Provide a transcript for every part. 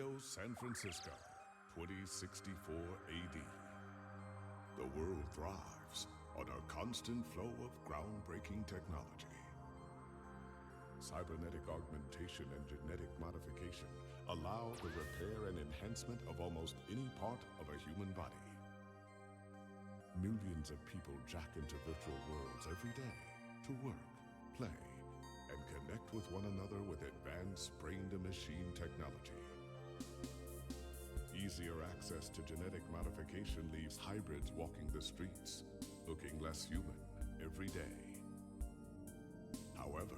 Rio, San Francisco, 2064 AD. The world thrives on a constant flow of groundbreaking technology. Cybernetic augmentation and genetic modification allow the repair and enhancement of almost any part of a human body. Millions of people jack into virtual worlds every day to work, play, and connect with one another with advanced brain-to-machine technology. Easier access to genetic modification leaves hybrids walking the streets, looking less human every day. However,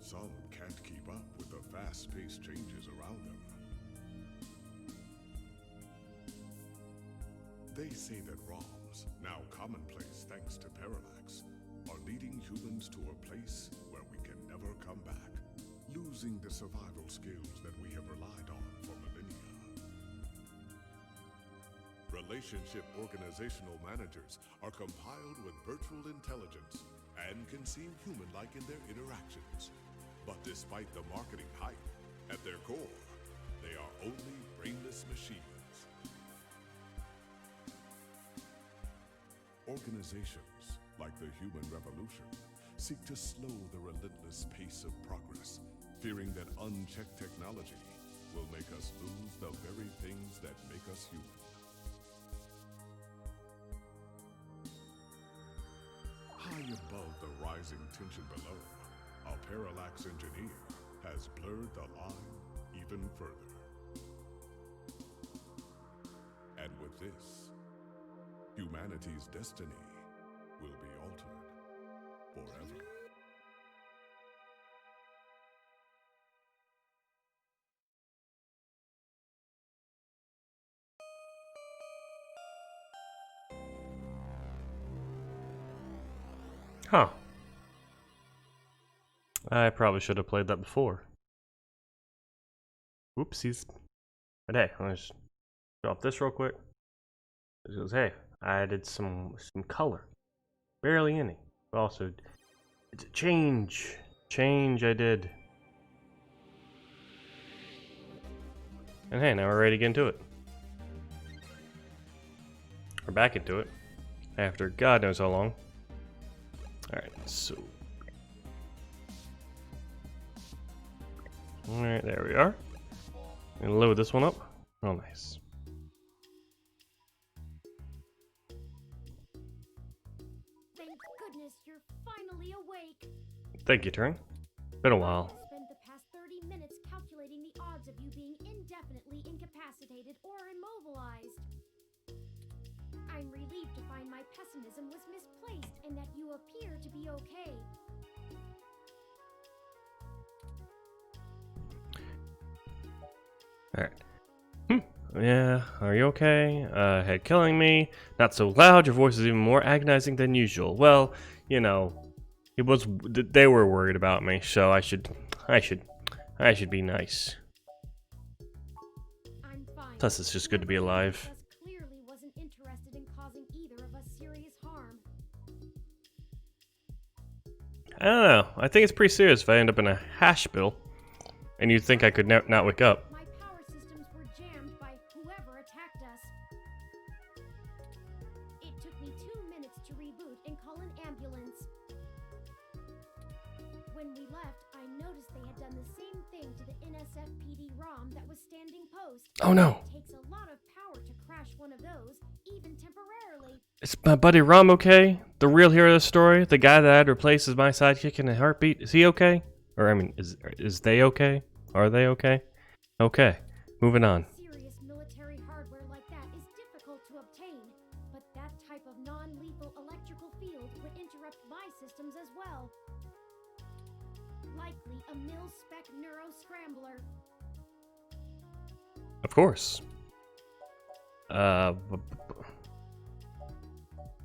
some can't keep up with the fast-paced changes around them. They say that ROMs, now commonplace thanks to parallax, are leading humans to a place where we can never come back, losing the survival skills that we have relied on for millennia. Relationship organizational managers are compiled with virtual intelligence and can seem human-like in their interactions. But despite the marketing hype, at their core, they are only brainless machines. Organizations, like the Human Revolution, seek to slow the relentless pace of progress, fearing that unchecked technology will make us lose the very things that make us human. High above the rising tension below, a parallax engineer has blurred the line even further. And with this, humanity's destiny will be altered forever. Huh. I probably should have played that before. Whoopsies. But hey, let's just drop this real quick. It goes, hey, I added some color. Barely any. But also, it's a change. Change I did. And hey, now we're ready to get into it. We're back into it. After God knows how long. Alright, so. Alright, there we are. And load this one up. Oh, nice. Thank goodness you're finally awake. Thank you, Turing. Been a while. I spent the past 30 minutes calculating the odds of you being indefinitely incapacitated or immobilized. I'm relieved to find my pessimism was misplaced and that you appear to be okay. Alright. Yeah, are you okay? Head killing me. Not so loud, your voice is even more agonizing than usual. Well, you know, they were worried about me, so I should be nice. I'm fine. Plus, it's just good to be alive. Whoever clearly wasn't interested in causing either of us serious harm. I don't know. I think it's pretty serious if I end up in a hash bill. And you'd think I could not wake up. My power systems were jammed by whoever attacked us. It took me 2 minutes to reboot and call an ambulance. When we left, I noticed they had done the same thing to the NSFPD ROM that was standing post. Oh no. It takes a lot of power to crash one of those, even temporarily. Is my buddy Rom okay? The real hero of the story? The guy that I'd replace as my sidekick in a heartbeat? Is he okay? Or, I mean, is they okay? Are they okay? Okay, moving on. Serious military hardware like that is difficult to obtain, but that type of non-lethal electrical field would interrupt my systems as well. Likely a mil-spec neuro-scrambler. Of course.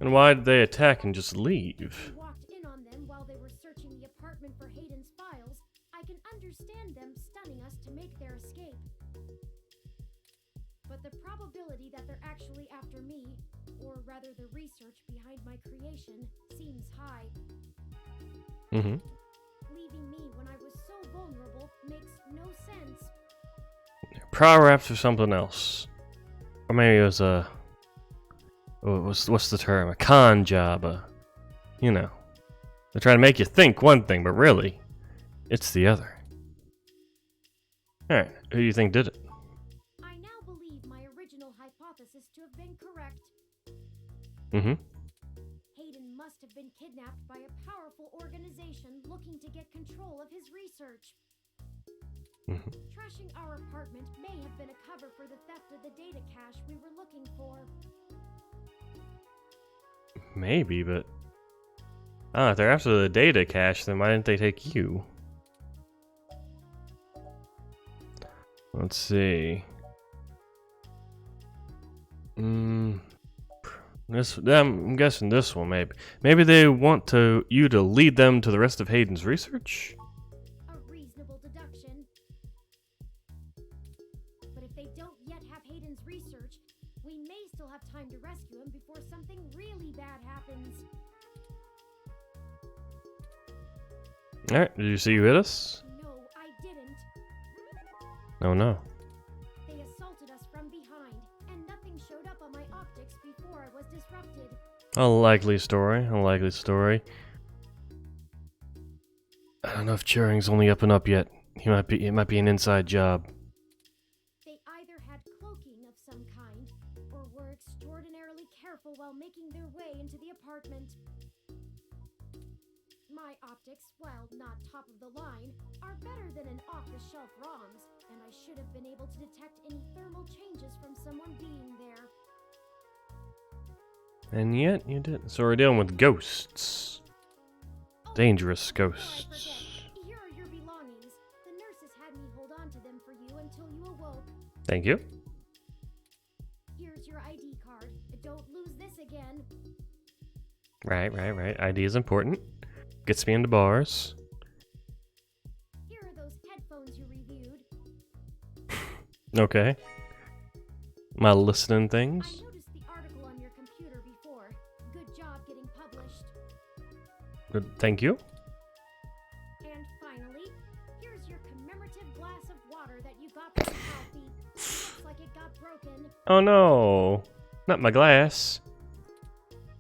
And why did they attack and just leave? I walked in on them while they were searching the apartment for Hayden's files. I can understand them stunning us to make their escape. But the probability that they're actually after me, or rather the research behind my creation, seems high. Mm-hmm. Leaving me when I was so vulnerable makes no sense. Perhaps or something else. Or maybe it was a... what's the term? A con job. You know. They're trying to make you think one thing, but really, it's the other. Alright, who do you think did it? I now believe my original hypothesis to have been correct. Mm-hmm. Hayden must have been kidnapped by a powerful organization looking to get control of his research. Mm-hmm. Trashing our apartment may have been a cover for the theft of the data cache we were looking for. Maybe, but... if they're after the data cache, then why didn't they take you? Let's see. I'm guessing this one, maybe. Maybe they want you to lead them to the rest of Hayden's research? A reasonable deduction. But if they don't yet have Hayden's research, we may still have time to rescue him before something really bad happens. Alright, did you see who hit us? No, I didn't. Oh no. They assaulted us from behind, and nothing showed up on my optics before I was disrupted. A likely story, a likely story. I don't know if Turing's only up and up yet. It might be an inside job. They either had cloaking of some kind, or were extraordinarily careful while making their way into the apartment. My optics, while not top of the line, are better than an off-the-shelf ROMs, and I should have been able to detect any thermal changes from someone being there. And yet, you didn't. So we're dealing with ghosts. Oh, Dangerous before I ghosts. forget, here are your belongings. The nurses had me hold on to them for you until you awoke. Thank you. Here's your ID card. Don't lose this again. Right. ID is important. Gets me into bars. Here are those headphones you reviewed. Okay. My listening I things. noticed the article on your computer before. Good job getting published. Good, thank you. And finally, here's your commemorative glass of water that you got from Alfie. Looks like it got broken. Oh no. Not my glass.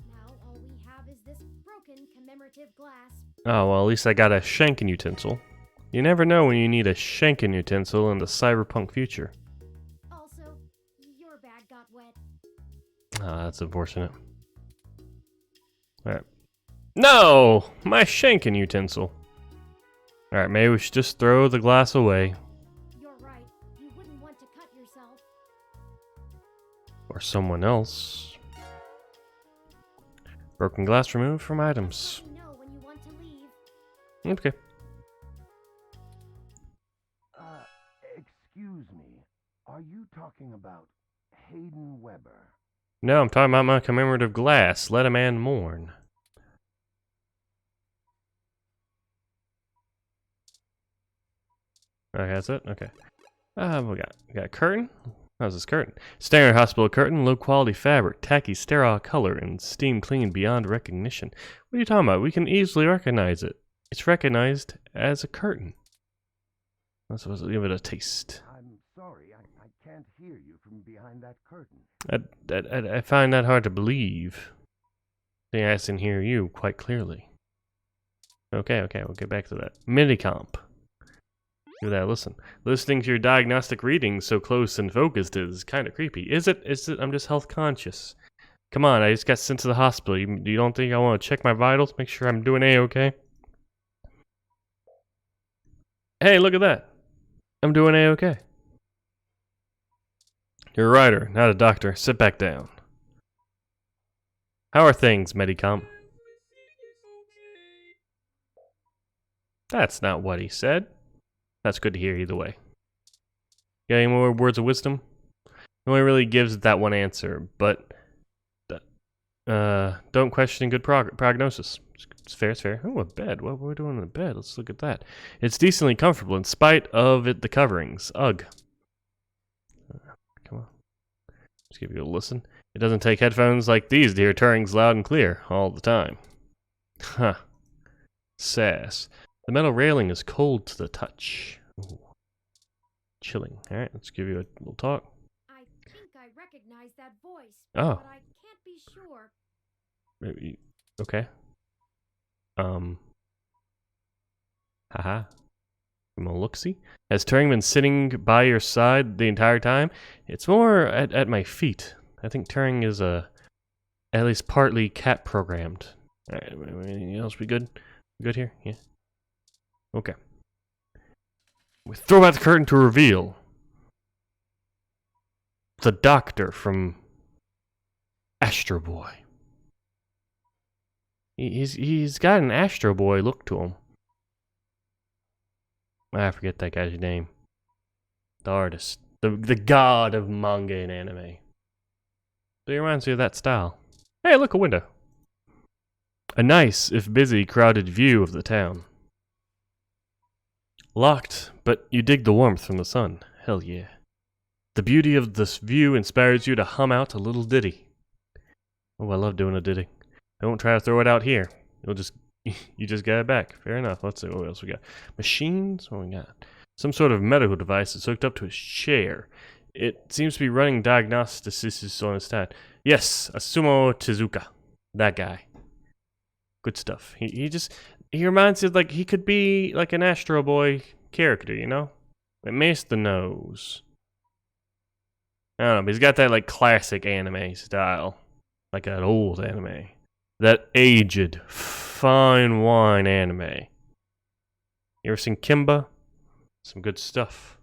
Now all we have is this broken commemorative glass. Oh, well, at least I got a shanking utensil. You never know when you need a shanking utensil in the cyberpunk future. Also, your bag got wet. Ah, that's unfortunate. Alright. No! My shanking utensil. Alright, maybe we should just throw the glass away. You're right. You wouldn't want to cut yourself. Or someone else. Broken glass removed from items. Let me know when you want to leave. Okay. Excuse me. Are you talking about Hayden Weber? No, I'm talking about my commemorative glass. Let a man mourn. Okay, that's it? Okay. We got a curtain. How's this curtain? Standard hospital curtain, low quality fabric, tacky sterile color, and steam clean beyond recognition. What are you talking about? We can easily recognize it. It's recognized as a curtain. Let's give it a taste. I'm sorry, I can't hear you from behind that curtain. I find that hard to believe. I can hear you quite clearly. Okay, we'll get back to that. Minicomp. Give that a listen. Listening to your diagnostic readings so close and focused is kind of creepy. Is it? I'm just health conscious. Come on, I just got sent to the hospital. You don't think I want to check my vitals? Make sure I'm doing A-okay? Hey, look at that. I'm doing A-okay. You're a writer, not a doctor. Sit back down. How are things, Medicomp? That's not what he said. That's good to hear either way. Got any more words of wisdom? He only really gives that one answer, but don't question good prognosis. It's fair. Oh, a bed. What were we doing in the bed? Let's look at that. It's decently comfortable in spite of the coverings. Ugh. Come on. Just give you a listen. It doesn't take headphones like these to hear Turing's loud and clear all the time. Huh. Sass. The metal railing is cold to the touch. Ooh. Chilling. Alright, let's give you a little talk. I think I recognize that voice, Oh. but I can't be sure. Maybe. Okay. Haha. I'm gonna look-see. Has Turing been sitting by your side the entire time? It's more at my feet. I think Turing is at least partly cat programmed. Alright, anything else we good? Good here? Yeah. Okay. We throw back the curtain to reveal the doctor from Astro Boy. He's got an Astro Boy look to him. I forget that guy's name. The artist. The god of manga and anime. So he reminds me of that style. Hey, look, a window. A nice, if busy, crowded view of the town. Locked, but you dig the warmth from the sun. Hell yeah. The beauty of this view inspires you to hum out a little ditty. Oh, I love doing a ditty. Don't try to throw it out here. You just get it back. Fair enough. Let's see what else we got. Machines? What we got? Some sort of medical device is hooked up to his chair. It seems to be running diagnostics on his stat. Yes, Asumo Tezuka. That guy. Good stuff. He reminds you of, like, he could be like an Astro Boy character, you know? Like Mace the Nose. I don't know, but he's got that like classic anime style. Like that old anime. That aged, fine wine anime. You ever seen Kimba? Some good stuff.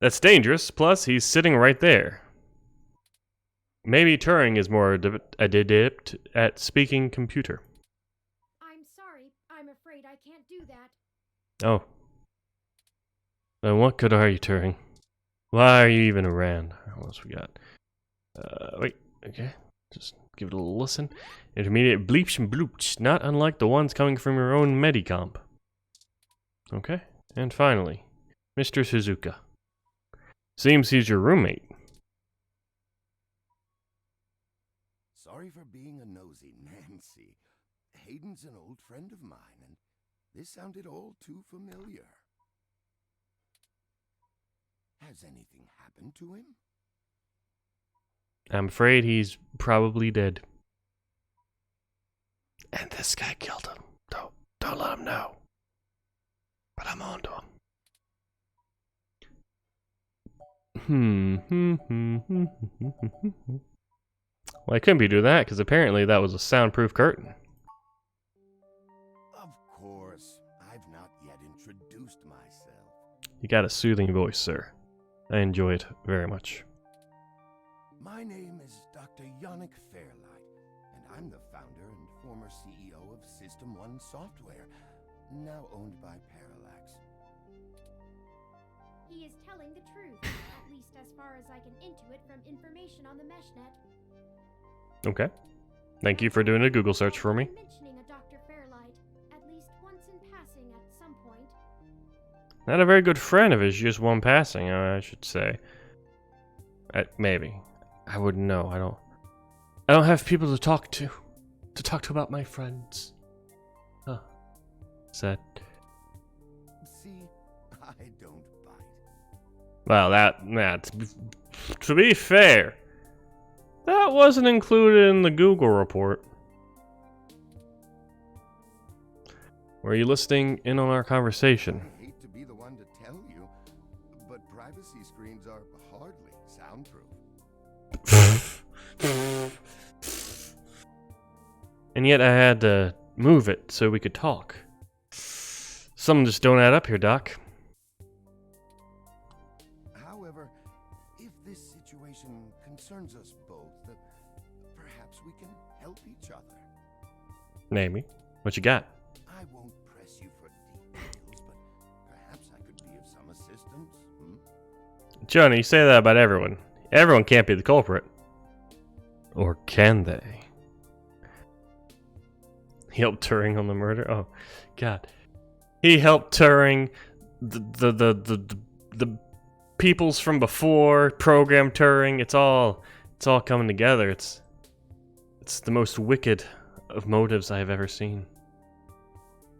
That's dangerous, plus he's sitting right there. Maybe Turing is more adept at speaking computer. I'm sorry. I'm afraid I can't do that. Oh. Then what good are you, Turing? Why are you even around? What else we got? Wait. Okay. Just give it a little listen. Intermediate bleeps and bloops, not unlike the ones coming from your own Medicomp. Okay. And finally, Mr. Suzuka. Seems he's your roommate. Sorry for being a nosy, Nancy. Hayden's an old friend of mine, and this sounded all too familiar. Has anything happened to him? I'm afraid he's probably dead. And this guy killed him. Don't let him know. But I'm on to him. Well, I couldn't be doing that because apparently that was a soundproof curtain. Of course. I've not yet introduced myself. You got a soothing voice, sir. I enjoy it very much. My name is Dr. Yannick Fairlight, and I'm the founder and former CEO of System 1 Software, now owned by Parallax. He is telling the truth, at least as far as I can intuit from information on the meshnet. Okay. Thank you for doing a Google search for me. Mentioning a Dr. Fairlight, at least once in passing at some point. Not a very good friend of his, just one passing, I should say. Maybe. I wouldn't know. I don't have people to talk to about my friends. Huh. Sad. See, I don't bite. Well, that's to be fair, that wasn't included in the Google report. Were you listening in on our conversation? I hate to be the one to tell you, but privacy screens are hardly soundproof. And yet I had to move it so we could talk. Some just don't add up here, Doc. However, if this situation concerns us both, perhaps we can help each other. Maybe. What you got? I won't press you for details, but perhaps I could be of some assistance. Johnny, you say that about everyone. Everyone can't be the culprit. Or can they? He helped Turing on the murder? Oh, God. He helped Turing, the peoples from before, programmed Turing. It's all coming together. It's the most wicked of motives I have ever seen.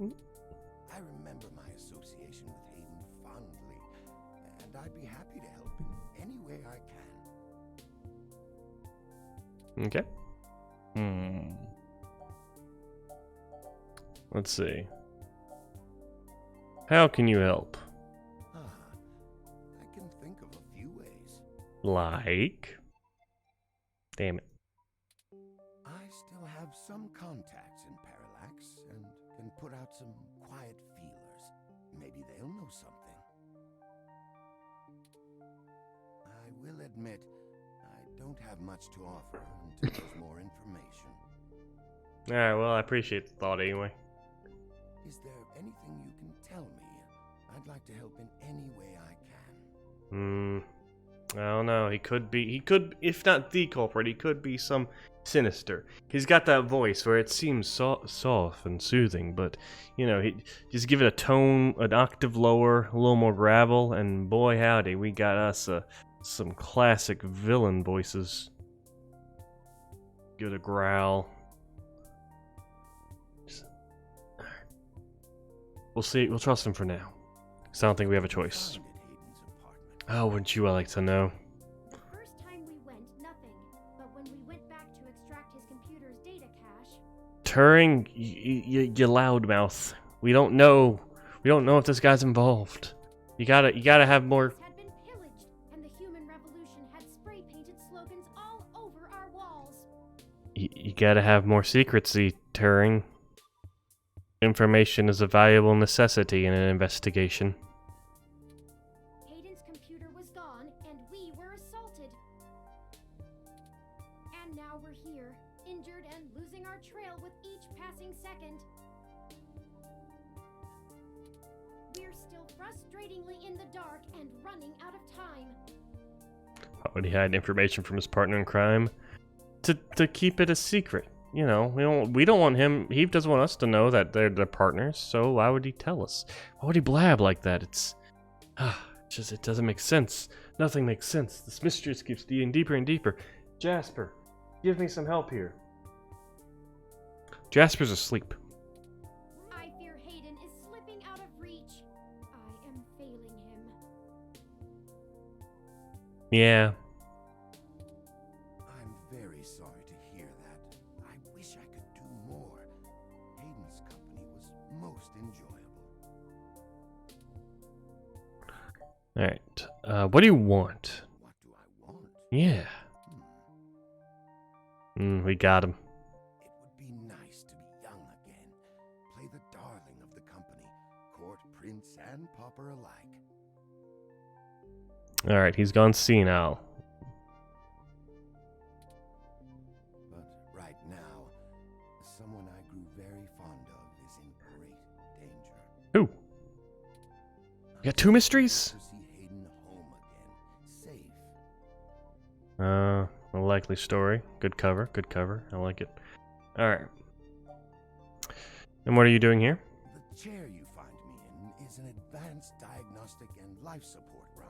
I remember my association with Okay. Let's see. How can you help? I can think of a few ways. Like? Damn it. I still have some contacts in Parallax and can put out some quiet feelers. Maybe they'll know something. I will admit, I don't have much to offer until there's more information. Alright, well, I appreciate the thought anyway. Is there anything you can tell me? I'd like to help in any way I can. I don't know. He could, if not the culprit, he could be some sinister. He's got that voice where it seems soft and soothing, but, you know, he just give it a tone, an octave lower, a little more gravel, and boy howdy, we got us some classic villain voices. Give it a growl. We'll see. We'll trust him for now. Because I don't think we have a choice. Find at Hayden's apartment. Oh, wouldn't you like to know? The first time we went, nothing. But when we went back to extract his computer's data cache, Turing, you loudmouth. We don't know. We don't know if this guy's involved. You gotta have more. had been pillaged, and the human revolution had spray painted slogans all over our walls. You gotta have more secrecy, Turing. Information is a valuable necessity in an investigation. Hayden's computer was gone, and we were assaulted. And now we're here, injured and losing our trail with each passing second. We're still frustratingly in the dark and running out of time. Why would he hide information from his partner in crime? To keep it a secret. You know, we don't want him. He doesn't want us to know that they're partners. So why would he tell us? Why would he blab like that? It doesn't make sense. Nothing makes sense. This mystery just keeps getting deeper and deeper. Jasper, give me some help here. Jasper's asleep. I fear Hayden is slipping out of reach. I am failing him. Yeah. I'm very sorry to hear that. I wish I could do more. Hayden's company was most enjoyable. All right. What do you want? What do I want? Yeah. We got him. It would be nice to be young again. Play the darling of the company. Court, prince, and pauper alike. All right. He's gone senile. But right now, someone I grew very fond of is in great danger. Who? You got two mysteries? To see Hayden home again, safe. A likely story. Good cover. Good cover. I like it. All right. And what are you doing here? The chair you find me in is an advanced diagnostic and life support ROM.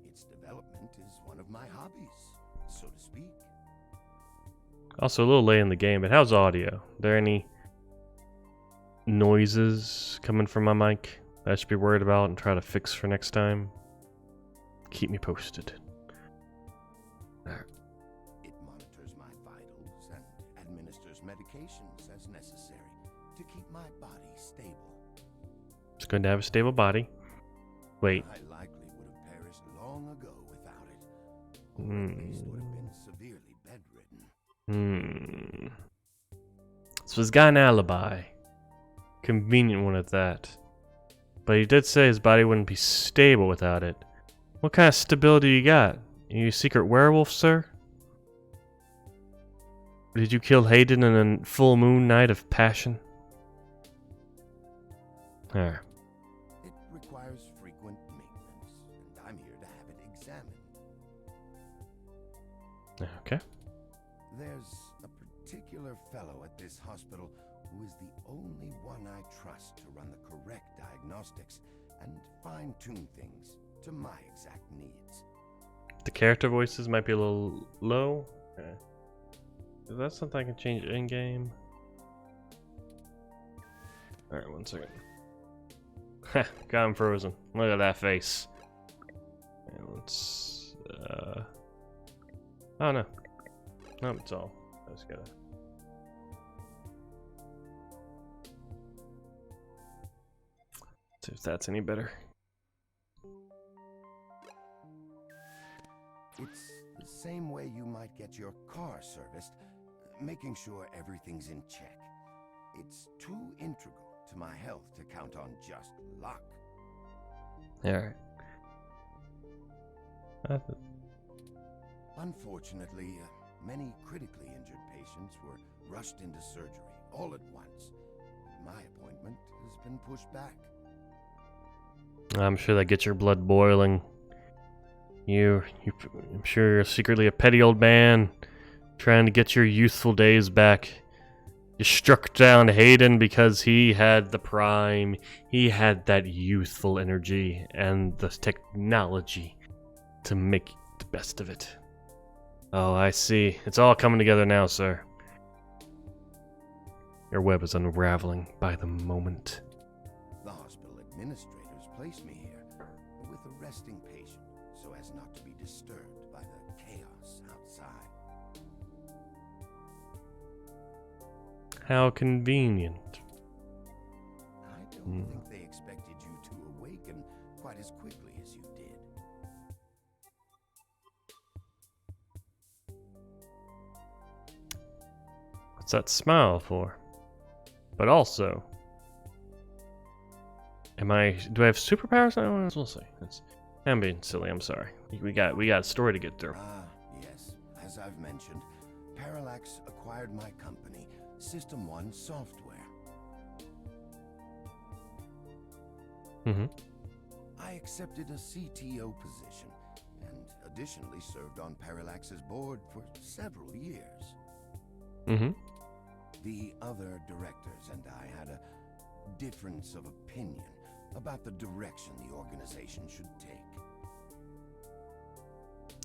Its development is one of my hobbies, so to speak. Also, a little late in the game, but how's audio? Are there any noises coming from my mic that I should be worried about and try to fix for next time? Keep me posted. It monitors my vitals and administers medications as necessary to keep my body stable. It's going to have a stable body. Wait. I likely would have perished long ago without it, or at least would have been severely bedridden. So he's got an alibi. Convenient one at that. But he did say his body wouldn't be stable without it. What kind of stability you got? Are you a secret werewolf, sir? Did you kill Hayden in a full moon night of passion? There. It requires frequent maintenance, and I'm here to have it examined. Okay. There's a particular fellow at this hospital who is the only one I trust to run the correct diagnostics and fine-tune things to my exact needs. The character voices might be a little low. Okay. Is that something I can change in-game? Alright, 1 second. Ha! Got him frozen. Look at that face. And let's... Oh no. No, it's all. I just gotta. See if that's any better. It's the same way you might get your car serviced, making sure everything's in check. It's too integral to my health to count on just luck. Alright. Unfortunately, many critically injured patients were rushed into surgery all at once. My appointment has been pushed back. I'm sure that gets your blood boiling. I'm sure you're secretly a petty old man trying to get your youthful days back. You struck down Hayden because he had the prime. He had that youthful energy and the technology to make the best of it. Oh, I see. It's all coming together now, sir. Your web is unraveling by the moment. The hospital administrators placed me here with a resting patient so as not to be disturbed by the chaos outside. How convenient. I don't think they expected you to awaken quite as quickly as you did. What's that smile for? But also, do I have superpowers now? We'll see. I'm being silly. I'm sorry. We got a story to get through. Yes. As I've mentioned, Parallax acquired my company, System 1 Software. Mm-hmm. I accepted a CTO position and additionally served on Parallax's board for several years. Mm-hmm. The other directors and I had a difference of opinion about the direction the organization should take.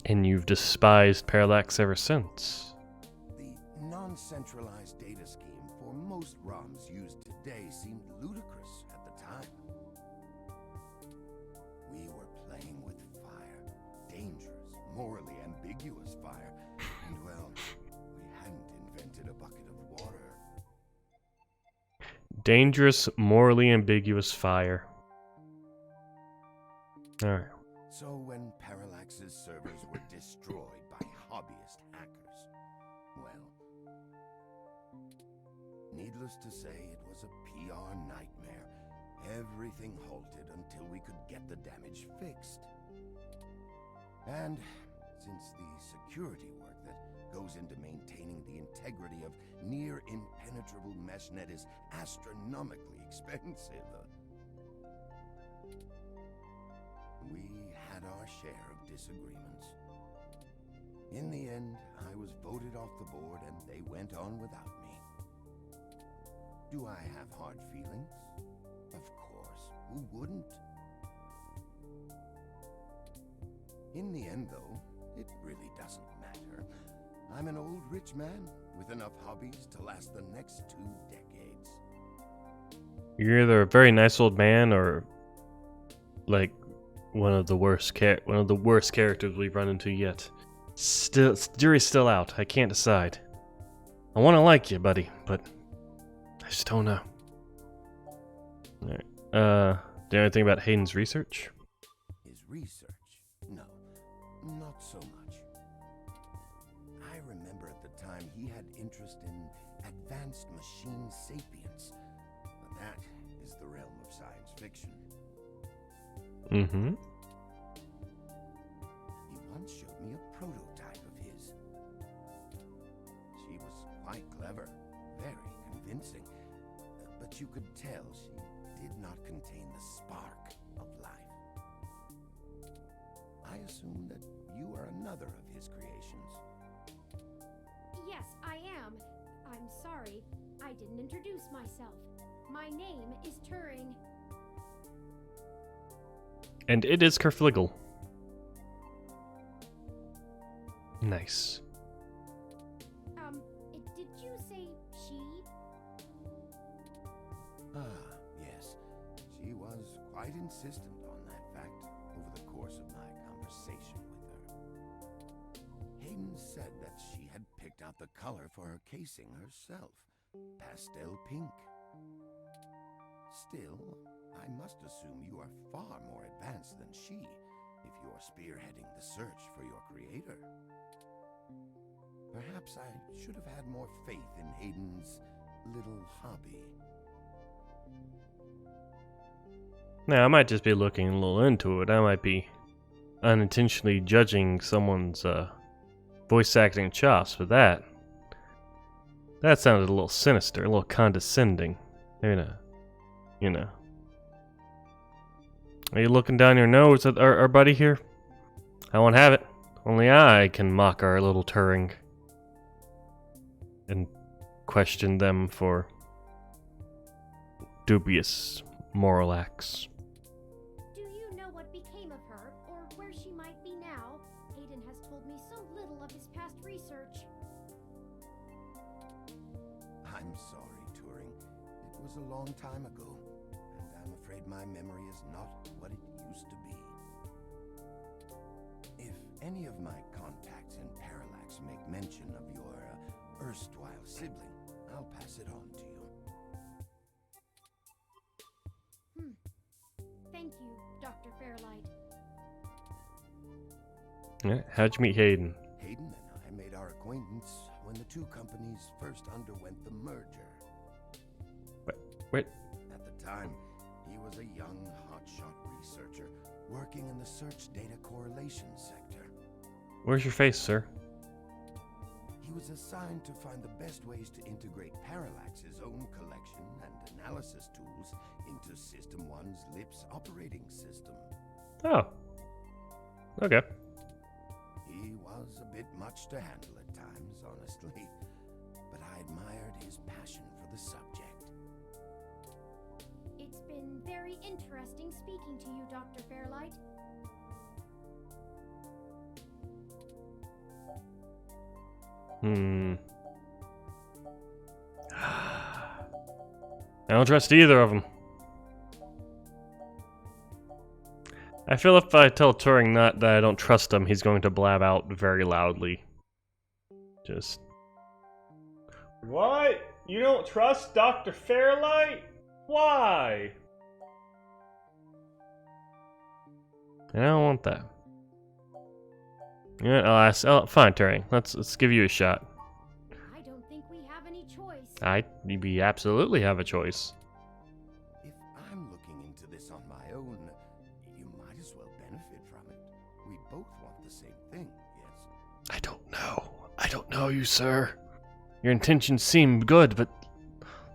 And you've despised Parallax ever since. The non-centralized data scheme for most ROMs used today seemed ludicrous at the time. We were playing with fire, dangerous, morally ambiguous fire, and well, we hadn't invented a bucket of water. Dangerous, morally ambiguous fire. Alright. So when Parallax's servers were destroyed by hobbyist hackers, well, needless to say, it was a PR nightmare. Everything halted until we could get the damage fixed. And since the security work that goes into maintaining the integrity of near-impenetrable meshnet is astronomically expensive, we had our share of disagreements. In the end, I was voted off the board and they went on without me. Do I have hard feelings? Of course, who wouldn't? In the end, though, it really doesn't matter. I'm an old rich man with enough hobbies to last the next 2 decades. You're either a very nice old man or like one of the worst characters we've run into yet. Still, jury's still out. I can't decide. I want to like you, buddy, but I just don't know. All right. Do you know anything about Hayden's research? His research? No, not so much. I remember at the time he had interest in advanced machine sapience, but that is the realm of science fiction. Mm-hmm. He once showed me a prototype of his. She was quite clever, very convincing, but you could tell she did not contain the spark of life. I assume that you are another of his creations. Yes, I am. I'm sorry, I didn't introduce myself. My name is Turing. And it is Kerfliggle. Nice. Did you say she? Yes. She was quite insistent on that fact over the course of my conversation with her. Hayden said that she had picked out the color for her casing herself. Pastel pink. Still, I must assume you are far more advanced than she, if you're spearheading the search for your creator. Perhaps I should have had more faith in Hayden's little hobby. Now, I might just be looking a little into it. I might be unintentionally judging someone's voice acting chops, but that sounded a little sinister, a little condescending. You know. Are you looking down your nose at our buddy here? I won't have it. Only I can mock our little Turing and question them for dubious moral acts. Do you know what became of her, or where she might be now? Hayden has told me so little of his past research. I'm sorry, Turing. It was a long time ago, and I'm afraid my memory is not what it used to be. If any of my contacts in Parallax make mention of your erstwhile sibling, I'll pass it on to you. Thank you, Dr. Fairlight. Yeah, how'd you meet Hayden? Hayden and I made our acquaintance when the two companies first underwent the merger. Wait. At the time, he was a young, hotshot researcher working in the search data correlation sector. Where's your face, sir? He was assigned to find the best ways to integrate Parallax's own collection and analysis tools into System 1's LIPS operating system. Oh. Okay. He was a bit much to handle at times, honestly, but I admired his passion for the subject. It's been very interesting speaking to you, Dr. Fairlight. I don't trust either of them. I feel if I tell Turing not that I don't trust him, he's going to blab out very loudly. Just... What? You don't trust Dr. Fairlight? Why? I don't want that. Yeah, I'll ask. Oh, fine, Turing. Let's give you a shot. I don't think we have any choice. We absolutely have a choice. If I'm looking into this on my own, you might as well benefit from it. We both want the same thing, yes? I don't know. I don't know you, sir. Your intentions seem good, but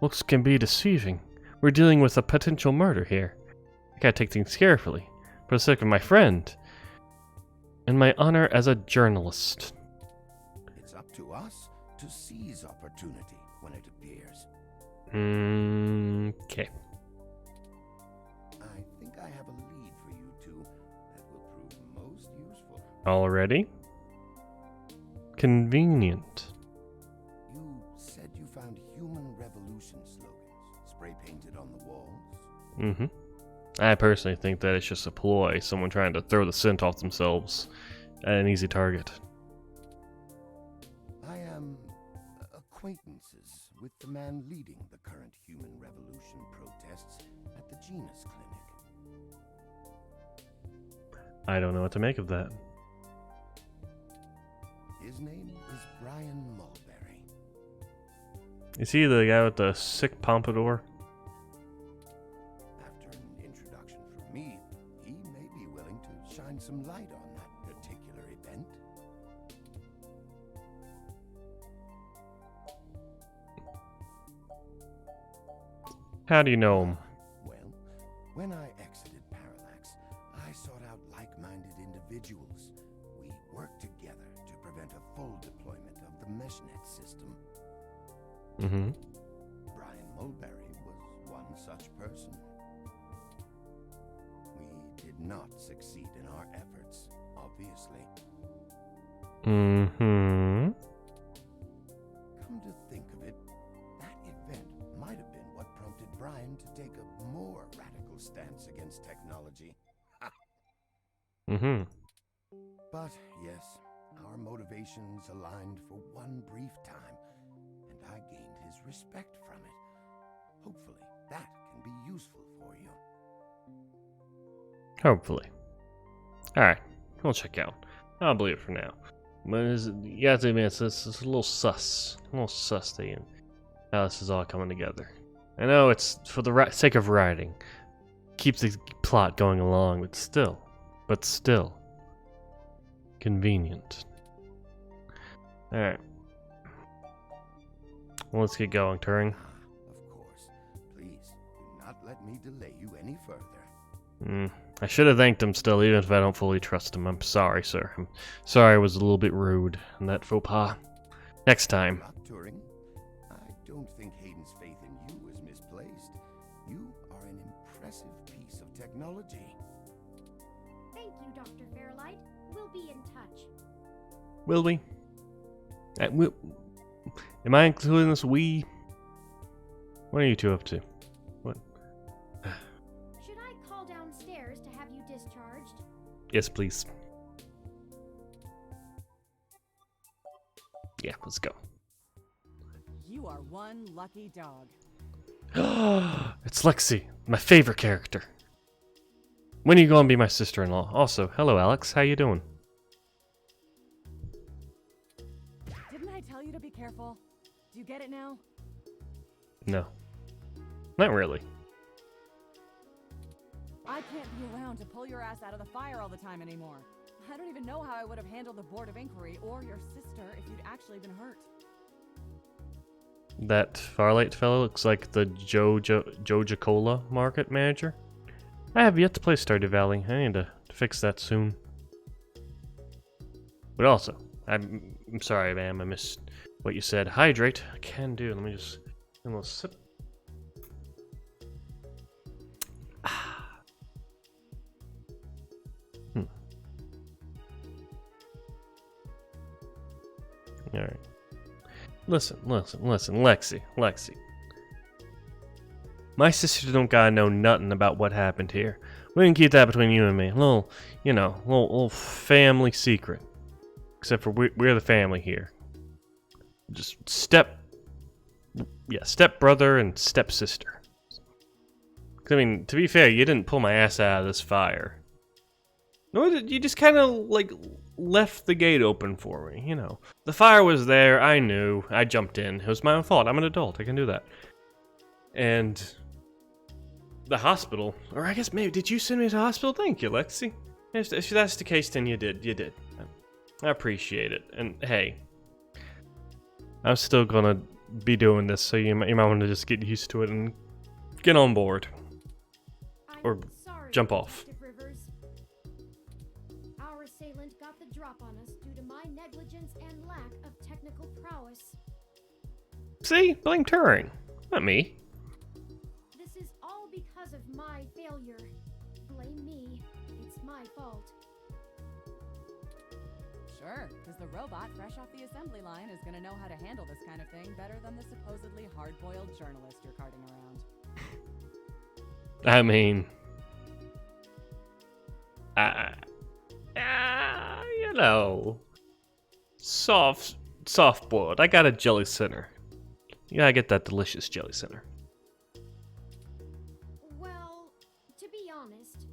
looks can be deceiving. We're dealing with a potential murder here. I gotta take things carefully, for the sake of my friend, and my honor as a journalist. It's up to us to seize opportunity when it appears. Okay. I think I have a lead for you two that will prove most useful. Already? Convenient. You said you found human revolution slogans spray painted on the walls? Mm-hmm. I personally think that it's just a ploy, someone trying to throw the scent off themselves at an easy target. I am acquaintances with the man leading the current human revolution protests at the Genus Clinic. I don't know what to make of that. His name is Brian Mulberry. Is he the guy with the sick pompadour? After an introduction from me, he may be willing to shine some light on that particular event. How do you know him? Well, when I exited Parallax, I sought out like-minded individuals. We worked together to prevent a full deployment of the MeshNet system. Mm-hmm. Brian Mulberry was one such person. We did not succeed in our efforts, obviously. Mm-hmm. Come to think of it, that event might have been what prompted Brian to take a more radical stance against technology. Mm-hmm. But yes, our motivations aligned for one brief time, and I gained his respect from it. Hopefully, that can be useful for you. Hopefully. Alright, we'll check out. I'll believe it for now. But you have to admit, it's a little sus. A little sus how this is all coming together. I know it's for the sake of writing. Keeps the plot going along, but still. Convenient. Alright. Well, let's get going, Turing. Of course. Please, do not let me delay you any further. I should have thanked him still, even if I don't fully trust him. I'm sorry, sir. I'm sorry I was a little bit rude in that faux pas. Next time. Turing, I don't think Hayden's faith in you is misplaced. You are an impressive piece of technology. Thank you, Dr. Fairlight. We'll be in touch. Will we? Am I including this we? What are you two up to? What? Should I call downstairs to have you discharged? Yes, please. Yeah, let's go. You are one lucky dog. It's Lexi, my favorite character. When are you going to be my sister-in-law? Also, hello Alex, how you doing? Didn't I tell you to be careful? Do you get it now? No. Not really. I can't be around to pull your ass out of the fire all the time anymore. I don't even know how I would have handled the Board of Inquiry or your sister if you'd actually been hurt. That Farlight fellow looks like the Joja-Cola market manager. I have yet to play Stardew Valley. I need to fix that soon. But also, I'm sorry, ma'am. I missed what you said. Hydrate. I can do. Let me just a little sip. All right. Listen, Lexi. My sister don't gotta know nothing about what happened here. We can keep that between you and me. A little, little family secret. Except for we're the family here. Just step brother and step sister. I mean, to be fair, you didn't pull my ass out of this fire. No, you just kind of like left the gate open for me, The fire was there, I knew, I jumped in. It was my own fault, I'm an adult, I can do that. And the hospital, or I guess maybe, did you send me to the hospital? Thank you, Lexi. If that's the case, then you did. I appreciate it, and hey, I'm still gonna be doing this, so you might want to just get used to it and get on board. Or jump off. Our assailant got the drop on us due to my negligence and lack of technical prowess. See? Blame Turing. Not me. This is all because of my failure. Blame me. It's my fault. Sure, because the robot fresh off the assembly line is going to know how to handle this kind of thing better than the supposedly hard-boiled journalist you're carting around. I mean, soft boiled. I got a jelly center. You gotta get that delicious jelly center. Well, to be honest,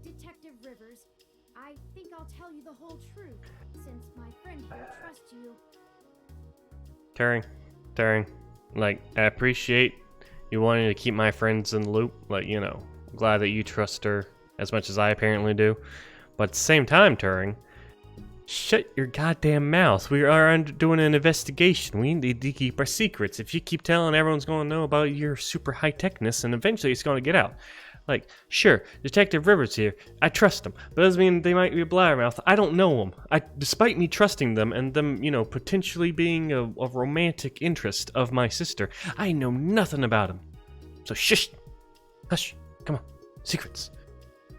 Detective Rivers, I think I'll tell you the whole truth, since my friend here trusts you. Turing, like, I appreciate you wanting to keep my friends in the loop. Like, glad that you trust her as much as I apparently do. But at the same time, Turing, shut your goddamn mouth. We are doing an investigation. We need to keep our secrets. If you keep telling everyone's going to know about your super high-techness, and eventually it's going to get out. Like, sure, Detective Rivers here. I trust them. But that doesn't mean they might be a blabbermouth. I don't know them. Despite me trusting them and them, potentially being a romantic interest of my sister, I know nothing about them. So shush. Hush. Come on. Secrets.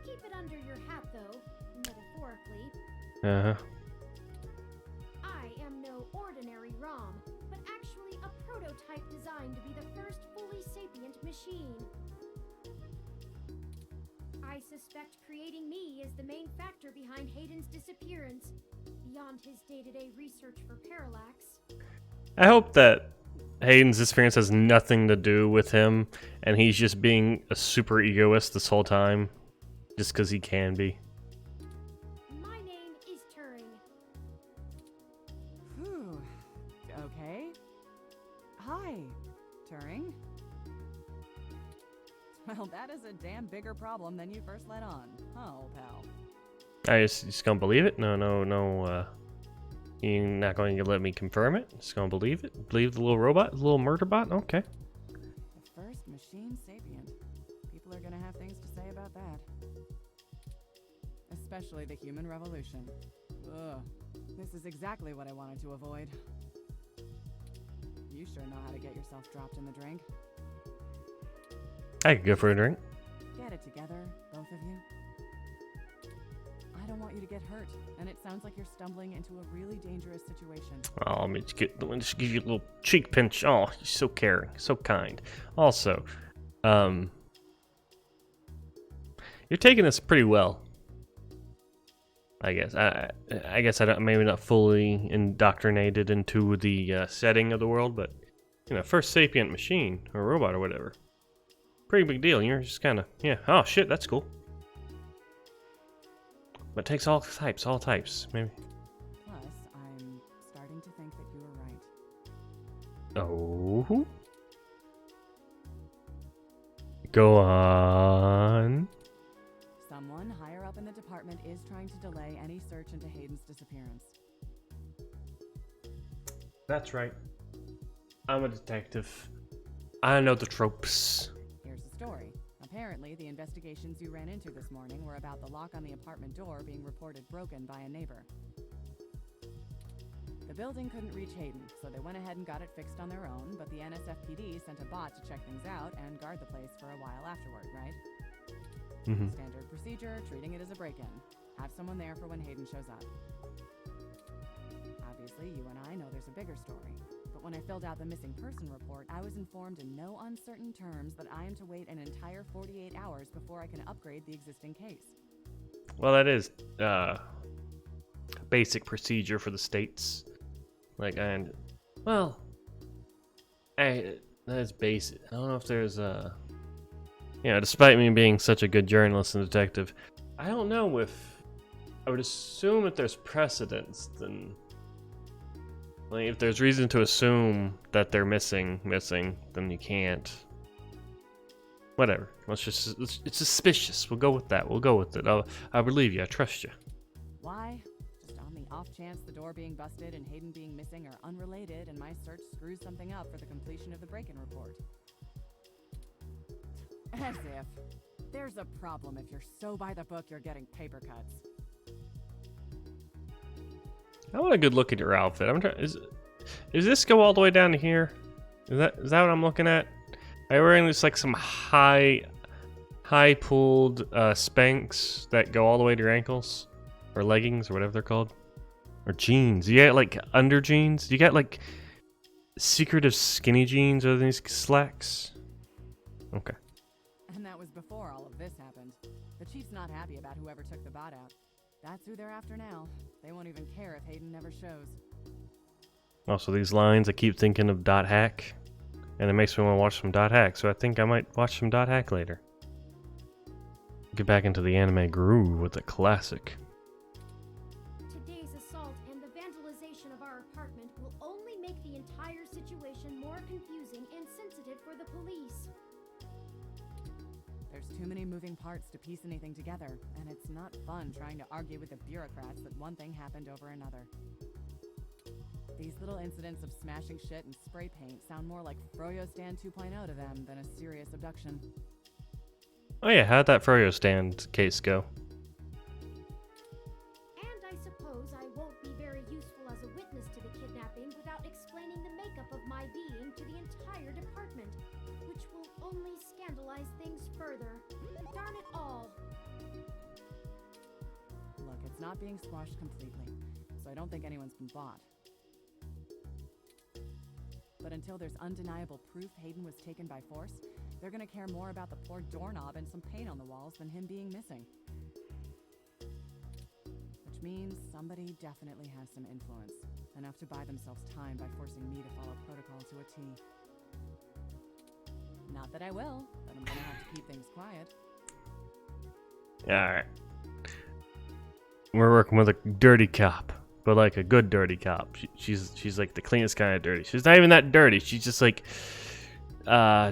Keep it under your hat, though, metaphorically. Uh-huh. I am no ordinary ROM, but actually a prototype designed to be the first fully sapient machine. I suspect creating me is the main factor behind Hayden's disappearance, beyond his day-to-day research for Parallax. I hope that Hayden's disappearance has nothing to do with him, and he's just being a super egoist this whole time, just because he can be. My name is Turing. Whew. Okay. Hi, Turing. Well, that is a damn bigger problem than you first let on, huh, old pal? I just gonna believe it? No, you're not going to let me confirm it? Just gonna believe it? Believe the little robot? The little murder bot? Okay. The first machine sapient. People are gonna have things to say about that. Especially the human revolution. Ugh. This is exactly what I wanted to avoid. You sure know how to get yourself dropped in the drink. I could go for a drink. Get it together, both of you. I don't want you to get hurt, and it sounds like you're stumbling into a really dangerous situation. Oh, let me just give you a little cheek pinch. Oh, you're so caring, so kind. Also, you're taking this pretty well. I guess. I guess I don't. Maybe not fully indoctrinated into the setting of the world, but first sapient machine or robot or whatever. Pretty big deal. You're just kind of Oh shit, that's cool. But it takes all types, maybe. Plus, I'm starting to think that you were right. Oh. Go on. Someone higher up in the department is trying to delay any search into Hayden's disappearance. That's right. I'm a detective. I know the tropes. Here's the story. Apparently, the investigations you ran into this morning were about the lock on the apartment door being reported broken by a neighbor. The building couldn't reach Hayden, so they went ahead and got it fixed on their own, but the NSFPD sent a bot to check things out and guard the place for a while afterward, right? Mm-hmm. Standard procedure, treating it as a break-in. Have someone there for when Hayden shows up. Obviously, you and I know there's a bigger story. But when I filled out the missing person report, I was informed in no uncertain terms that I am to wait an entire 48 hours before I can upgrade the existing case. Well, that is basic procedure for the states. That's basic. I don't know if there's despite me being such a good journalist and detective, I don't know if I would assume if there's precedence, then if there's reason to assume that they're missing, then you can't. Whatever. It's suspicious. We'll go with that. We'll go with it. I believe you. I trust you. Why? Just on the off chance the door being busted and Hayden being missing are unrelated and my search screws something up for the completion of the break-in report. As if. There's a problem if you're so by the book you're getting paper cuts. I want a good look at your outfit. I'm trying. Is this go all the way down to here? Is that what I'm looking at? Are you wearing just like some high pulled Spanx that go all the way to your ankles, or leggings, or whatever they're called, or jeans? You got like under jeans? You got like secretive skinny jeans or these slacks? Okay. And that was before all of this happened. The chief's not happy about whoever took the bot out. That's who they're after now. They won't even care if Hayden never shows. Also, these lines, I keep thinking of Dot Hack, and it makes me want to watch some Dot Hack, so I think I might watch some Dot Hack later. Get back into the anime groove with a classic. Today's assault and the vandalization of our apartment will only make the entire situation more confusing and sensitive for the police. There's too many moving parts to piece anything together, and it's not fun trying to argue with the bureaucrats that one thing happened over another. These little incidents of smashing shit and spray paint sound more like Froyo Stand 2.0 to them than a serious abduction. Oh yeah, how'd that Froyo Stand case go? And I suppose I won't be very useful as a witness to the kidnapping without explaining the makeup of my being to the entire department, which will only scandalize things further. Darn it all. Look, it's not being squashed completely, so I don't think anyone's been bought. But until there's undeniable proof Hayden was taken by force, They're gonna care more about the poor doorknob and some paint on the walls than him being missing. Which means somebody definitely has some influence. Enough to buy themselves time by forcing me to follow protocol to a T. Not that I will, but I'm gonna have to keep things quiet. Alright. We're working with a dirty cop, but like a good dirty cop. She's like the cleanest kind of dirty. She's not even that dirty. She's just like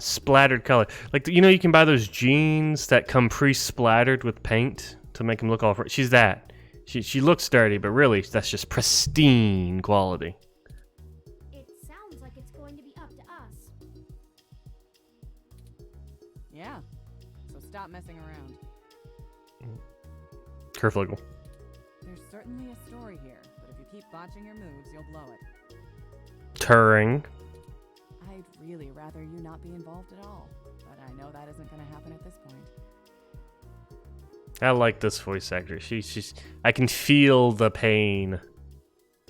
splattered color. Like, you know, you can buy those jeans that come pre-splattered with paint to make them look all. She's that. She looks dirty, but really that's just pristine quality. It sounds like it's going to be up to us. Yeah. So stop messing around. Kerflugel. There's certainly a story here, but if you keep botching your moves, you'll blow it. Turing. I'd really rather you not be involved at all, but I know that isn't going to happen at this point. I like this voice actor. She's I can feel the pain.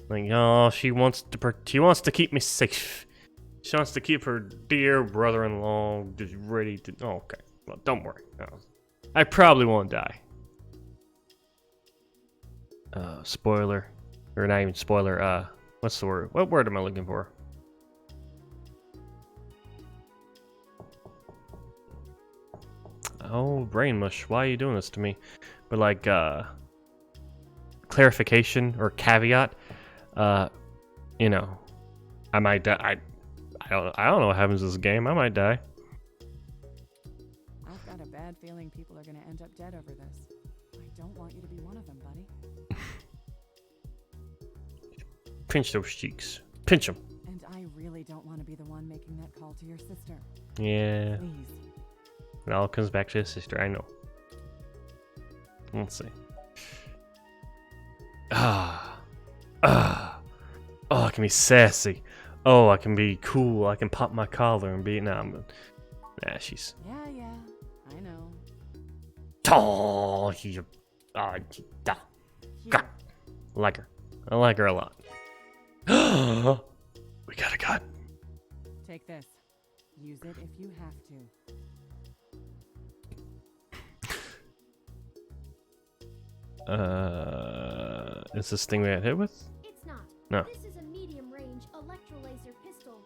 Like, oh, she wants to keep me safe. She wants to keep her dear brother-in-law just ready to. Oh, okay. Well, don't worry. No. I probably won't die. Spoiler, or not even spoiler. What's the word? What word am I looking for? Oh, brain mush. Why are you doing this to me? But like, clarification or caveat. You know, I might die. I don't know what happens in this game. I might die. I've got a bad feeling people are going to end up dead over this. I don't want you to be one of them, buddy. Pinch those cheeks. Pinch them. And I really don't want to be the one making that call to your sister. Yeah. Please. It all comes back to his sister. I know. Let's see. Oh, I can be sassy. Oh, I can be cool. I can pop my collar and be. Nah, she's. Yeah, I know. Oh, she's I like her. I like her a lot. We got a gun. Take this. Use it if you have to. Is this thing we got hit with? It's not. No. This is a medium-range electrolaser pistol.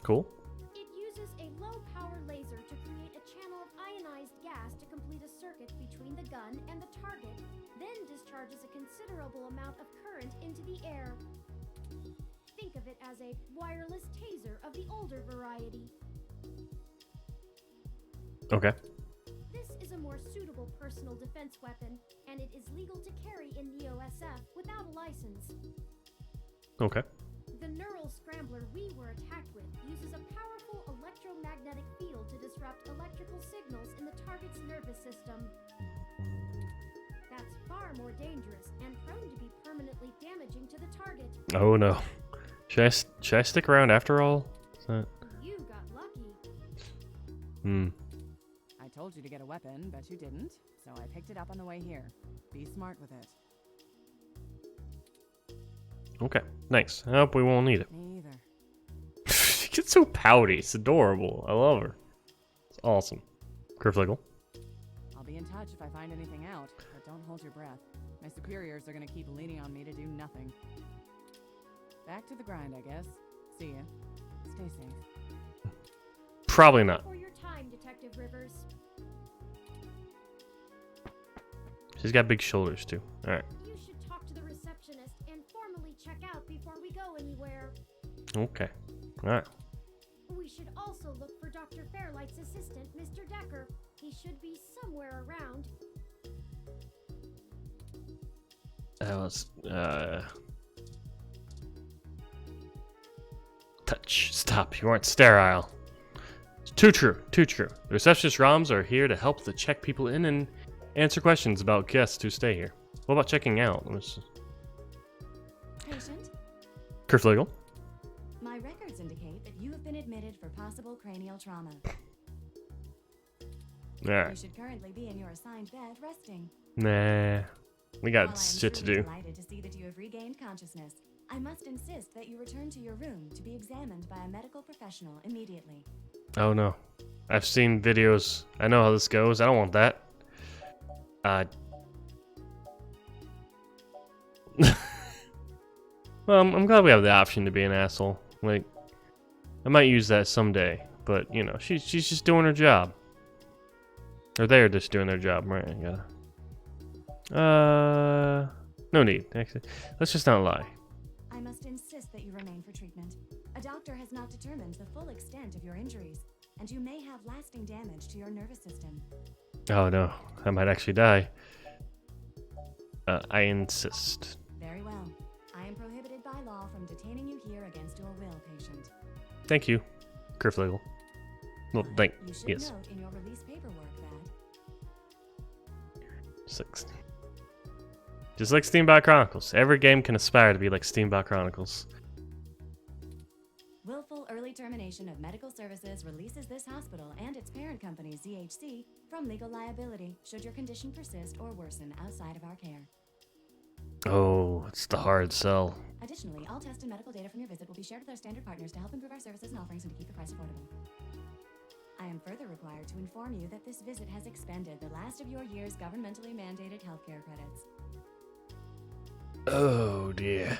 Cool. It uses a low-power laser to create a channel of ionized gas to complete a circuit between the gun and the target, then discharges a considerable amount of current into the air. Think of it as a wireless taser of the older variety. Okay. This is a more suitable personal defense weapon, and it is legal to carry in the OSF without a license. Okay. The neural scrambler we were attacked with uses a powerful electromagnetic field to disrupt electrical signals in the target's nervous system. That's far more dangerous and prone to be permanently damaging to the target. Oh no. Should I stick around after all? Is that... You got lucky. I told you to get a weapon, but you didn't, so I picked it up on the way here. Be smart with it. Okay. Nice. I hope we won't need it. Me either. She gets so pouty. It's adorable. I love her. It's awesome. Kerflugel. I'll be in touch if I find anything out, but don't hold your breath. My superiors are gonna keep leaning on me to do nothing. Back to the grind, I guess. See ya. Stay safe. Probably not. For your time, Detective Rivers. She's got big shoulders too. Alright. You should talk to the receptionist and formally check out before we go anywhere. Okay. Alright. We should also look for Dr. Fairlight's assistant, Mr. Decker. He should be somewhere around. That was touch. Stop. You aren't sterile. It's too true. Too true. The receptionist ROMs are here to help to check people in and answer questions about guests who stay here. What about checking out? Patient, Kerflugel. my records indicate that you have been admitted for possible cranial trauma. You Alright. should currently be in your assigned bed resting. Nah. We While I got am shit to truly do. delighted to see that you have regained consciousness, I must insist that you return to your room to be examined by a medical professional immediately. Oh no. I've seen videos. I know how this goes. I don't want that. Well, I'm glad we have the option to be an asshole. Like, I might use that someday, but you know, she's just doing her job. Or they're just doing their job, right? I gotta. No need. Actually, let's just not lie. I must insist that you remain for treatment. A doctor has not determined the full extent of your injuries, and you may have lasting damage to your nervous system. Oh no, I might actually die. I insist. Very well. I am prohibited by law from detaining you here against your will, patient. Thank you, Kerflagel. Well, You should yes. note in your release paperwork that 16. Just like Steamboat Chronicles. Every game can aspire to be like Steamboat Chronicles. willful early termination of medical services releases this hospital and its parent company, ZHC, from legal liability should your condition persist or worsen outside of our care. Oh, it's the hard sell. Additionally, all test and medical data from your visit will be shared with our standard partners to help improve our services and offerings and to keep the price affordable. I am further required to inform you that this visit has expended the last of your year's governmentally mandated healthcare credits. Oh dear.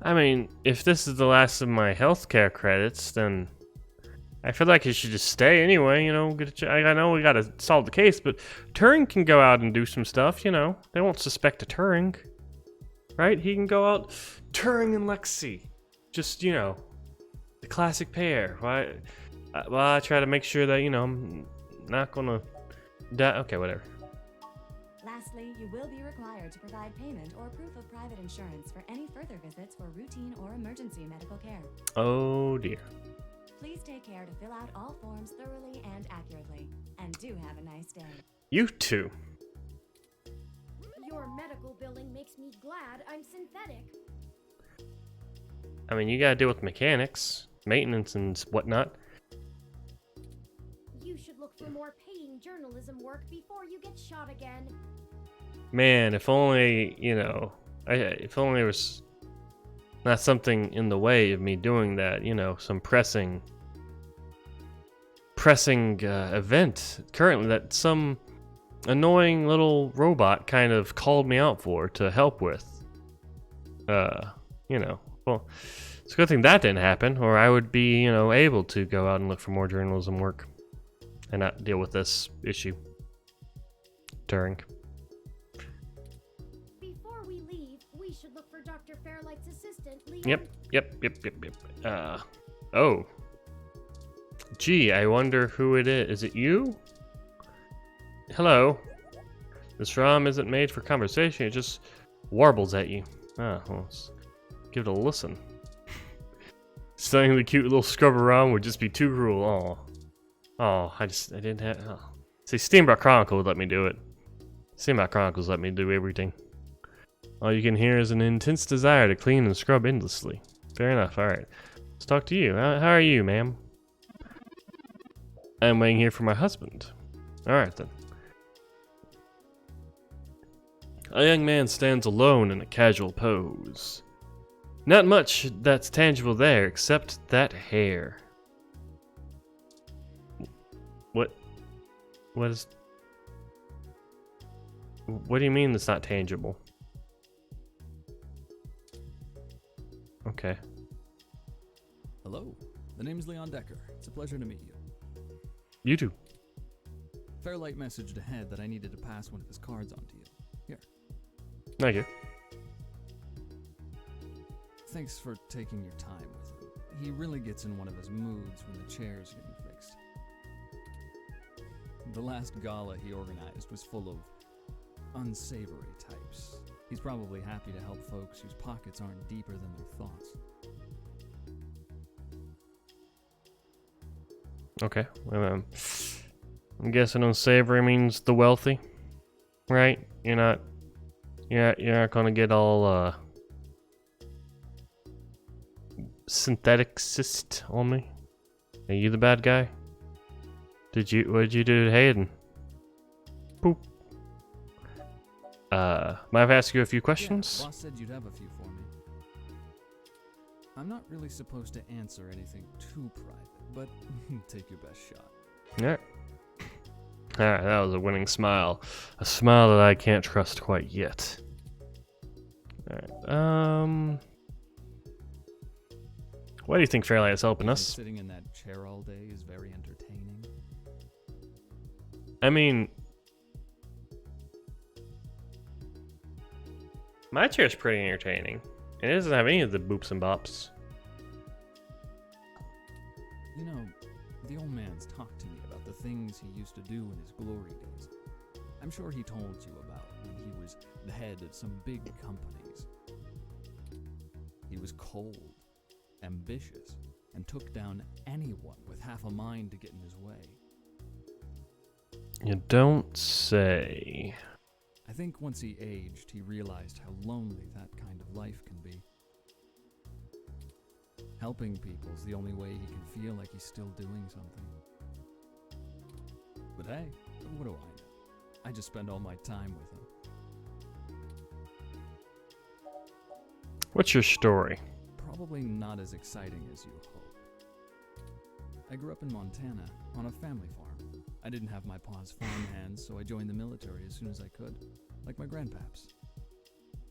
I mean, if this is the last of my healthcare credits, then I feel like you should just stay anyway, you know. I know we gotta solve the case, but Turing can go out and do some stuff, you know. They won't suspect a Turing, right? He can go out, Turing and Lexi. Just, you know, the classic pair. Why? Well, I try to make sure that, you know, I'm not gonna die. Okay, whatever. Lastly, you will be required to provide payment or proof of private insurance for any further visits for routine or emergency medical care. Oh dear. Please take care to fill out all forms thoroughly and accurately. And do have a nice day. You too. Your medical billing makes me glad I'm synthetic. I mean, you gotta deal with mechanics, maintenance, and whatnot. You should look for more paying journalism work before you get shot again. Man, if only, you know, if only there was not something in the way of me doing that, you know, some pressing event currently that some annoying little robot kind of called me out for to help with. You know, well, it's a good thing that didn't happen, or I would be, you know, able to go out and look for more journalism work and not deal with this issue. Turing. Before we leave, we should look for Dr. Fairlight's assistant, Leon. Yep. Oh. Gee, I wonder who it is. Is it you? Hello. This ROM isn't made for conversation, it just warbles at you. Ah, well, let's give it a listen. Studying the cute little scrubber ROM would just be too cruel. Oh, I didn't have. Oh. See, Steamboat Chronicles would let me do it. Steamboat Chronicles let me do everything. All you can hear is an intense desire to clean and scrub endlessly. Fair enough, alright. Let's talk to you. How are you, ma'am? I'm waiting here for my husband. Alright then. A young man stands alone in a casual pose. Not much that's tangible there, except that hair. What do you mean it's not tangible? Okay. Hello, the name's Leon Decker. It's a pleasure to meet you. You too. Fairlight messaged ahead that I needed to pass one of his cards on to you. Here. Thank you. Thanks for taking your time with him. He really gets in one of his moods when the chair's getting fixed. The last gala he organized was full of unsavory types. He's probably happy to help folks whose pockets aren't deeper than their thoughts. Okay. I'm guessing unsavory means the wealthy, right? You're not gonna get all syntheticist on me. Are you the bad guy? What did you do to Hayden? Poop. Might I ask you a few questions? Yeah, boss said you'd have a few for me. I'm not really supposed to answer anything too private, but take your best shot. Alright. Alright, that was a winning smile. A smile that I can't trust quite yet. Alright, why do you think Fairlight is helping us? Sitting in that chair all day is very entertaining. I mean, my chair's pretty entertaining. It doesn't have any of the boops and bops. You know, the old man's talked to me about the things he used to do in his glory days. I'm sure he told you about when he was the head of some big companies. He was cold, ambitious, and took down anyone with half a mind to get in his way. You don't say. I think once he aged, he realized how lonely that kind of life can be. Helping people's the only way he can feel like he's still doing something. But hey, what do I know? I just spend all my time with him. What's your story? Probably not as exciting as you hope. I grew up in Montana, on a family farm. I didn't have my pa's farm hands, so I joined the military as soon as I could, like my grandpaps.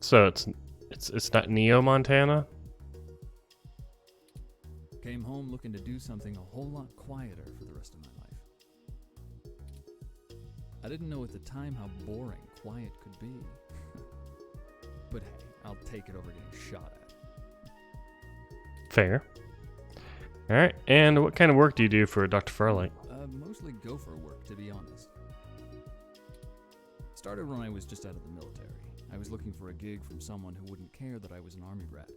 So it's not Neo Montana? Came home looking to do something a whole lot quieter for the rest of my life. I didn't know at the time how boring quiet could be. But hey, I'll take it over getting shot at. Fair. Alright, and what kind of work do you do for Dr. Fairlight? Mostly gopher work, to be honest. Started when I was just out of the military. I was looking for a gig from someone who wouldn't care that I was an army brat.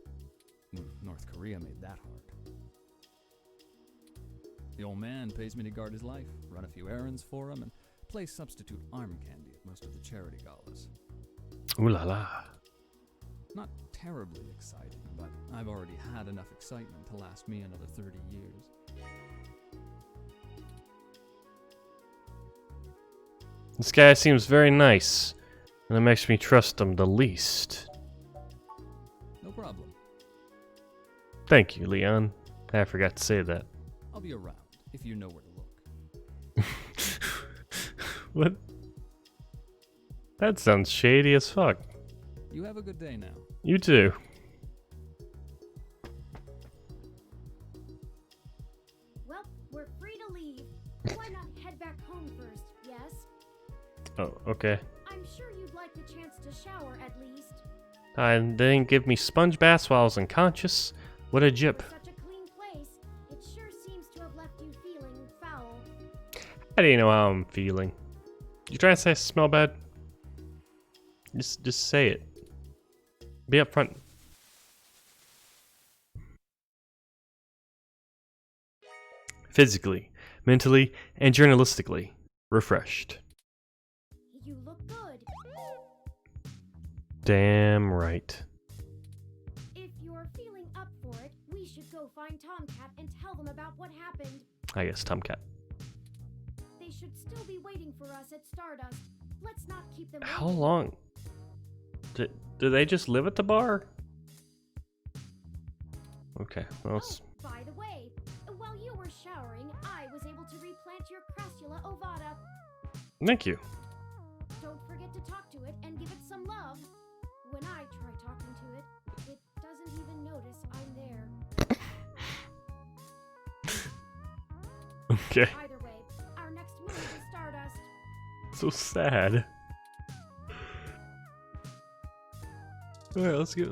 North Korea made that hard. The old man pays me to guard his life, run a few errands for him, and play substitute arm candy at most of the charity galas. Ooh la la. Not terribly exciting, but I've already had enough excitement to last me another 30 years. This guy seems very nice, and it makes me trust him the least. No problem. Thank you, Leon. I forgot to say that. I'll be around, if you know where to look. What? That sounds shady as fuck. You have a good day now. You too. Well, we're free to leave. Why not head back home first, yes? Oh, okay. I'm sure you'd like the chance to shower at least. They didn't give me sponge baths while I was unconscious. What a jip. Such a clean place. It sure seems to have left you feeling foul. How do you know how I'm feeling? You trying to say I smell bad? Just say it. Be upfront. Physically, mentally, and journalistically refreshed. You look good. Damn right. If you're feeling up for it, we should go find Tomcat and tell them about what happened. I guess Tomcat. They should still be waiting for us at Stardust. Let's not keep them How waiting. long? Do they just live at the bar? Okay, well, Oh, by the way, while you were showering, I was able to replant your Crassula ovata. thank you. Don't forget to talk to it and give it some love. When I try talking to it, it doesn't even notice I'm there. Okay, Either way, our next move is Stardust. so sad. Alright, let's get.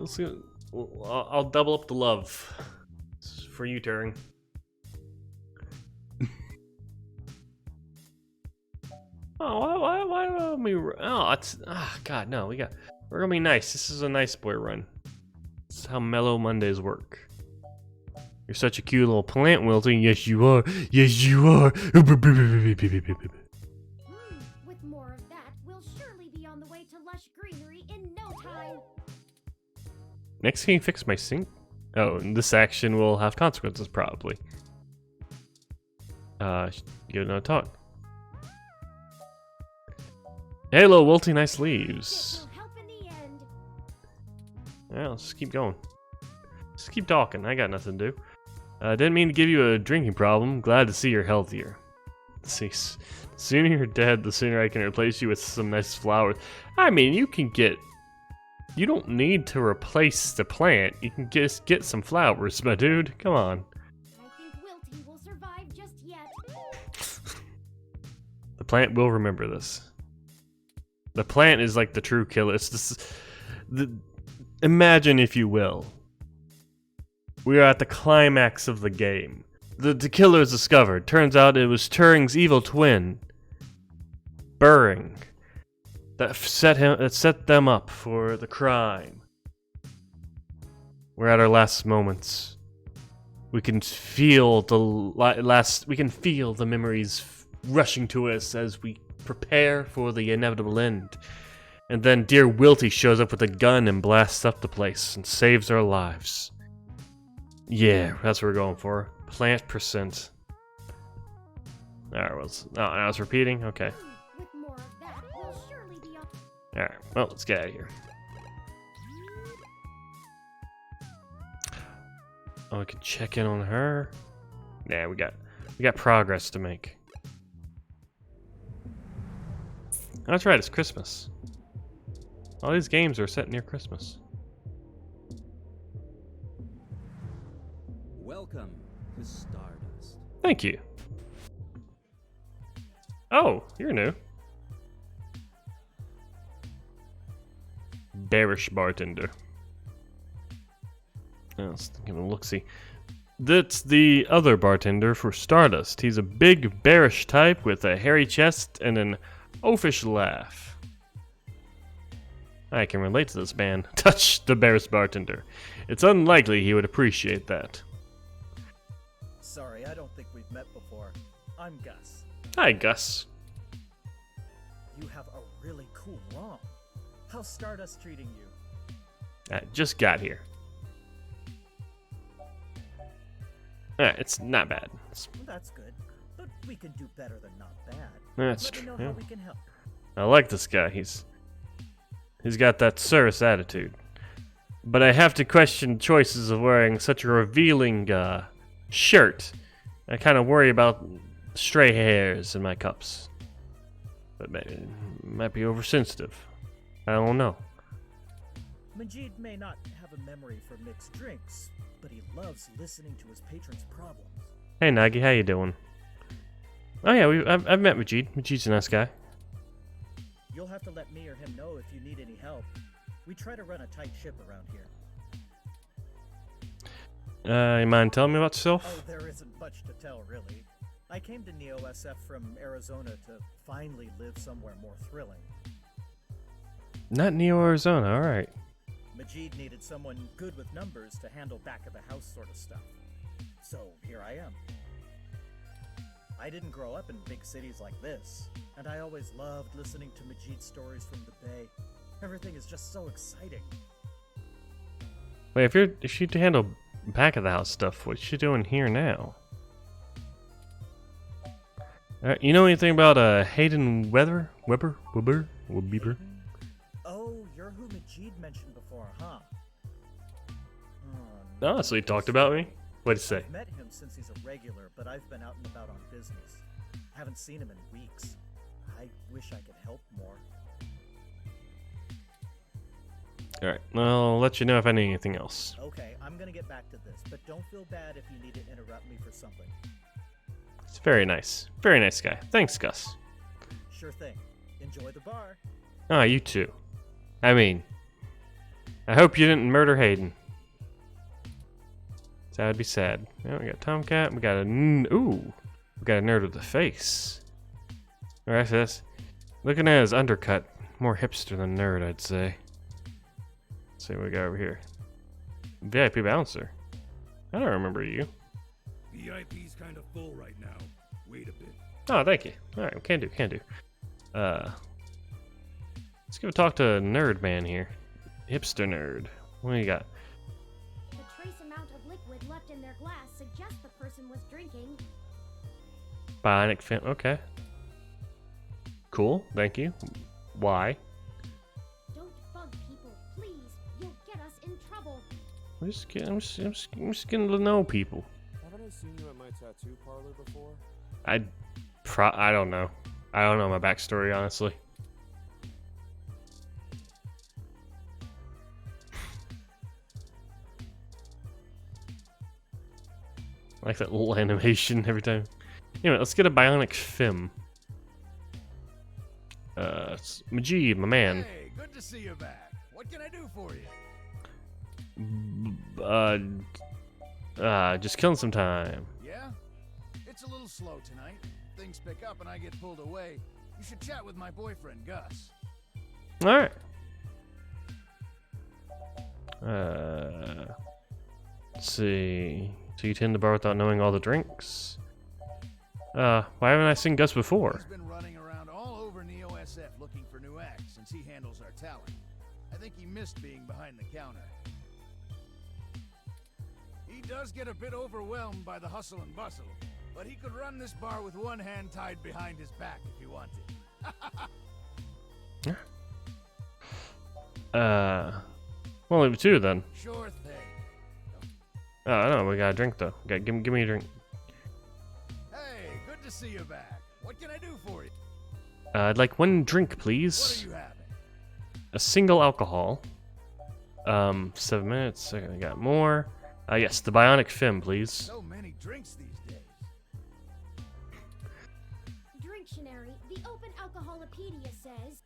I'll double up the love. This is for you, Turing. Oh, why don't we? Oh, it's God, no. We're gonna be nice. This is a nice boy run. This is how Mellow Mondays work. You're such a cute little plant, Wilton. Yes, you are. Yes, you are. With more of that, we'll surely be on the way to lush greenery in no time. Next, can you fix my sink? Oh, and this action will have consequences, probably. You know, talk. Hello, Wilty, nice leaves. It will help in the end. Yeah, let's just keep going. Just keep talking. I got nothing to do. Didn't mean to give you a drinking problem. Glad to see you're healthier. Let's see, the sooner you're dead, the sooner I can replace you with some nice flowers. I mean, you can get... You don't need to replace the plant. You can just get some flowers, my dude. Come on. I think Wilty will survive just yet. The plant will remember this. The plant is like the true killer. It's just, imagine, if you will, we are at the climax of the game. The killer is discovered. Turns out it was Turing's evil twin, Turing, that set them up for the crime. We're at our last moments. We can feel the memories rushing to us as we prepare for the inevitable end. And then dear Wilty shows up with a gun and blasts up the place and saves our lives. Yeah, that's what we're going for. Plant percent. Alright, well, now it's repeating? Okay. With more of that, we'll surely be on. Alright, well, let's get out of here. Oh, we can check in on her. Yeah, we got progress to make. That's right, it's Christmas. All these games are set near Christmas. Welcome to Stardust. Thank you. Oh, you're new. Bearish bartender. I was thinking of look-see. That's the other bartender for Stardust. He's a big, bearish type with a hairy chest and an oafish laugh. I can relate to this man. Touch the bearish bartender. It's unlikely he would appreciate that. Sorry, I don't think we've met before. I'm Gus. Hi, Gus. You have a really cool ROM. How's Stardust treating you? I just got here. It's not bad. Well, that's good. But we can do better than not bad. That's Let me know true. how we can help. I like this guy. He's got that service attitude. But I have to question choices of wearing such a revealing shirt. I kind of worry about stray hairs in my cups. But maybe it might be oversensitive. I don't know. Majid may not have a memory for mixed drinks, but he loves listening to his patrons' problems. Hey Nagi, how you doing? Oh yeah, I've met Majid. Majid's a nice guy. You'll have to let me or him know if you need any help. We try to run a tight ship around here. You mind telling me about yourself? Oh, there isn't much to tell, really. I came to Neo-SF from Arizona to finally live somewhere more thrilling. Not Neo, Arizona, alright. Majid needed someone good with numbers to handle back-of-the-house sort of stuff. So, here I am. I didn't grow up in big cities like this, and I always loved listening to Majid's stories from the Bay. Everything is just so exciting. Wait, if you handle back of the house stuff, what's she doing here now? You know anything about Hayden Weber? Oh, you're who Majid mentioned before, huh? Oh, so he talked about me? What'd he say? I've met him since he's a regular, but I've been out and about on business. Haven't seen him in weeks. I wish I could help more. Alright, I'll let you know if I need anything else. Okay, I'm gonna get back to this, but don't feel bad if you need to interrupt me for something. It's very nice. Very nice guy. Thanks, Gus. Sure thing. Enjoy the bar. Ah, you too. I mean, I hope you didn't murder Hayden. That would be sad. Yeah, we got Tomcat. We got we got a nerd with a face. Alright, so that's looking at his undercut. More hipster than nerd, I'd say. Let's see what we got over here. VIP bouncer. I don't remember you. VIP's kind of full right now. Wait a bit. Oh, thank you. Alright, can do. Let's give a talk to Nerd Man here. Hipster nerd. What do you got? The trace amount of liquid left in their glass suggests the person was drinking. Bionic fin. Okay. Cool. Thank you. Why? Don't bug people, please. You'll get us in trouble. I'm just getting to know people. Haven't I seen you at my tattoo parlor before? I don't know. I don't know my backstory, honestly. I like that little animation every time. Anyway, let's get a bionic fem. It's Majid, my man. Hey, good to see you back. What can I do for you? Just killing some time. Yeah? It's a little slow tonight. Things pick up and I get pulled away. You should chat with my boyfriend, Gus. Alright. Let's see. So you tend to bar without knowing all the drinks? Why haven't I seen Gus before? He's been running around all over Neo SF looking for new acts since he handles our talent. I think he missed being behind the counter. He does get a bit overwhelmed by the hustle and bustle, but he could run this bar with one hand tied behind his back if he wanted. Well, leave it two then. Sure thing. Oh, no, we got a drink though. Okay, give me a drink. Hey, good to see you back. What can I do for you? I'd like one drink, What please. are you having? A single alcohol. 7 minutes. I got more. Yes, the bionic fem, please. So many drinks these days. Dictionary, the Open Alcoholopedia says.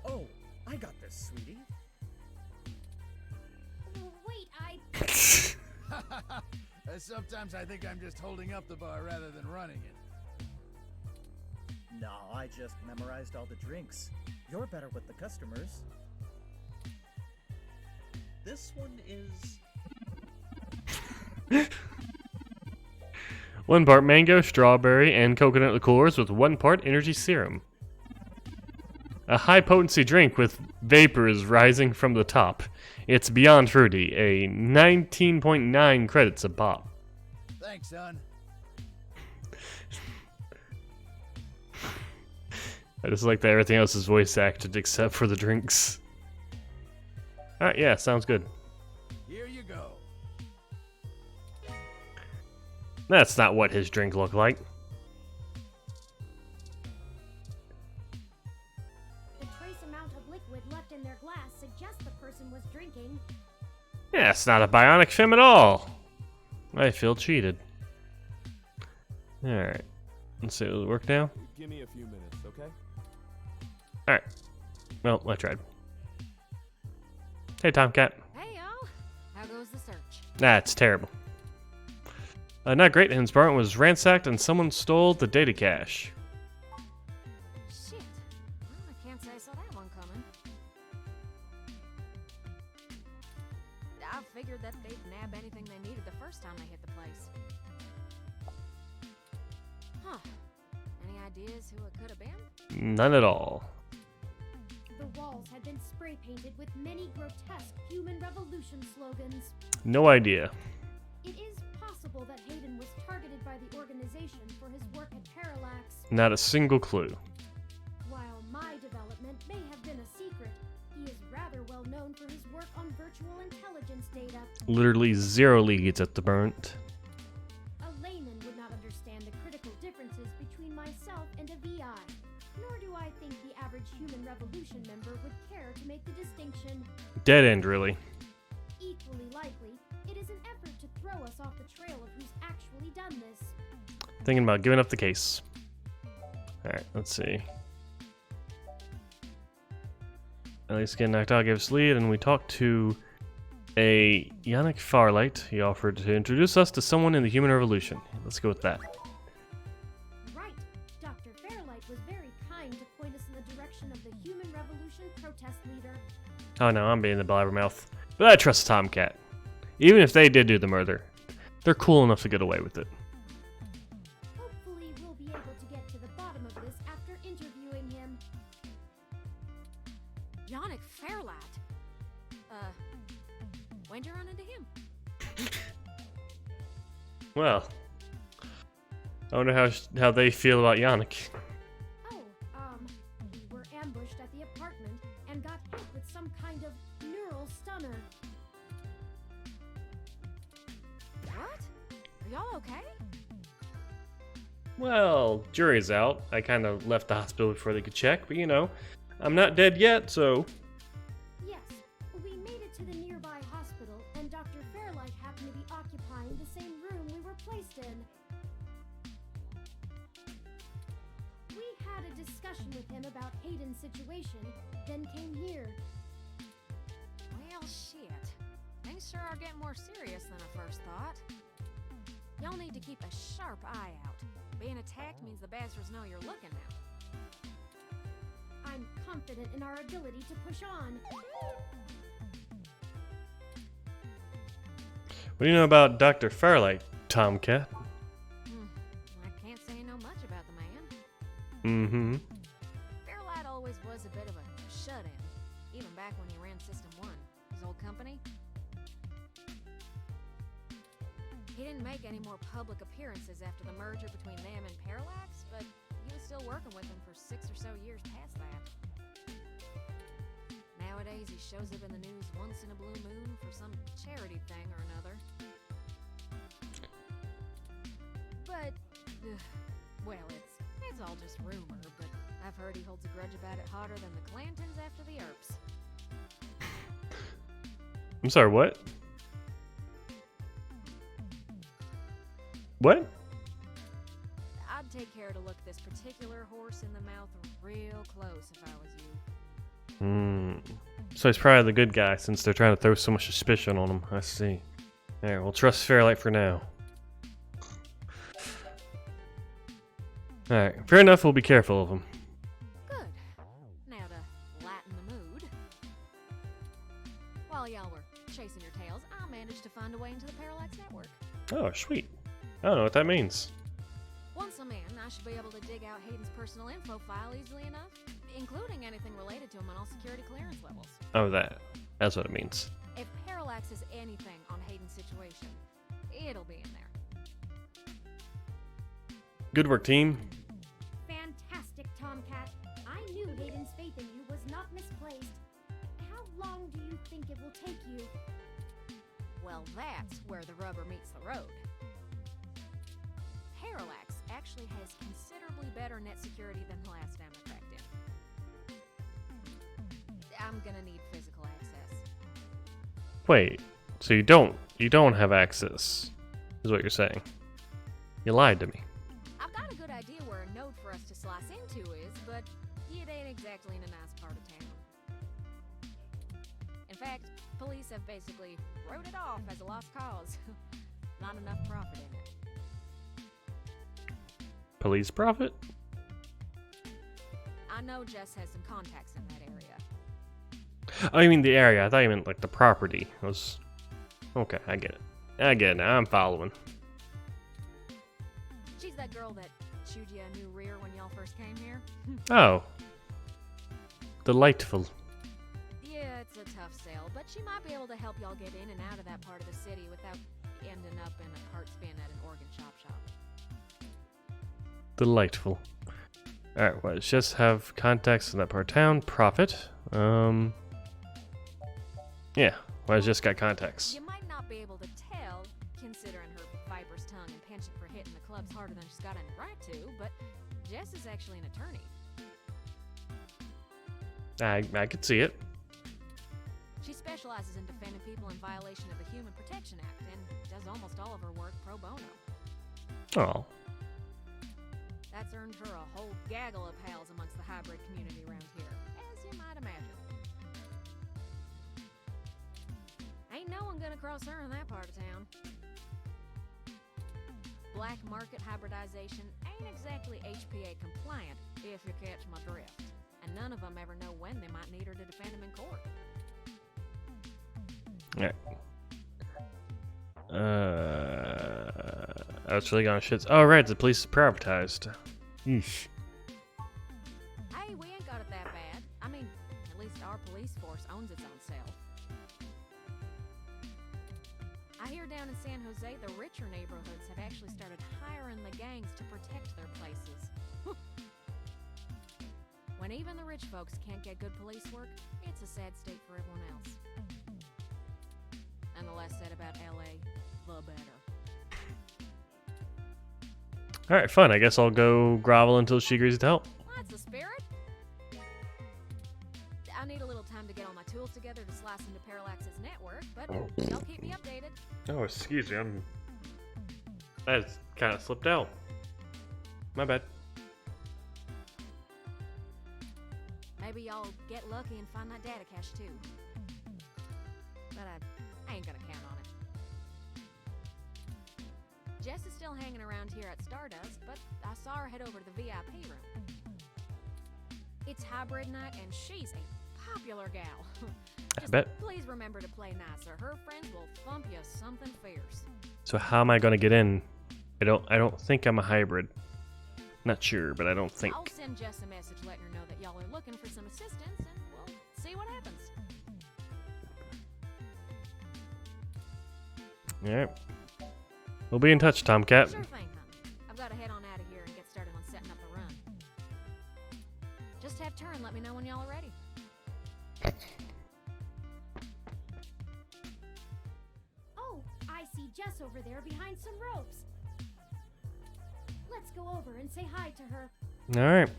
Oh, I got this, sweetie. Wait, Sometimes I think I'm just holding up the bar rather than running it. No, I just memorized all the drinks. You're better with the customers. This one is... 1 part mango, strawberry, and coconut liqueurs with 1 part energy serum. A high potency drink with vapors rising from the top. It's beyond fruity, a 19.9 credits a pop. Thanks, son. I just like that everything else is voice acted except for the drinks. Alright, yeah, sounds good. Here you go. That's not what his drink looked like. the trace amount of liquid left in their glass suggests the person was drinking. Yeah, it's not a bionic fem at all. I feel cheated. Alright. Let's see, does it work now? Give me a few minutes, okay? Alright. Well, I tried. Hey, Tomcat. Hey, y'all. How goes the search? Nah, it's terrible. Not great. His apartment was ransacked and someone stole the data cache. Shit. Well, I can't say I saw that one coming. I figured that they'd nab anything they needed the first time they hit the place. Huh. Any ideas who it could have been? None at all. The walls had been spray painted with many grotesque human revolution slogans. No idea. It is possible that Hayden was targeted by the organization for his work at Parallax. Not a single clue. While my development may have been a secret, he is rather well known for his work on virtual intelligence data. Literally 0 leads at the burnt. A layman would not understand the critical differences between myself and a VI. Nor do I think the average human revolution member would care to make the distinction. Dead end, really. Equally likely, it is an effort to throw us off the trail of who's actually done this. Thinking about giving up the case. Alright, let's see. At least getting knocked out gave us lead, and we talked to a Yannick Farlight. He offered to introduce us to someone in the human revolution. Let's go with that. Right. Dr. Fairlight was very kind to point us in the direction of the human revolution protest leader. Oh no, I'm being the blabbermouth. But I trust Tomcat. Even if they did do the murder, they're cool enough to get away with it. Hopefully we'll be able to get to the bottom of this after interviewing him. Yannick Fairlat. When'd you run into him? Well, I wonder how they feel about Yannick. Oh, we were ambushed at the apartment and got hit with some kind of neural stunner. Y'all okay? Well, jury's out. I kind of left the hospital before they could check, but you know, I'm not dead yet, so... Yes, we made it to the nearby hospital, and Dr. Fairlight happened to be occupying the same room we were placed in. We had a discussion with him about Hayden's situation, then came here. Well, shit. Things sure are getting more serious than I first thought. Y'all need to keep a sharp eye out. Being attacked means the bastards know you're looking now. I'm confident in our ability to push on. What do you know about Dr. Fairlight, Tomcat? I can't say I know much about the man. Mm-hmm. Fairlight always was a bit of a shut-in, even back when he ran System 1, his old company. He didn't make any more public appearances after the merger between them and Parallax, but he was still working with them for 6 or so years past that. Nowadays, he shows up in the news once in a blue moon for some charity thing or another. But, well, it's all just rumor, but I've heard he holds a grudge about it hotter than the Clantons after the Earps. I'm sorry, what? What? I'd take care to look this particular horse in the mouth real close if I was you. So he's probably the good guy since they're trying to throw so much suspicion on him. I see. Alright, we'll trust Fairlight for now. Alright, fair enough, we'll be careful of him. Good. Now to lighten the mood. While y'all were chasing your tails, I managed to find a way into the Parallax network. Oh, sweet. I don't know what that means. Once I'm in, I should be able to dig out Hayden's personal info file easily enough, including anything related to him on all security clearance levels. Oh, that's what it means. If Parallax has anything on Hayden's situation, it'll be in there. Good work, team. Fantastic, Tomcat. I knew Hayden's faith in you was not misplaced. How long do you think it will take you? Well, that's where the rubber meets the road. Parallax actually has considerably better net security than the last time I cracked in. I'm gonna need physical access. Wait, so you don't have access, is what you're saying. You lied to me. I've got a good idea where a node for us to slice into is, but it ain't exactly in a nice part of town. In fact, police have basically wrote it off as a lost cause. Not enough profit in it. Police profit? I know Jess has some contacts in that area. Oh, you mean the area. I thought you meant like the property. Okay, I get it. I get it now. I'm following. She's that girl that chewed you a new rear when y'all first came here. Oh. Delightful. Yeah, it's a tough sell, but she might be able to help y'all get in and out of that part of the city without ending up in a parts bin at an organ shop. Delightful. Alright, well, let's just have contacts in that part of town. Profit. Yeah, well, I just got contacts. You might not be able to tell, considering her viper's tongue and penchant for hitting the clubs harder than she's got any right to, but Jess is actually an attorney. I could see it. She specializes in defending people in violation of the Human Protection Act and does almost all of her work pro bono. Oh. That's earned her a whole gaggle of pals amongst the hybrid community around here, as you might imagine. Ain't no one gonna cross her in that part of town. Black market hybridization ain't exactly HPA compliant, if you catch my drift. And none of them ever know when they might need her to defend them in court. Alright. I was really gonna shit. Oh, right, the police is privatized. Yeesh. Hey, we ain't got it that bad. I mean, at least our police force owns its own self. I hear down in San Jose, the richer neighborhoods have actually started hiring the gangs to protect their places. When even the rich folks can't get good police work, it's a sad state for everyone else. And the less said about LA, the better. Alright, fine. I guess I'll go grovel until she agrees to help. That's the spirit. I need a little time to get all my tools together to slice into Parallax's network, but y'all keep me updated. Oh, excuse me. That kind of slipped out. My bad. Maybe y'all get lucky and find that data cache too. But I ain't gonna count on it. Jess is still hanging around here at Stardust, but I saw her head over to the VIP room. It's hybrid night and she's a popular gal. I bet. Please remember to play nicer. Her friends will thump you something fierce. So how am I gonna get in? I don't think I'm a hybrid. Not sure, but I don't think. I'll send Jess a message letting her know that y'all are looking for some assistance, and we'll see what happens. Alright. We'll be in touch, Tomcat. Sure thing, hon. I've got to head on out of here and get started on setting up the run. Just have turn. Let me know when y'all are ready. Oh, I see Jess over there behind some ropes. Let's go over and say hi to her. Alright.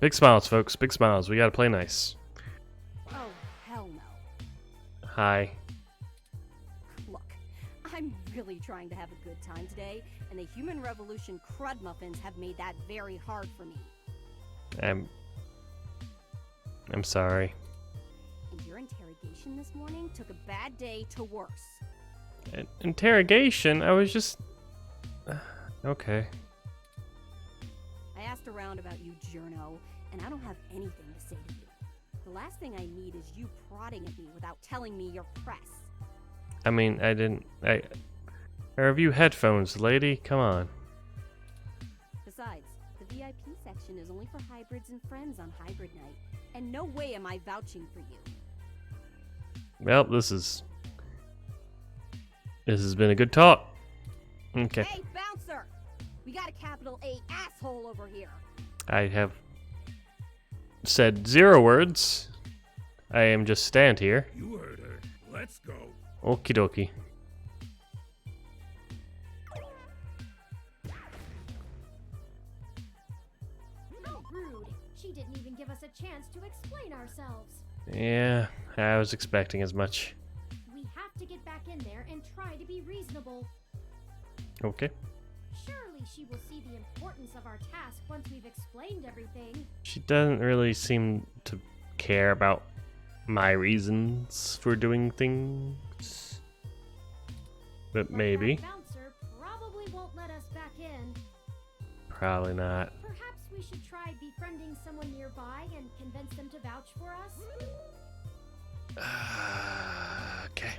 Big smiles, folks. Big smiles. We gotta play nice. Oh, hell no. Hi. Look, I'm really trying to have a good time today, and the Human Revolution crud muffins have made that very hard for me. I'm sorry. And your interrogation this morning took a bad day to worse. Interrogation? I was just... okay. I asked around about you, Journo, and I don't have anything to say to you. The last thing I need is you prodding at me without telling me you're press. I mean, I didn't... I review headphones, lady. Come on. Besides, the VIP section is only for hybrids and friends on hybrid night, and no way am I vouching for you. Well, this has been a good talk. Okay. Hey, bouncer! We got a capital A asshole over here. I have said 0 words. I am just stand here. You heard her. Let's go. Okie dokie. How rude. She didn't even give us a chance to explain ourselves. Yeah, I was expecting as much. We have to get back in there and try to be reasonable. Okay. Surely she will see the importance of our task once we've explained everything. She doesn't really seem to care about my reasons for doing things. But maybe. That bouncer probably won't let us back in. Probably not. Perhaps we should try befriending someone nearby and convince them to vouch for us? Okay.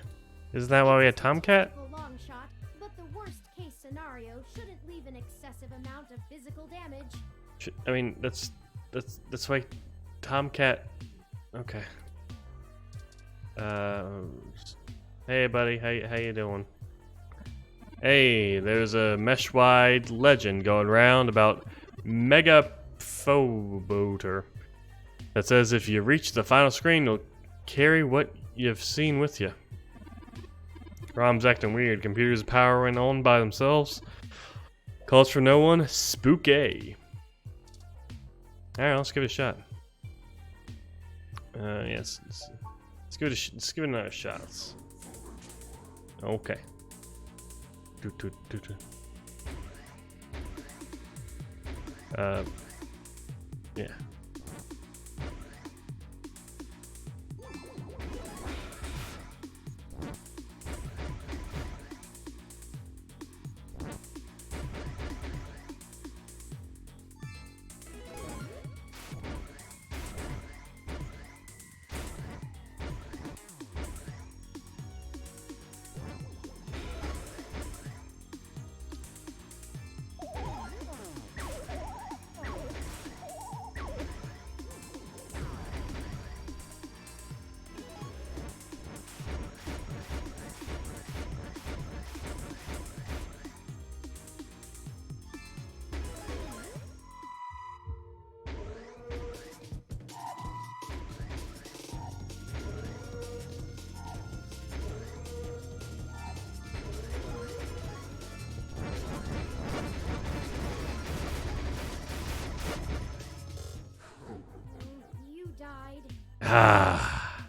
Isn't that why we had Tomcat? A long shot, but the worst case scenario shouldn't leave an excessive amount of physical damage. I mean, that's why Tomcat. Okay. Hey, buddy. How you doing? Hey, there's a mesh-wide legend going around about Megaphoboter that says if you reach the final screen, you'll carry what you've seen with you. ROM's acting weird. Computers powering on by themselves. Calls for no one. Spooky. Alright, let's give it a shot. Yes. Let's give it another shot. Okay. Yeah. Ah.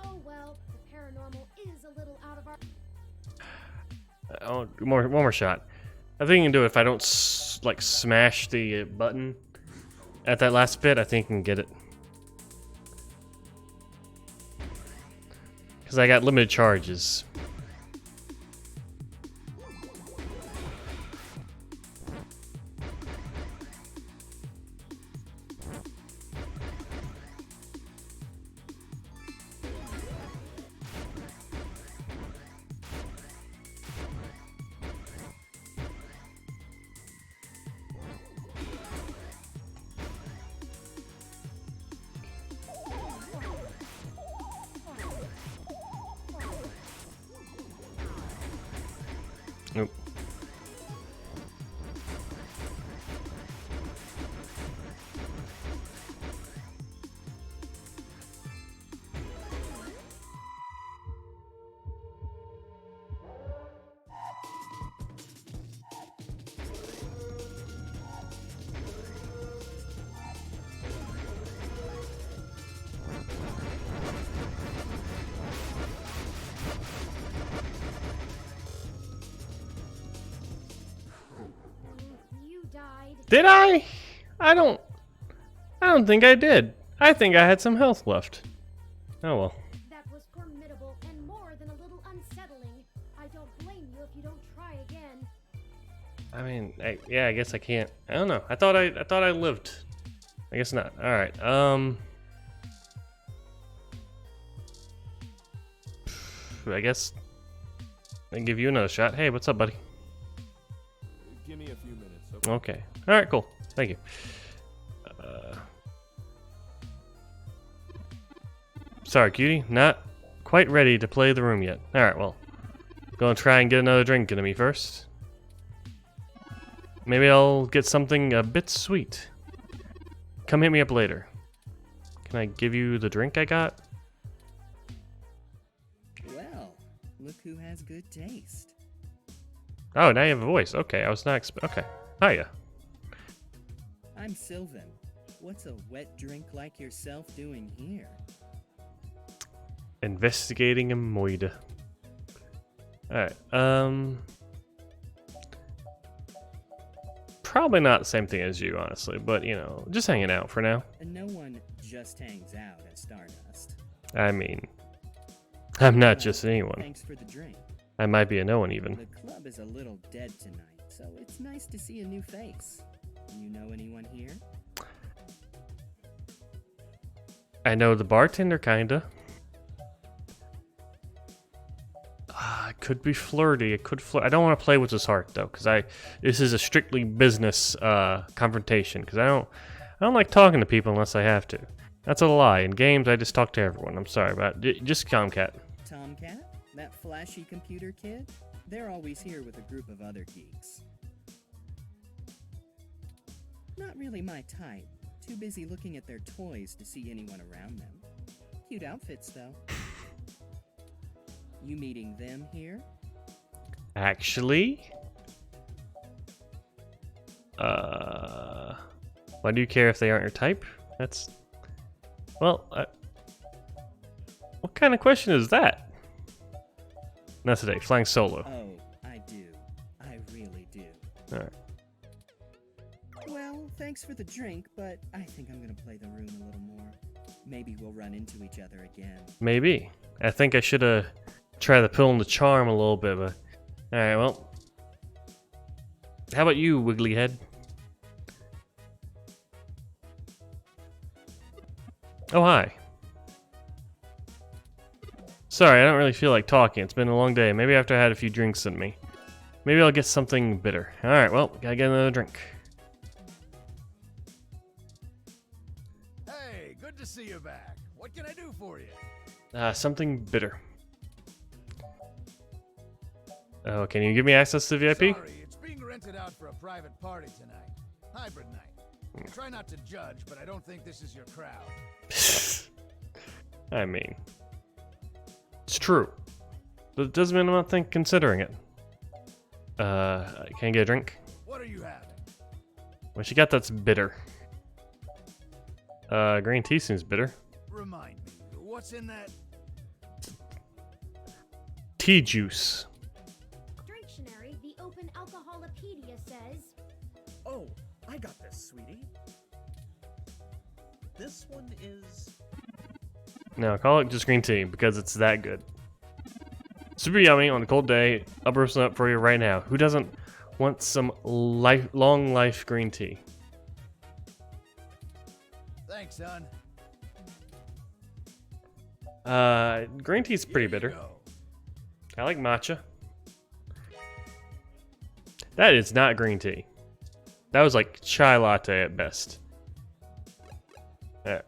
Oh well, the paranormal is a little out of our. Oh, one more shot. I think you can do it if I don't like smash the button at that last bit. I think I can get it. Because I got limited charges. Nope. You died. Did I? I don't think I did. I think I had some health left. Oh well. That was formidable and more than a little unsettling. I don't blame you if you don't try again. I mean, yeah, I guess I can't. I don't know. I thought I lived. I guess not. All right. I guess I can give you another shot. Hey, what's up, buddy? Give me a few minutes, okay? Okay. All right, cool. Thank you. Sorry, cutie. Not quite ready to play the room yet. All right, well, gonna try and get another drink into me first. Maybe I'll get something a bit sweet. Come hit me up later. Can I give you the drink I got? Well, look who has good taste. Oh, now you have a voice. Okay, I was not okay. Hiya. I'm Sylvan. What's a wet drink like yourself doing here? Investigating a moida. Alright, probably not the same thing as you, honestly, but, you know, just hanging out for now. And no one just hangs out at Stardust. I mean, I'm not just anyone. Thanks for the drink. I might be a no one, even. The club is a little dead tonight, so it's nice to see a new face. You know anyone here? I know the bartender, kinda. It could be flirty. It could flirt. I don't want to play with his heart though, because this is a strictly business confrontation. Because I don't like talking to people unless I have to. That's a lie. In games, I just talk to everyone. I'm sorry, but just Tomcat. Tomcat? That flashy computer kid? They're always here with a group of other geeks. Not really my type. Too busy looking at their toys to see anyone around them. Cute outfits, though. You meeting them here? Actually, why do you care if they aren't your type? That's, well, what kind of question is that? Not today, flying solo. Oh, I do. I really do. Alright. Well, thanks for the drink, but I think I'm gonna play the room a little more. Maybe we'll run into each other again. Maybe. I think I should have tried to pull in the charm a little bit, but... Alright, well... How about you, Wiggly Head? Oh, hi. Sorry, I don't really feel like talking. It's been a long day. Maybe after I had a few drinks in me. Maybe I'll get something bitter. Alright, well, gotta get another drink. Hey, good to see you back. What can I do for you? Something bitter. Oh, can you give me access to VIP? Sorry, it's being rented out for a private party tonight. Hybrid night. Try not to judge, but I don't think this is your crowd. I mean, it's true. But it doesn't mean I'm not considering it. Can I get a drink? What are you having? What you got that's bitter? Green tea seems bitter. Remind me, what's in that? Tea juice. Dictionary, the Open Alcoholopedia says. Oh, I got this, sweetie. This one is... No, call it just green tea because it's that good. Super yummy on a cold day. I'll burst it up for you right now. Who doesn't want some long life green tea? Thanks, son. Green tea's pretty bitter. I like matcha. That is not green tea. That was like chai latte at best. There.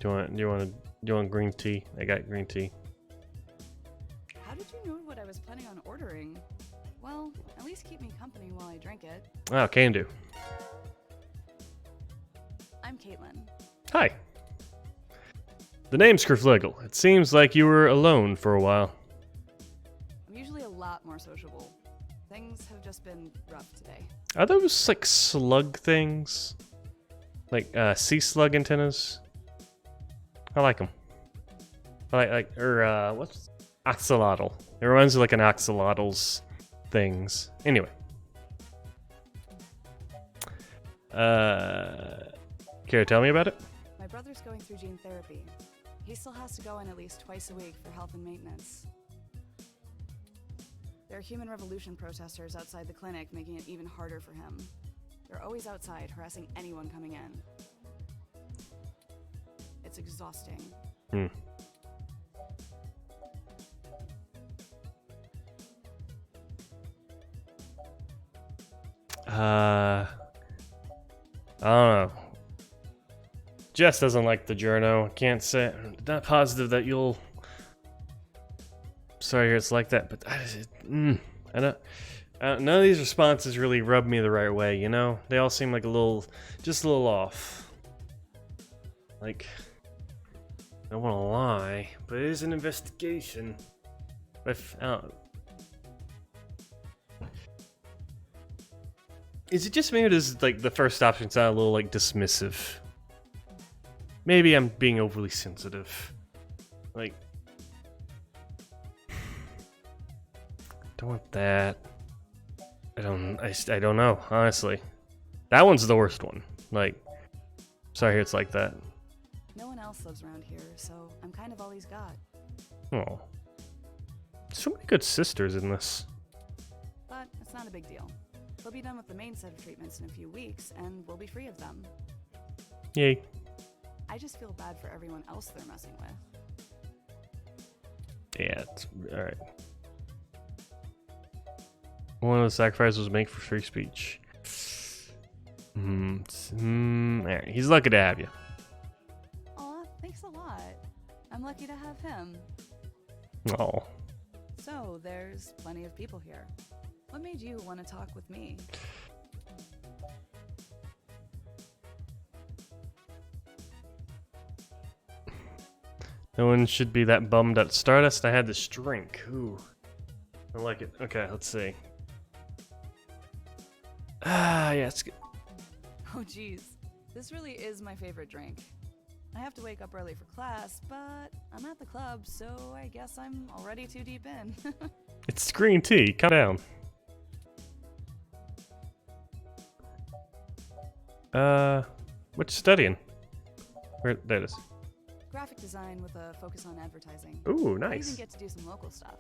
Do you want green tea? I got green tea. How did you know what I was planning on ordering? Well, at least keep me company while I drink it. Oh, can do. I'm Caitlin. Hi. The name's Kerfliggle. It seems like you were alone for a while. I'm usually a lot more sociable. Things have just been rough today. Are those like slug things? Like sea slug antennas? I like them. What's axolotl? It reminds me of like an axolotl's things. Anyway. Care to tell me about it? My brother's going through gene therapy. He still has to go in at least twice a week for health and maintenance. There are human revolution protesters outside the clinic, making it even harder for him. They're always outside, harassing anyone coming in. It's exhausting. I don't know. Jess doesn't like the journo. Can't say. Not positive that you'll. Sorry, it's like that, but I don't. None of these responses really rub me the right way. You know, they all seem like just a little off. Like, I don't want to lie, but it is an investigation. Is it just me, or does like the first option sound a little like dismissive? Maybe I'm being overly sensitive. Like, don't want that. I don't know, honestly. That one's the worst one. Like, sorry, it's like that. No one else lives around here, so I'm kind of all he's got. Oh, so many good sisters in this. But it's not a big deal. They'll be done with the main set of treatments in a few weeks, and we'll be free of them. Yay. I just feel bad for everyone else they're messing with. Yeah, it's alright. One of the sacrifices was made for free speech. Alright, he's lucky to have you. Aw, thanks a lot. I'm lucky to have him. Oh. So, there's plenty of people here. What made you want to talk with me? No one should be that bummed at Stardust. I had this drink. Ooh. I like it. Okay, let's see. Yeah, it's good. Oh jeez, this really is my favorite drink. I have to wake up early for class, but I'm at the club, so I guess I'm already too deep in. It's green tea. Calm down. What you studying? Where? There it is. Graphic design with a focus on advertising. Ooh, I nice. even get to do some local stuff.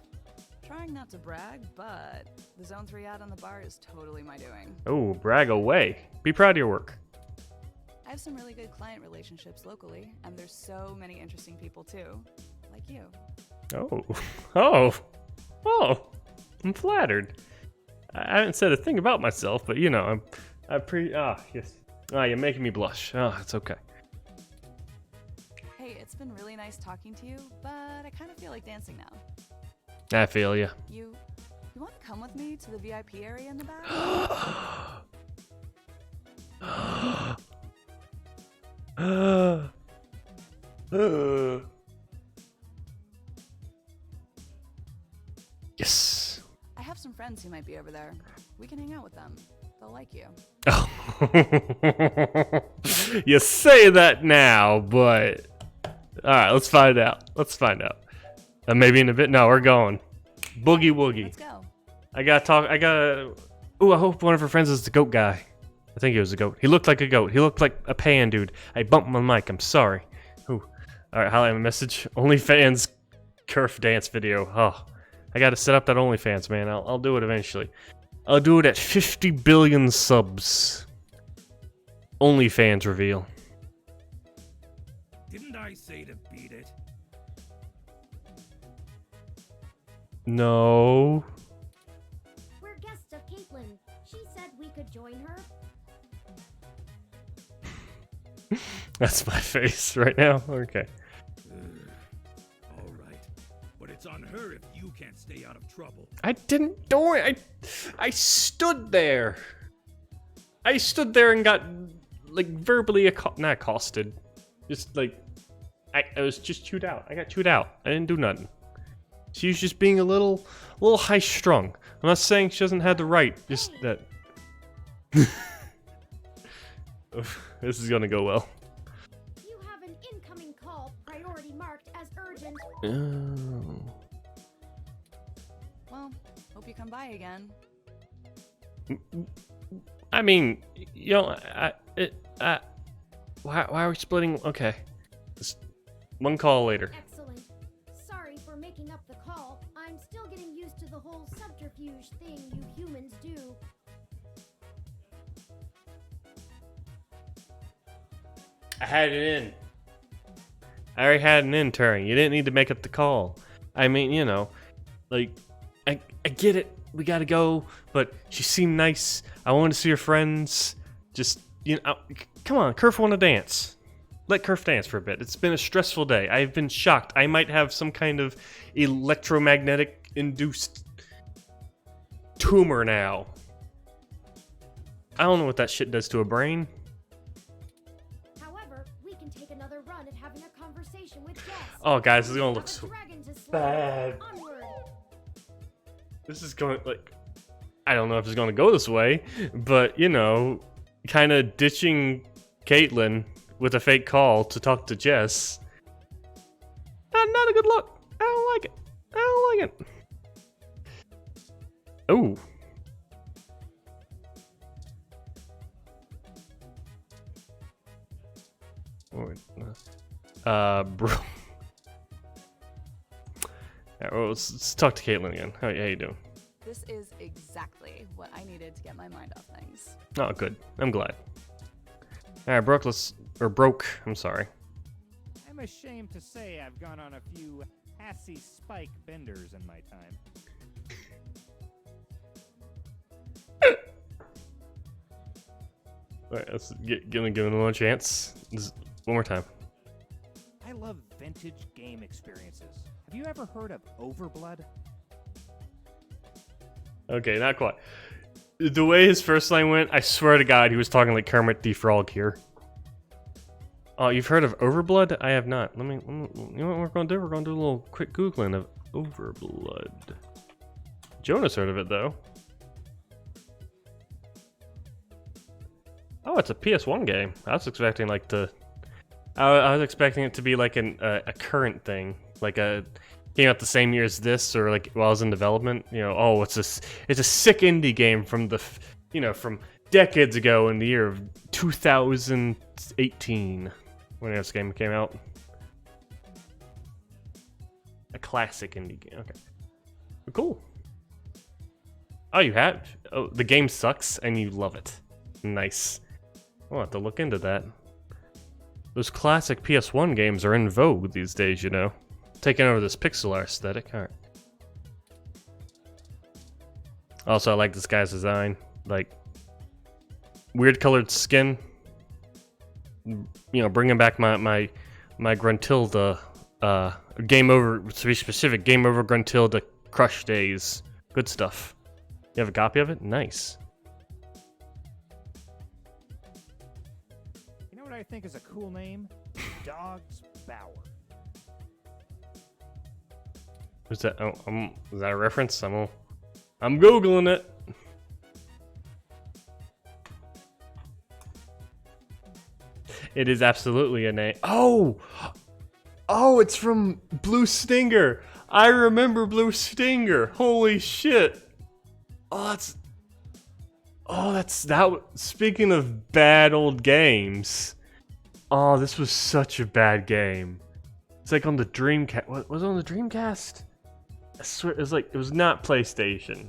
Trying not to brag, but the Zone 3 ad on the bar is totally my doing. Oh, brag away. Be proud of your work. I have some really good client relationships locally, and there's so many interesting people too, like you. Oh, I'm flattered. I haven't said a thing about myself, but you know, yes. You're making me blush. Oh, it's okay. Hey, it's been really nice talking to you, but I kind of feel like dancing now. I feel ya. You want to come with me to the VIP area in the back? Yes. I have some friends who might be over there. We can hang out with them. They'll like you. Oh. You say that now, but all right, let's find out. Let's find out. Maybe in a bit. No, we're going. Boogie woogie. Let's go. I gotta talk. Ooh, I hope one of her friends is the goat guy. I think he was a goat. He looked like a goat. He looked like a pan dude. I bumped my mic. I'm sorry. Ooh. All right, highlight my message. OnlyFans Kerf dance video. Oh, I gotta set up that OnlyFans, man. I'll do it eventually. I'll do it at 50 billion subs. OnlyFans reveal. Didn't I say to beat it? No. We're guests of Caitlin. She said we could join her. That's my face right now. Okay. All right. But it's on her if you can't stay out of trouble. I didn't do it. I stood there. I stood there and got like verbally not accosted. Just like I was just chewed out. I got chewed out. I didn't do nothing. She was just being a little high strung. I'm not saying she doesn't have the right. Just that. This is gonna go well. You have an incoming call, priority marked as urgent. Oh. Well, hope you come by again. I mean, you know, why are we splitting? Okay, just one call later. Excellent. Sorry for making up the call. I'm still getting used to the whole subterfuge thing you humans do. I had it in. I already had an intern. You didn't need to make up the call. I mean, you know, like, I get it. We gotta go, but she seemed nice. I wanted to see her friends. Just, you know, come on, Kerf wanna dance. Let Kerf dance for a bit. It's been a stressful day. I've been shocked. I might have some kind of electromagnetic induced tumor now. I don't know what that shit does to a brain. However, we can take another run at having a conversation with Jess. Oh, guys, this is gonna look so Dragon to slay. bad. Onward. This is going, like, I don't know if it's going to go this way, but, you know, kind of ditching Caitlin with a fake call to talk to Jess. Not a good look. I don't like it. I don't like it. Oh. Bro. Alright, well, let's talk to Caitlin again. How you doing? This is exactly what I needed to get my mind off things. Oh, good. I'm glad. Alright, Broke, I'm sorry. I'm ashamed to say I've gone on a few assy spike benders in my time. Alright, let's give him another chance. One more time. I love vintage game experiences. Have you ever heard of Overblood? Okay, not quite. The way his first line went, I swear to God, he was talking like Kermit the Frog here. Oh, you've heard of Overblood? I have not. Let me you know what we're gonna do? We're gonna do a little quick Googling of Overblood. Jonas heard of it, though. Oh, it's a PS1 game. I was expecting like I was expecting it to be like a current thing, like came out the same year as this, or like while I was in development. You know, oh, it's a sick indie game from from decades ago in the year of 2018 when this game came out. A classic indie game. Okay, cool. Oh, you have? Oh, the game sucks and you love it. Nice. I'll have to look into that. Those classic PS1 games are in vogue these days, you know. Taking over this pixel art aesthetic. Alright. Also, I like this guy's design. Like, weird colored skin. You know, bringing back my Gruntilda, Game Over, to be specific, Game Over Gruntilda Crush days. Good stuff. You have a copy of it? Nice. You know what I think is a cool name? Dog's Bower. Who's that? Oh, is that a reference? I'm Googling it. It is absolutely a name. Oh! Oh, it's from Blue Stinger. I remember Blue Stinger. Holy shit. Speaking of bad old games. Oh, this was such a bad game. It's like on the Dreamcast. What was it on the Dreamcast? I swear it was not PlayStation.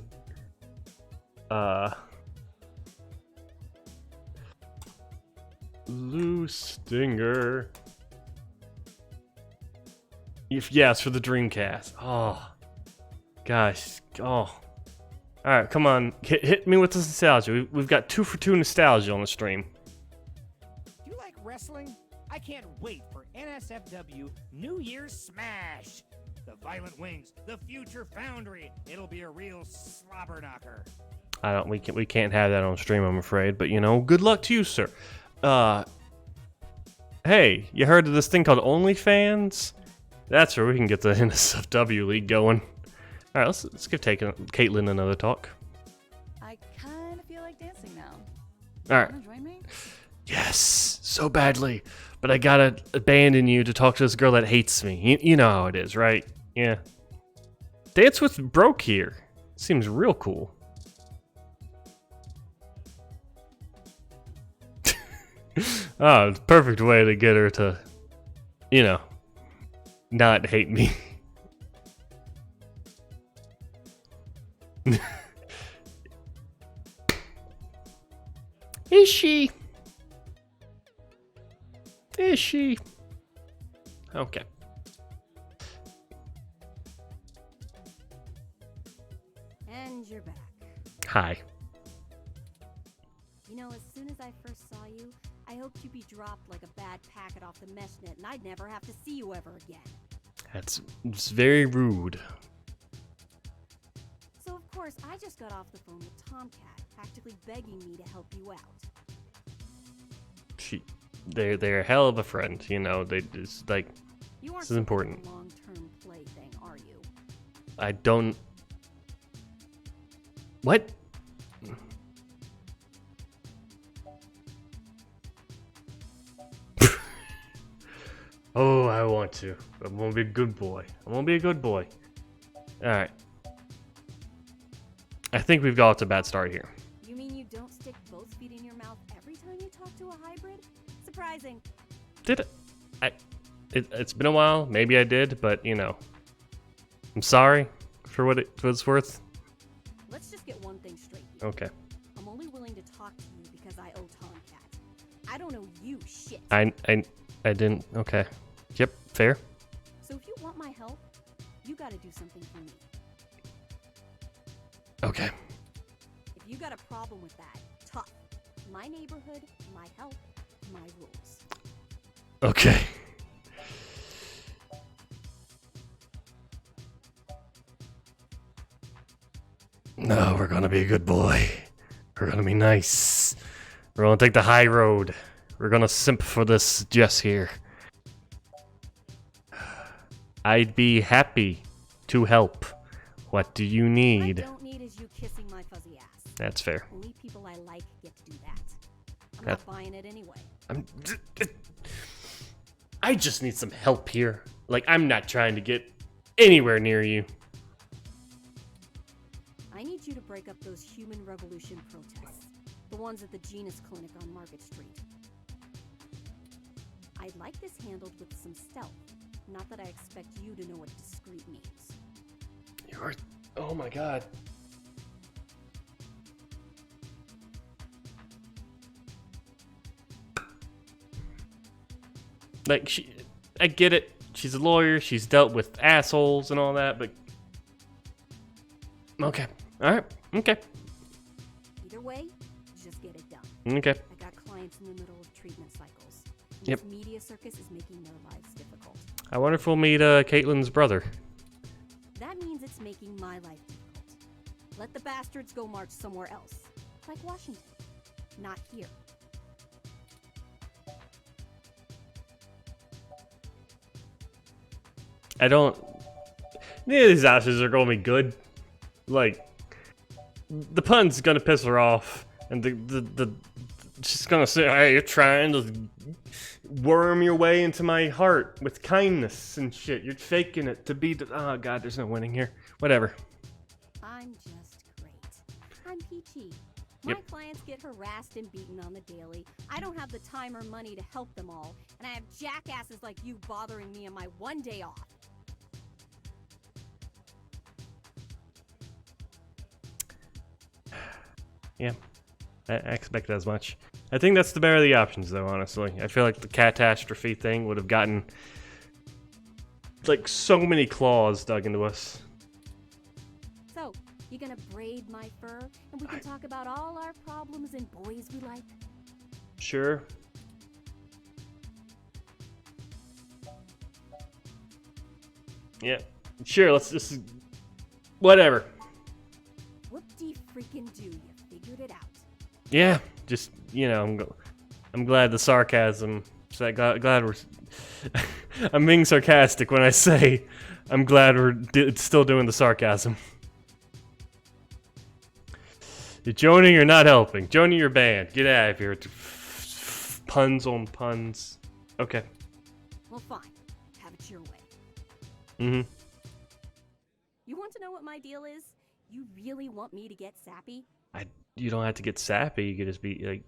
Blue Stinger. Yeah, it's for the Dreamcast. Oh, gosh. Oh. Alright, come on. Hit me with the nostalgia. We've got 2 for 2 nostalgia on the stream. Do you like wrestling? I can't wait for NSFW New Year's Smash. The Violent Wings, the Future Foundry. It'll be a real slobber knocker. We can't have that on stream, I'm afraid. But, you know, good luck to you, sir. Hey, you heard of this thing called OnlyFans? That's where we can get the NSFW league going. All right, let's give Caitlin another talk. I kind of feel like dancing now. All right. Wanna join me? Yes, so badly. But I gotta abandon you to talk to this girl that hates me. You know how it is, right? Yeah. Dance with Broke here. Seems real cool. Oh, perfect way to get her to, you know, not hate me. Is she? Is she? Okay. And you're back. Hi. You know, as soon as I first saw you, I hoped you'd be dropped like a bad packet off the mesh net and I'd never have to see you ever again. It's very rude. So of course, I just got off the phone with Tomcat, practically begging me to help you out. They're a hell of a friend, you know. They just like You aren't this is important. a long-term play thing, are you? I don't. What? Oh, I want to. I'm gonna be a good boy. I'm gonna be a good boy. Alright. I think we've got a bad start here. You mean you don't stick both feet in your mouth every time you talk to a hybrid? Surprising. Did it? It's been a while. Maybe I did, but you know. I'm sorry for what it's worth. Let's just get one thing straight. Okay. I'm only willing to talk to you because I owe Tomcat. I don't owe you shit. I didn't. Okay. Yep. Fair. So if you want my help, you gotta do something for me. Okay. If you got a problem with that, tough. My neighborhood, my help, my rules. Okay. No, we're gonna be a good boy. We're gonna be nice. We're gonna take the high road. We're gonna simp for this Jess here. I'd be happy to help. What do you need? What I don't need is you kissing my fuzzy ass. That's fair. Only people I like get to do that. I'm not buying it anyway. I just need some help here. Like, I'm not trying to get anywhere near you. I need you to break up those human revolution protests. The ones at the Genus Clinic on Market Street. I'd like this handled with some stealth. Not that I expect you to know what discreet means. You're... Oh my god. Like, I get it. She's a lawyer. She's dealt with assholes and all that, but... Okay. Alright. Okay. Either way, just get it done. Okay. I got clients in the middle of treatment cycles. And Yep. This media circus is making their lives difficult. I wonder if we'll meet Caitlin's brother. That means it's making my life difficult. Let the bastards go march somewhere else. Like Washington. Not here. I don't... Neither of these asses are going to be good. Like, the pun's going to piss her off. And she's going to say, hey, you're trying to worm your way into my heart with kindness and shit. You're faking it to be. Oh god, there's no winning here. Whatever. I'm just great. I'm peachy. My Yep. clients get harassed and beaten on the daily. I don't have the time or money to help them all, and I have jackasses like you bothering me on my one day off. Yeah, I expected as much. I think that's the better of the options, though, honestly. I feel like the catastrophe thing would have gotten, like, so many claws dug into us. So, you gonna braid my fur, and we can talk about all our problems and boys we like? Sure. Yeah, sure, let's just... Whatever. Whoop-de-freaking-do, you figured it out. Yeah, just, you know, I'm glad the sarcasm... Glad we're... I'm being sarcastic when I say I'm glad we're still doing the sarcasm. Joni, you're not helping. Joni, you're banned. Get out of here. Puns on puns. Okay. Well, fine. Have it your way. Mm-hmm. You want to know what my deal is? You really want me to get sappy? You don't have to get sappy. You could just be like...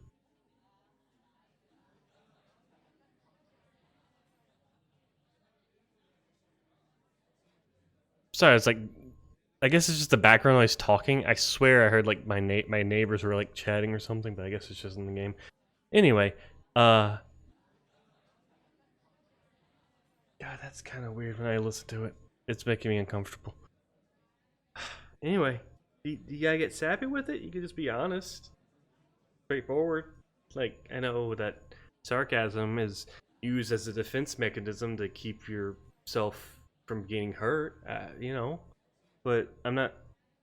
Sorry, it's like... I guess it's just the background noise talking. I swear I heard like my neighbors were like chatting or something, but I guess it's just in the game. Anyway, God, that's kind of weird when I listen to it. It's making me uncomfortable. Anyway, you gotta get sappy with it? You can just be honest. Straightforward. Like, I know that sarcasm is used as a defense mechanism to keep yourself from getting hurt, you know. But I'm not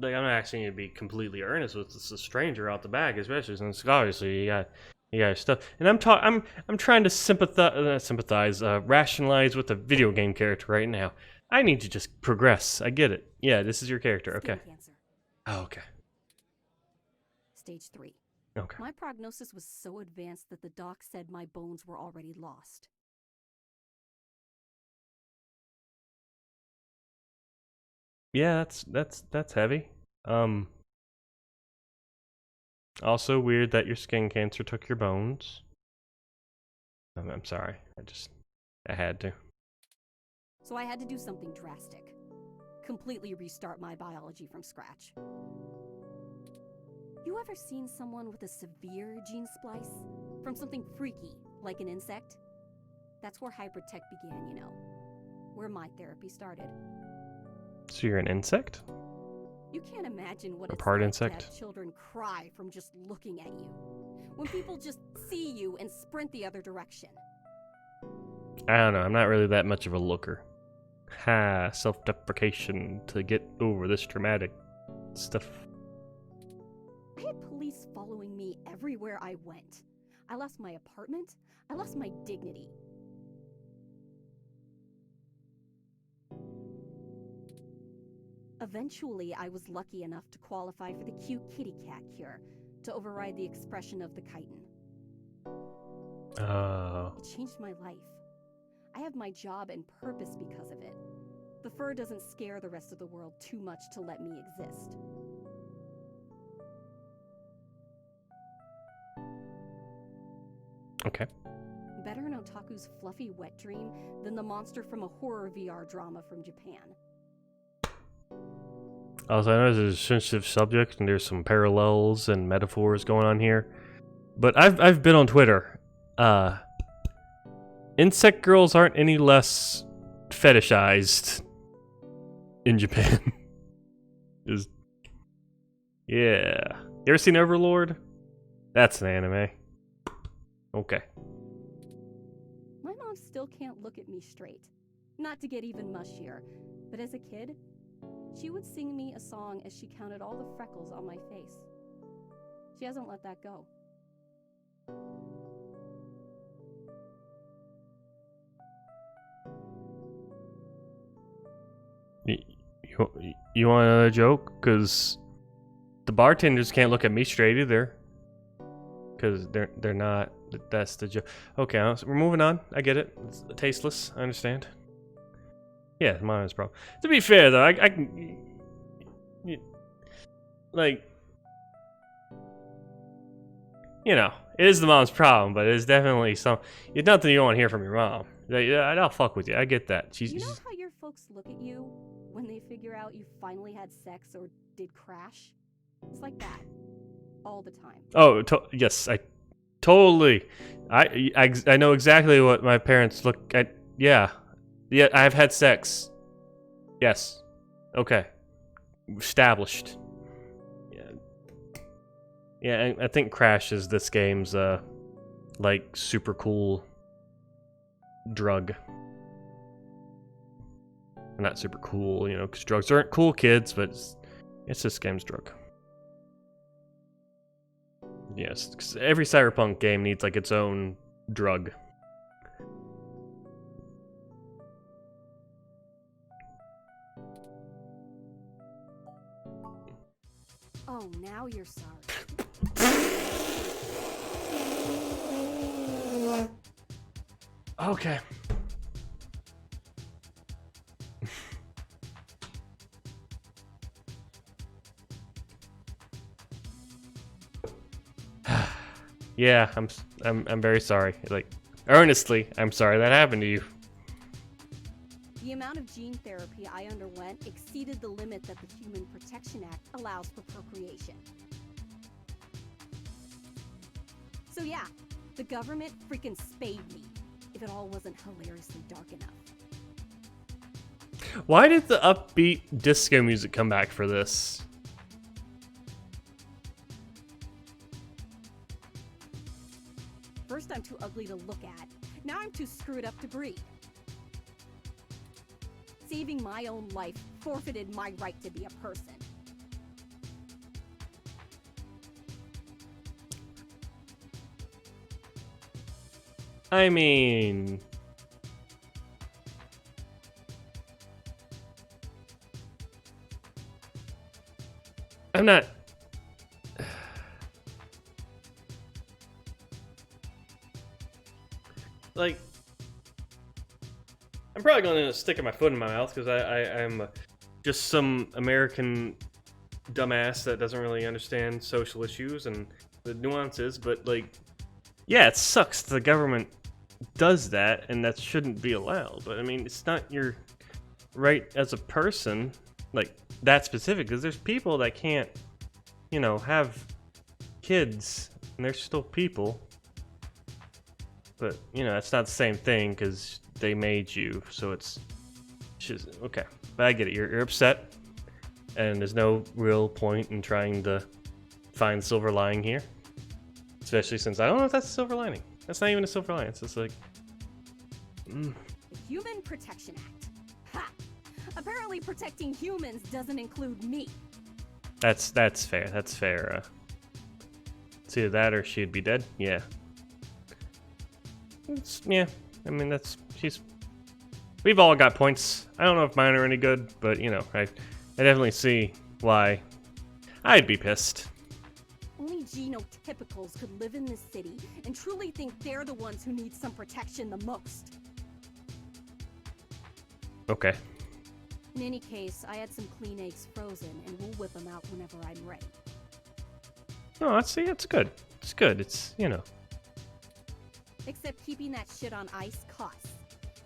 asking you to be completely earnest with a stranger out the back, especially since obviously you got stuff. And I'm trying to rationalize with a video game character right now. I need to just progress. I get it. Yeah, this is your character. Okay. Cancer. Oh, okay. Stage 3. Okay. My prognosis was so advanced that the doc said my bones were already lost. Yeah, that's heavy. Also weird that your skin cancer took your bones. I'm sorry. I had to. So I had to do something drastic. Completely restart my biology from scratch. You ever seen someone with a severe gene splice? From something freaky, like an insect? That's where hybrid tech began, you know. Where my therapy started. So you're an insect? You can't imagine what A it's part like insect? to have children cry from just looking at you. When people just see you and sprint the other direction. I don't know. I'm not really that much of a looker. Ha, self-deprecation to get over this traumatic stuff. I had police following me everywhere I went. I lost my apartment. I lost my dignity. Eventually, I was lucky enough to qualify for the cute kitty cat cure to override the expression of the chitin. Oh. It changed my life. I have my job and purpose because of it. The fur doesn't scare the rest of the world too much to let me exist. Okay. Better an otaku's fluffy wet dream than the monster from a horror VR drama from Japan. Also, I know this is a sensitive subject, and there's some parallels and metaphors going on here. But I've been on Twitter. Insect girls aren't any less fetishized in Japan. Just, yeah. You ever seen Overlord? That's an anime. Okay. My mom still can't look at me straight. Not to get even mushier, but as a kid, she would sing me a song as she counted all the freckles on my face. She hasn't let that go. You want another joke? Because the bartenders can't look at me straight either. Because they're not That's the joke. Okay, so we're moving on. I get it. It's tasteless. I understand. Yeah, mine is problem. To be fair, though, I can... Like... You know, it is the mom's problem, but it is definitely it's nothing you don't want to hear from your mom. I'll fuck with you. I get that. You know how your folks look at you when they figure out you finally had sex or did crash? It's like that. All the time. Oh, yes, I totally. I know exactly what my parents look at. Yeah. Yeah, I've had sex. Yes. Okay. Established. Yeah. Yeah, I think Crash is this game's, like, super cool drug. Not super cool, you know, because drugs aren't cool, kids, but it's this game's drug. Yes, because every Cyberpunk game needs, like, its own drug. Oh, now you're sorry. Okay. Yeah, I'm very sorry. Like, earnestly, I'm sorry that happened to you. The amount of gene therapy I underwent exceeded the limit that the Human Protection Act allows for procreation. So yeah, the government freaking spayed me, if it all wasn't hilariously dark enough. Why did the upbeat disco music come back for this? First I'm too ugly to look at, now I'm too screwed up to breathe. Saving my own life forfeited my right to be a person. I mean... I'm not... Like... I'm probably going to stick my foot in my mouth because I'm just some American dumbass that doesn't really understand social issues and the nuances, but like, yeah, it sucks the government does that and that shouldn't be allowed. But I mean, it's not your right as a person, like that specific, because there's people that can't, you know, have kids and they're still people. But, you know, it's not the same thing because they made you, so it's just, okay. But I get it, you're upset, and there's no real point in trying to find silver lining here. Especially since I don't know if that's a silver lining. That's not even a silver lining, it's just like... The Human Protection Act. Ha! Apparently protecting humans doesn't include me. That's fair, that's fair. It's either that or she'd be dead, yeah. Yeah, I mean, we've all got points. I don't know if mine are any good, but, you know, I definitely see why I'd be pissed. Only genotypicals could live in this city and truly think they're the ones who need some protection the most. Okay. In any case, I had some clean eggs frozen, and we'll whip them out whenever I'm ready. No, it's good. It's good, it's, you know. Except keeping that shit on ice costs.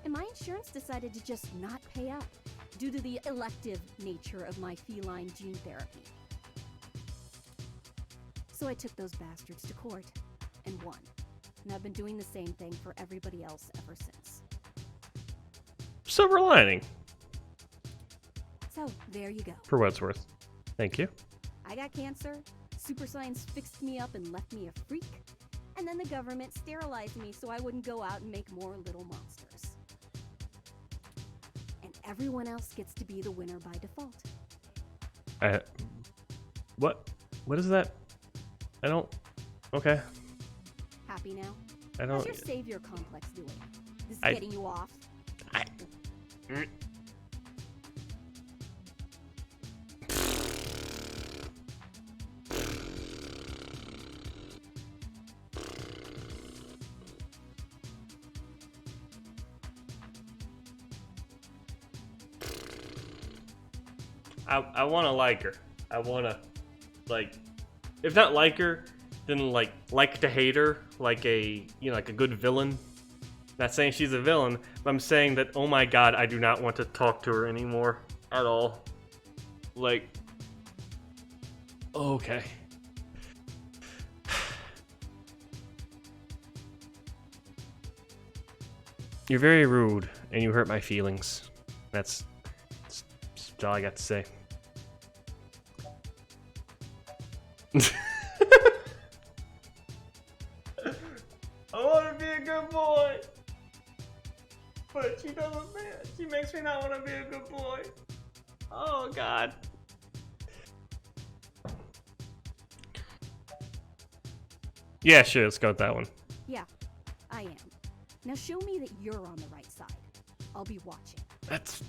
And my insurance decided to just not pay up due to the elective nature of my feline gene therapy. So I took those bastards to court and won. And I've been doing the same thing for everybody else ever since. Silver lining. So, there you go. For what it's worth. Thank you. I got cancer, super science fixed me up and left me a freak, and then the government sterilized me so I wouldn't go out and make more little monsters. And everyone else gets to be the winner by default. What is that? I don't... Okay. Happy now? I don't... How's your savior complex doing? This is getting you off? I want to like her. I want to, like, if not like her, then like to hate her, like a, you know, like a good villain. Not saying she's a villain, but I'm saying that, oh my god, I do not want to talk to her anymore at all. Like, okay. You're very rude, and you hurt my feelings. That's all I got to say. I want to be a good boy, but she doesn't. She makes me not want to be a good boy. Oh God. Yeah, sure. Let's go with that one. Yeah, I am. Now show me that you're on the right side. I'll be watching. That's.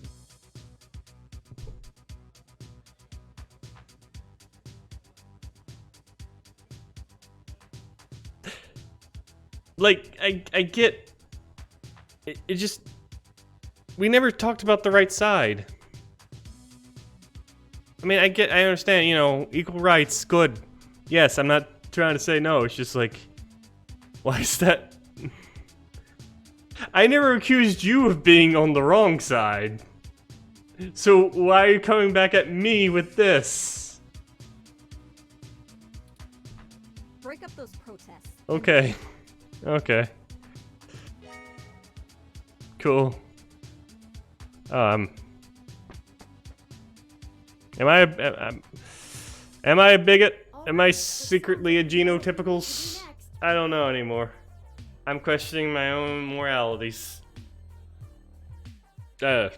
Like, I get it just, we never talked about the right side. I mean, I understand, you know, equal rights, good. Yes, I'm not trying to say no, it's just like, why is that? I never accused you of being on the wrong side. So why are you coming back at me with this? Break up those protests. Okay. Okay. Cool. Am I a bigot? Am I secretly a genotypicals? I don't know anymore. I'm questioning my own moralities. Okay.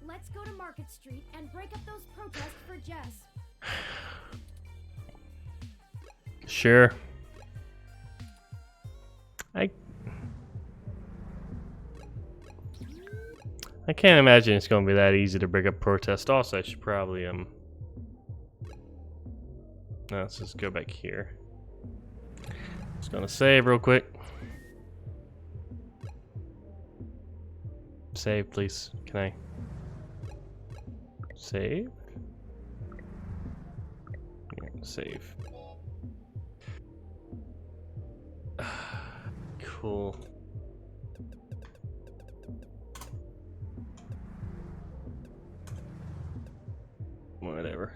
Let's go to Market Street and break up those protests for Jess. Sure. I can't imagine it's gonna be that easy to break up protest. Also, I should probably no, let's just go back here. Just gonna save real quick. Save, please. Can I save? Yeah, save. Cool. Whatever.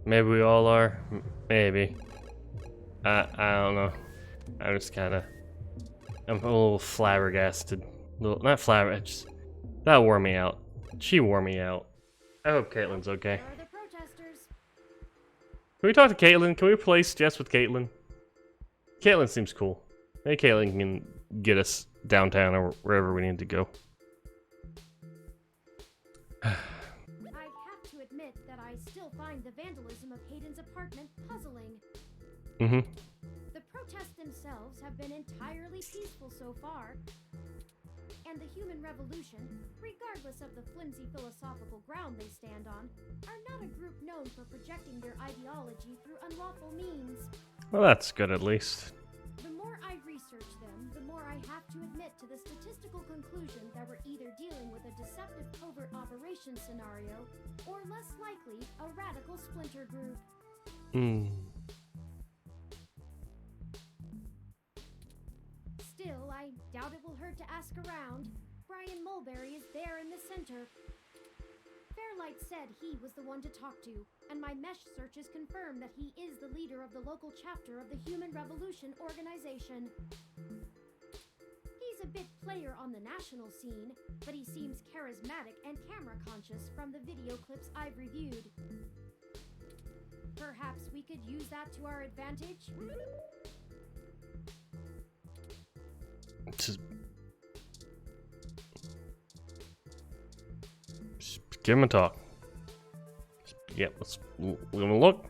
Maybe we all are. Maybe. I don't know. I'm just I'm a little flabbergasted. Not flabbergasted. Just, that wore me out. She wore me out. I hope Caitlin's okay. Where are the protesters? Can we talk to Caitlin? Can we replace Jess with Caitlin? Caitlin seems cool. Maybe Caitlin can get us downtown or wherever we need to go. I have to admit that I still find the vandalism of Hayden's apartment puzzling. Mm-hmm. The protests themselves have been entirely peaceful so far, and the human revolution, regardless of the flimsy philosophical ground they stand on, are not a group known for projecting their ideology through unlawful means. Well, that's good at least. The more I research them, the more I have to admit to the statistical conclusion that we're either dealing with a deceptive covert operations scenario, or less likely, a radical splinter group. Still, I doubt it will hurt to ask around. Brian Mulberry is there in the center. Fairlight said he was the one to talk to, and my mesh searches confirm that he is the leader of the local chapter of the Human Revolution organization. He's a bit player on the national scene, but he seems charismatic and camera conscious from the video clips I've reviewed. Perhaps we could use that to our advantage? Just give him a talk. Yep, we're gonna look.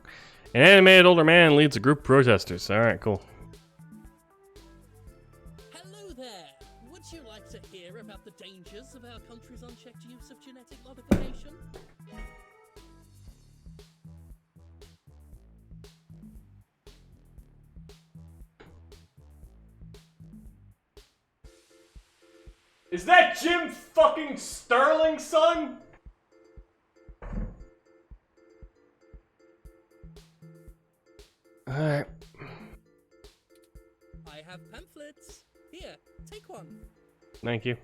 An animated older man leads a group of protesters. Alright, cool. Hello there! Would you like to hear about the dangers of our country's unchecked use of genetic modification? Is that Jim fucking Sterling, son? Alright. I have pamphlets. Here, take one. Thank you.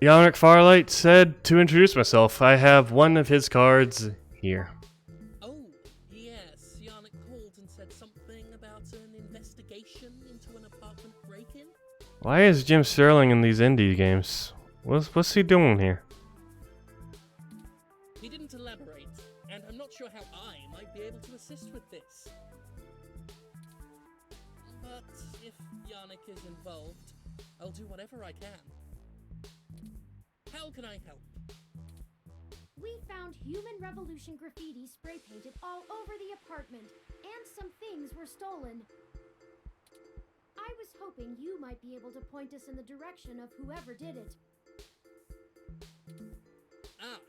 Yannick Farlight said to introduce myself. I have one of his cards here. Oh, yes. Yannick called and said something about an investigation into an apartment break-in. Why is Jim Sterling in these indie games? What's he doing here? He didn't elaborate, and I'm not sure how I might be able to assist with this. But if Yannick is involved, I'll do whatever I can. How can I help? We found human revolution graffiti spray painted all over the apartment, and some things were stolen. I was hoping you might be able to point us in the direction of whoever did it. Ah,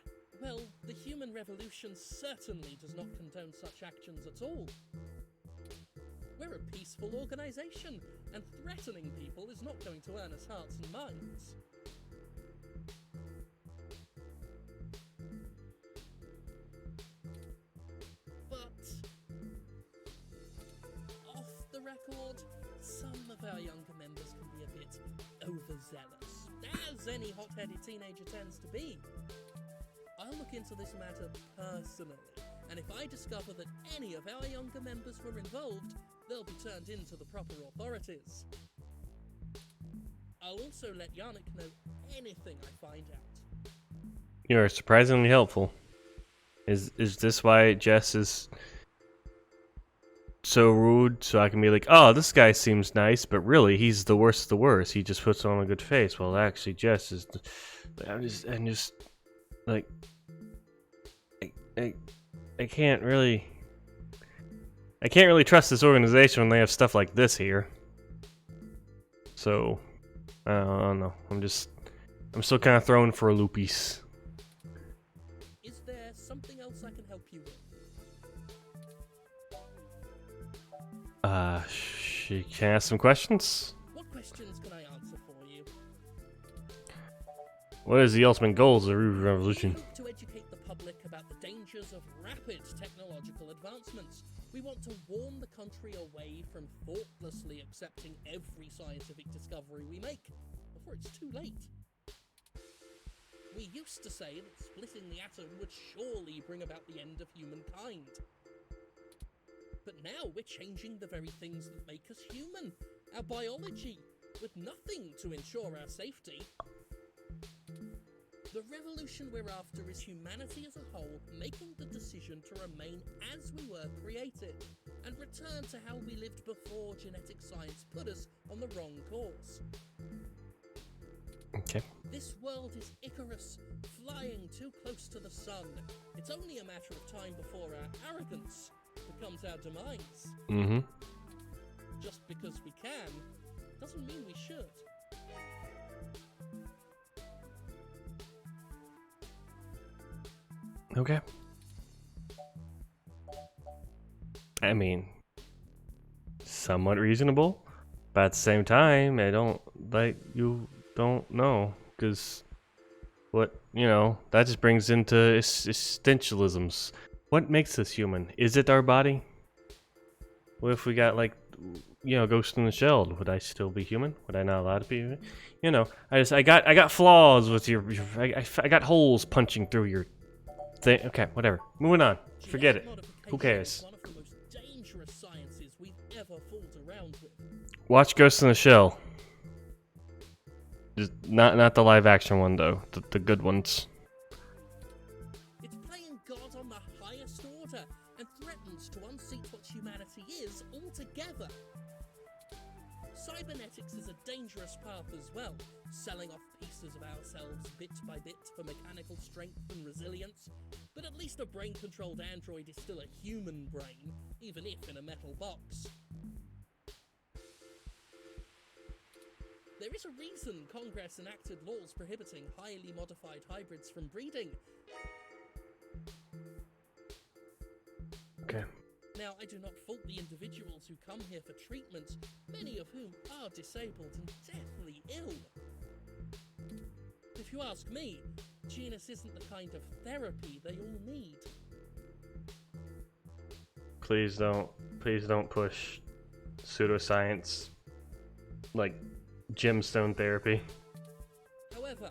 well, the human revolution certainly does not condone such actions at all. We're a peaceful organization, and threatening people is not going to earn us hearts and minds. Off the record, some of our younger members can be a bit overzealous, as any hot-headed teenager tends to be. I'll look into this matter personally, and if I discover that any of our younger members were involved, they'll be turned in to the proper authorities. I'll also let Yannick know anything I find out. You're surprisingly helpful. Is this why Jess is so rude? So I can be like, oh, this guy seems nice, but really he's the worst of the worst. He just puts on a good face. Well, actually, Jess is. I'm just like, I can't really trust this organization when they have stuff like this here. So I don't know. I'm still kind of thrown for a loopies. Is there something else I can help you with? She can ask some questions. What questions can I answer for you? What is the ultimate goals of the revolution? We hope to educate the public about the dangers of rapid technological advancements. We want to warn the country away from thoughtlessly accepting every scientific discovery we make before it's too late. We used to say that splitting the atom would surely bring about the end of humankind. But now we're changing the very things that make us human, our biology, with nothing to ensure our safety. The revolution we're after is humanity as a whole making the decision to remain as we were created, and return to how we lived before genetic science put us on the wrong course. Okay. This world is Icarus, flying too close to the sun. It's only a matter of time before our arrogance becomes our demise. Mm-hmm. Just because we can, doesn't mean we should. Okay. I mean, somewhat reasonable, but at the same time, you don't know, because that just brings into existentialisms. What makes us human? Is it our body? What if we got Ghost in the Shell? Would I still be human? Would I not allowed to be? I got flaws with I got holes punching through your thing. Okay, whatever. Moving on. Forget it. Who cares? One of the most dangerous sciences we've ever fooled around with. Watch Ghost in the Shell. Just not the live action one though. The good ones. It's playing God on the highest order and threatens to unseat what humanity is altogether. Cybernetics is a dangerous path as well, selling off pieces of ourselves bit by bit for mechanical strength and resilience. But at least a brain-controlled android is still a human brain, even if in a metal box. There is a reason Congress enacted laws prohibiting highly modified hybrids from breeding. Okay. Now, I do not fault the individuals who come here for treatment, many of whom are disabled and deathly ill. If you ask me, Genus isn't the kind of therapy they all need. Please don't push pseudoscience like gemstone therapy. However,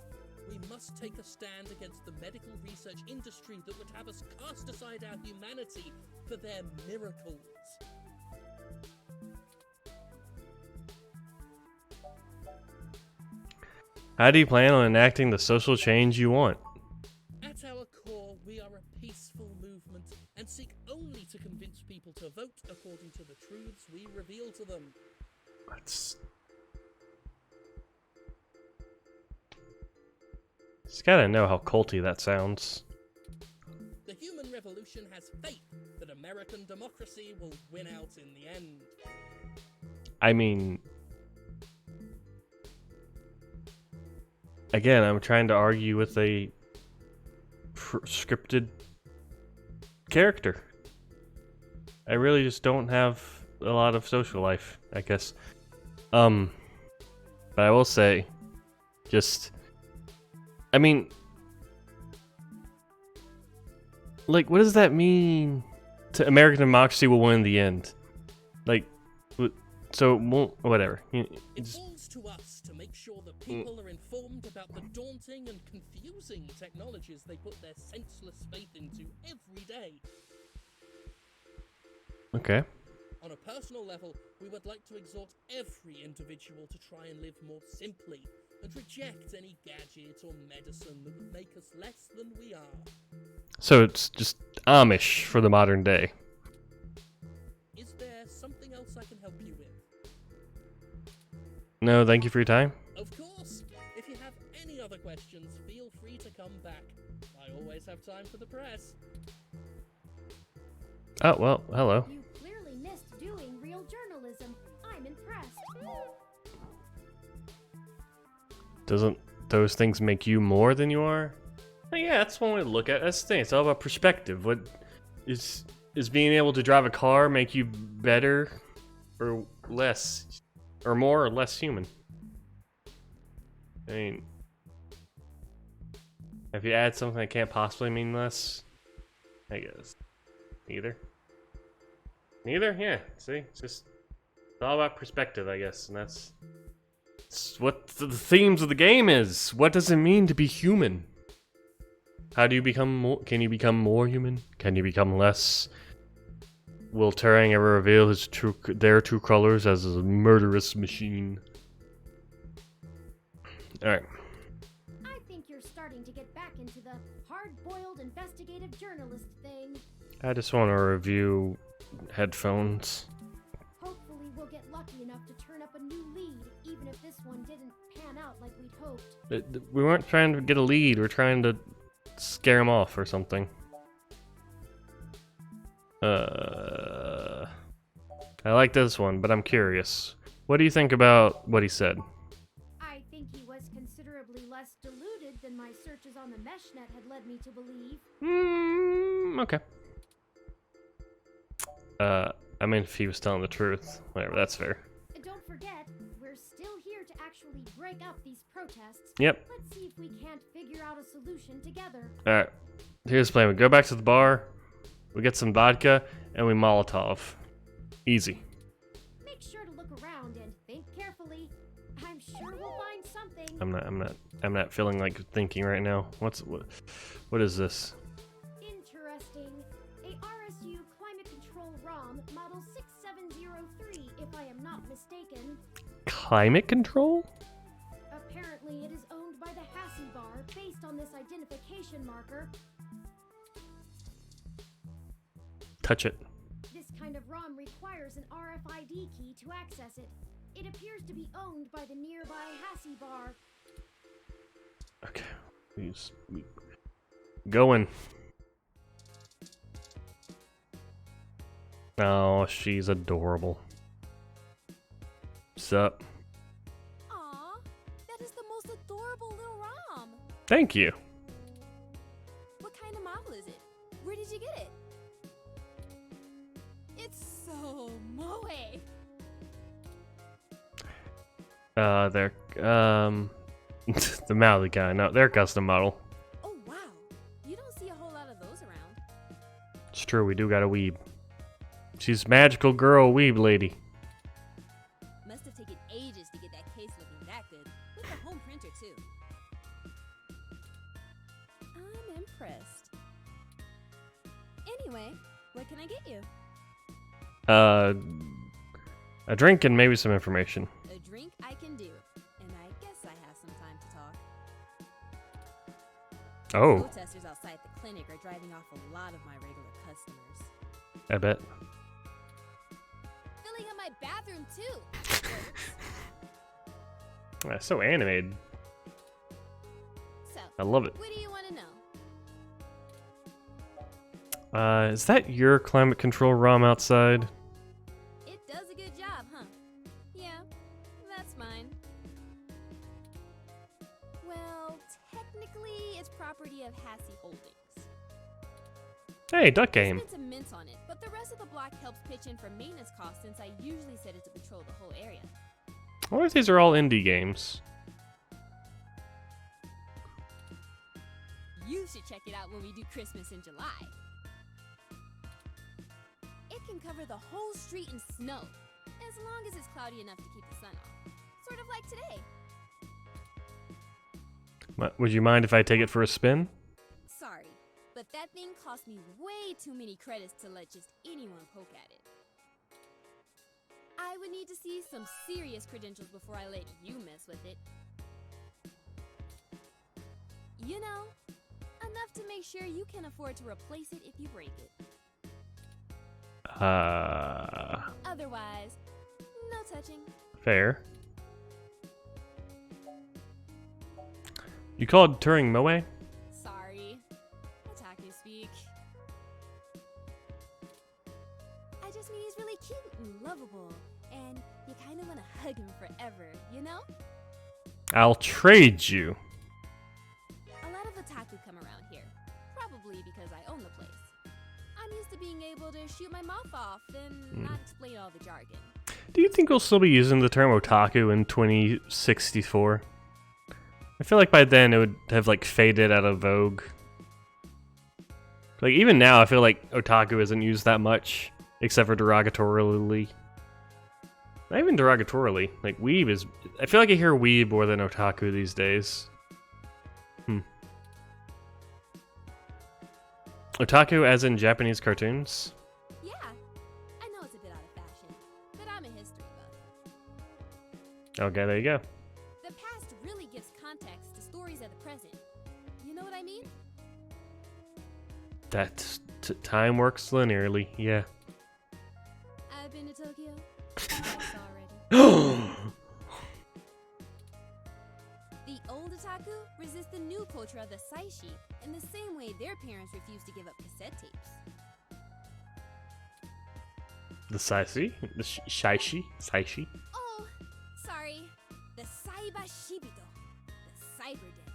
we must take a stand against the medical research industry that would have us cast aside our humanity for their miracles. How do you plan on enacting the social change you want? At our core, we are a peaceful movement and seek only to convince people to vote according to the truths we reveal to them. That's... Just gotta know how culty that sounds. The human revolution has faith that American democracy will win out in the end. I mean... Again, I'm trying to argue with a scripted character. I really just don't have a lot of social life, I guess. But I will say, just... I mean... Like, what does that mean to American democracy will win in the end? Like, so, whatever. It falls to us to make sure that people are informed about the daunting and confusing technologies they put their senseless faith into every day. Okay. On a personal level, we would like to exhort every individual to try and live more simply and reject any gadget or medicine that would make us less than we are. So it's just Amish for the modern day. Is there something else I can help you with? No, thank you for your time. Of course! If you have any other questions, feel free to come back. I always have time for the press. Oh, well, hello. You clearly missed doing real journalism. I'm impressed. Doesn't those things make you more than you are? Well, yeah, that's one way to look at it. That's the thing. It's all about perspective. What is being able to drive a car make you better or less, or more or less human? I mean, if you add something that can't possibly mean less, I guess. Neither. Yeah. See, it's all about perspective, I guess, and that's what the themes of the game is. What does it mean to be human? How do you become more? Can you become more human? Can you become less? Will Turing ever reveal their true colors as a murderous machine? All right. I think you're starting to get back into the hard-boiled investigative journalist thing. I just want to review headphones. Hopefully we'll get lucky enough to turn up a new lead, even if this one didn't pan out like we'd hoped. We weren't trying to get a lead. We're trying to scare him off or something. I like this one, but I'm curious. What do you think about what he said? I think he was considerably less deluded than my searches on the meshnet had led me to believe. Okay. I mean, if he was telling the truth, whatever, that's fair. And don't forget, we're still here to actually break up these protests. Yep. Let's see if we can't figure out a solution together. Alright, here's the plan. We go back to the bar, we get some vodka, and we Molotov. Easy. Make sure to look around and think carefully. I'm sure we'll find something. I'm not feeling like thinking right now. What is this? Interesting. A RSU climate control ROM model 6703, if I am not mistaken. Climate control? Apparently it is owned by the Hassie Bar based on this identification marker. Touch it. This kind of ROM requires an RFID key to access it. It appears to be owned by the nearby Hassie Bar. Okay, please. Going. Oh, she's adorable. Sup? Aw, that is the most adorable little ROM. Thank you. What kind of model is it? Where did you get it? So, Moe. They're, the mouthy guy. No, they're custom model. Oh, wow. You don't see a whole lot of those around. It's true, we do got a weeb. She's magical girl weeb lady. Must have taken ages to get that case looking that good. With the home printer, too. I'm impressed. Anyway, what can I get you? A drink and maybe some information. A drink I can do. And I guess I have some time to talk. Oh. Protesters outside the clinic are driving off a lot of my regular customers. I bet. Filling up my bathroom, too. That's so animated. So, I love it. What do you want to know? Is that your climate control ROM outside? It does a good job, huh? Yeah, that's mine. Well, technically, it's property of Hassie Holdings. Hey, duck game. I spent a mint on it, but the rest of the block helps pitch in for maintenance costs since I usually set it to patrol the whole area. I wonder if these are all indie games. You should check it out when we do Christmas in July. It can cover the whole street in snow, as long as it's cloudy enough to keep the sun off. Sort of like today. Would you mind if I take it for a spin? Sorry, but that thing cost me way too many credits to let just anyone poke at it. I would need to see some serious credentials before I let you mess with it. You know, enough to make sure you can afford to replace it if you break it. Otherwise, no touching. Fair. You called Turing Moe? Sorry. Otaku speak. I just mean he's really cute and lovable, and you kind of want to hug him forever, you know? I'll trade you. A lot of otaku come around here, probably because I own the place. I'm used to being able to shoot my mouth off and not explain all the jargon. Do you think we'll still be using the term otaku in 2064? I feel like by then it would have like faded out of vogue. Like even now I feel like otaku isn't used that much, except for derogatorily. Not even derogatorily. Like weeb is, I feel like I hear weeb more than otaku these days. Otaku as in Japanese cartoons? Yeah, I know it's a bit out of fashion, but I'm a history buff. Okay, there you go. The past really gives context to stories of the present. You know what I mean? That time works linearly, yeah. I've been to Tokyo. already. The old otaku resist the new culture of the saishi in the same way their parents refuse to give up cassette tapes. The saishi? The shaishi? Saishi? Oh, sorry. The Saiba Shibito. The Cyber Den.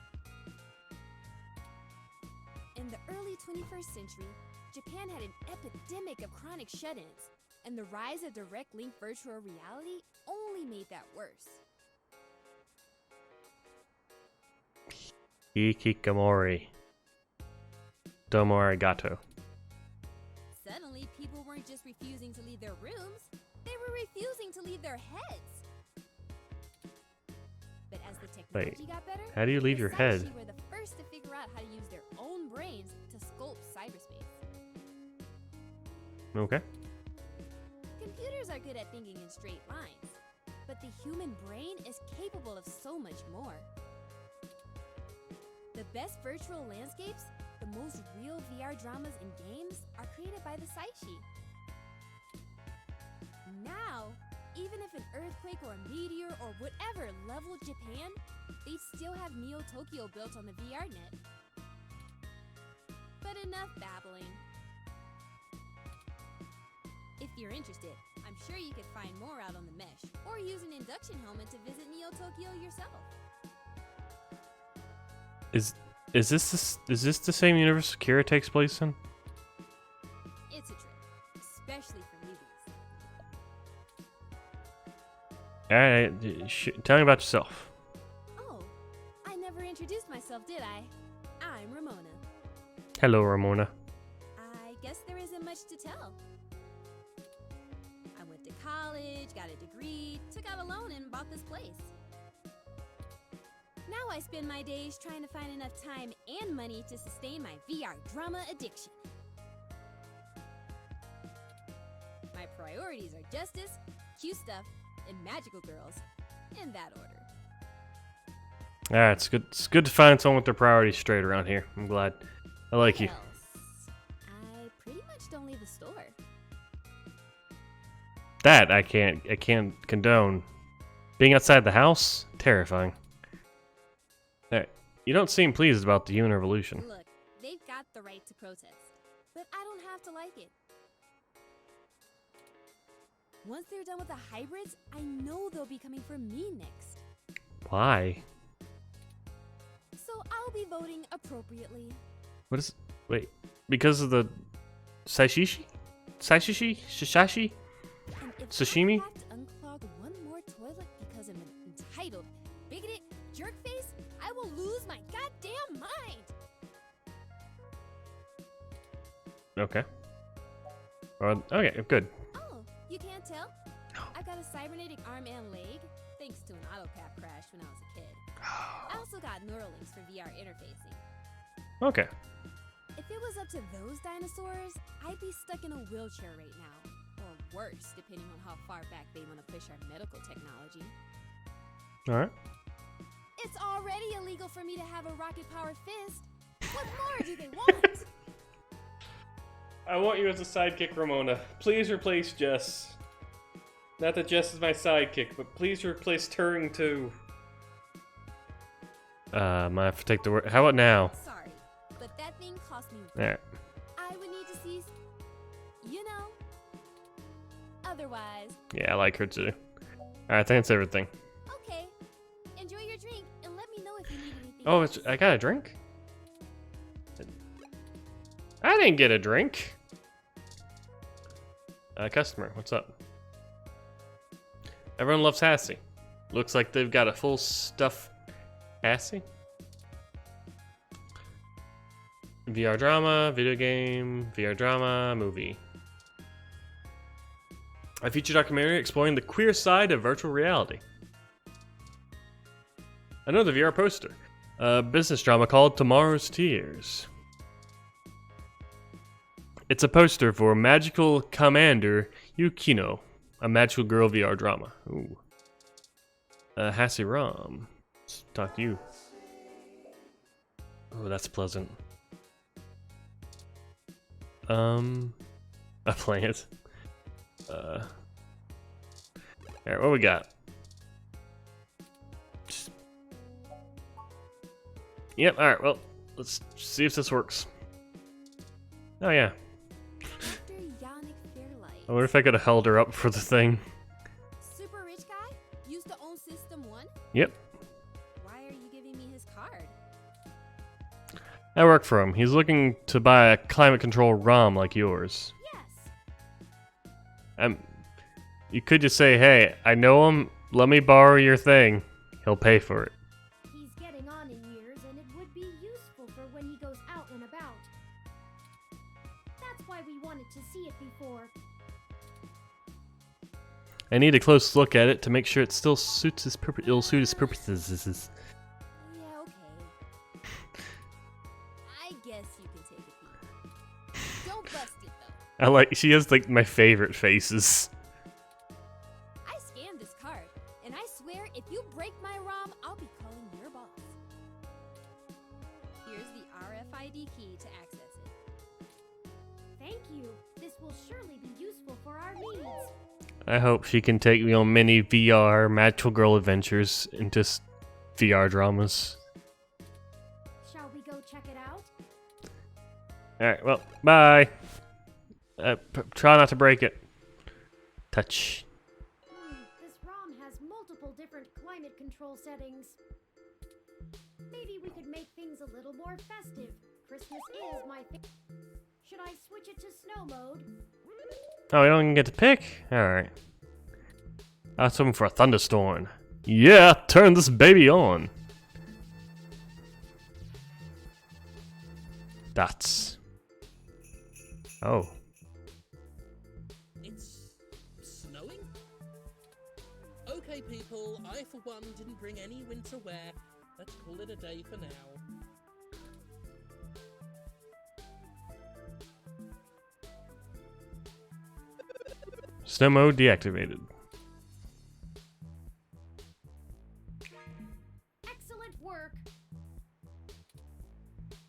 In the early 21st century, Japan had an epidemic of chronic shut-ins, and the rise of direct link virtual reality only made that worse. Ikikomori. Domo arigato. Suddenly, people weren't just refusing to leave their rooms, they were refusing to leave their heads. But as the technology got better, how do you leave your head? Saishi were the first to figure out how to use their own brains to sculpt cyberspace. Okay. Computers are good at thinking in straight lines, but the human brain is capable of so much more. The best virtual landscapes, the most real VR dramas and games are created by the Saishi. Now, even if an earthquake or a meteor or whatever leveled Japan, they'd still have Neo Tokyo built on the VR net. But enough babbling. If you're interested, I'm sure you could find more out on the mesh, or use an induction helmet to visit Neo Tokyo yourself. Is this the same universe Kira takes place in? It's a trip, especially for newbies. Alright, tell me about yourself. Oh, I never introduced myself, did I? I'm Ramona. Hello, Ramona. I guess there isn't much to tell. I went to college, got a degree, took out a loan, and bought this place. Now I spend my days trying to find enough time and money to sustain my VR drama addiction. My priorities are justice, cute stuff, and magical girls, in that order. Alright, it's good. It's good to find someone with their priorities straight around here. I'm glad. I like you. I pretty much don't leave the store. That I can't condone. Being outside the house, terrifying. Hey, you don't seem pleased about the human revolution. Look, they've got the right to protest, but I don't have to like it. Once they're done with the hybrids, I know they'll be coming for me next. Why? So I'll be voting appropriately. What is? Wait, because of the sashishi? Shishashi? And if Sashimi? I have to unclog one more toilet because I'm an entitled, bigoted jerkface, I will lose my goddamn mind. Okay. Okay, good. Oh, you can't tell? I've got a cybernetic arm and leg, thanks to an autocap crash when I was a kid. I also got Neuralinks for VR interfacing. Okay. If it was up to those dinosaurs, I'd be stuck in a wheelchair right now. Or worse, depending on how far back they want to push our medical technology. Alright. It's already illegal for me to have a rocket-powered fist. What more do they want? I want you as a sidekick, Ramona. Please replace Jess. Not that Jess is my sidekick, but please replace Turing too. Might have to take the word. How about now? Sorry, but that thing cost me. Alright. I would need to see, you know. Otherwise. Yeah, I like her too. Alright, I think that's everything. Okay. Enjoy your drink and let me know if you need anything. Oh, I got a drink? I didn't get a drink. Customer, what's up? Everyone loves Hassie. Looks like they've got a full stuff Hassie. VR drama, video game, VR drama, movie. A feature documentary exploring the queer side of virtual reality. Another VR poster. A business drama called Tomorrow's Tears. It's a poster for Magical Commander Yukino, a magical girl VR drama. Ooh. Hassie Ram. Let's talk to you. Oh, that's pleasant. A plant. Alright, what we got? Yep, alright, well, let's see if this works. Oh, yeah. I wonder if I could have held her up for the thing. Super rich guy? Used to own System 1? Yep. Why are you giving me his card? I work for him. He's looking to buy a climate control ROM like yours. Yes. You could just say, hey, I know him. Let me borrow your thing. He'll pay for it. He's getting on in years, and it would be useful for when he goes out and about. That's why we wanted to see it before. I need a close look at it to make sure it still suits his it'll suit his purposes. Yeah, okay. I guess you can take a peek. Don't bust it though. She has like my favorite faces. I scanned this card, and I swear if you break my ROM, I'll be calling your boss. Here's the RFID key to access it. Thank you. This will surely be useful for our needs. I hope she can take me on many VR magical girl adventures into VR dramas. Shall we go check it out? Alright, well, bye. Try not to break it. Touch. This ROM has multiple different climate control settings. Maybe we could make things a little more festive. Christmas is my favorite. Should I switch it to snow mode? Oh, we don't even get to pick? Alright. That's something for a thunderstorm. Yeah, turn this baby on. That's... Oh. It's snowing? Okay, people, I for one didn't bring any winter wear. Let's call it a day for now. Snow mode deactivated. Excellent work!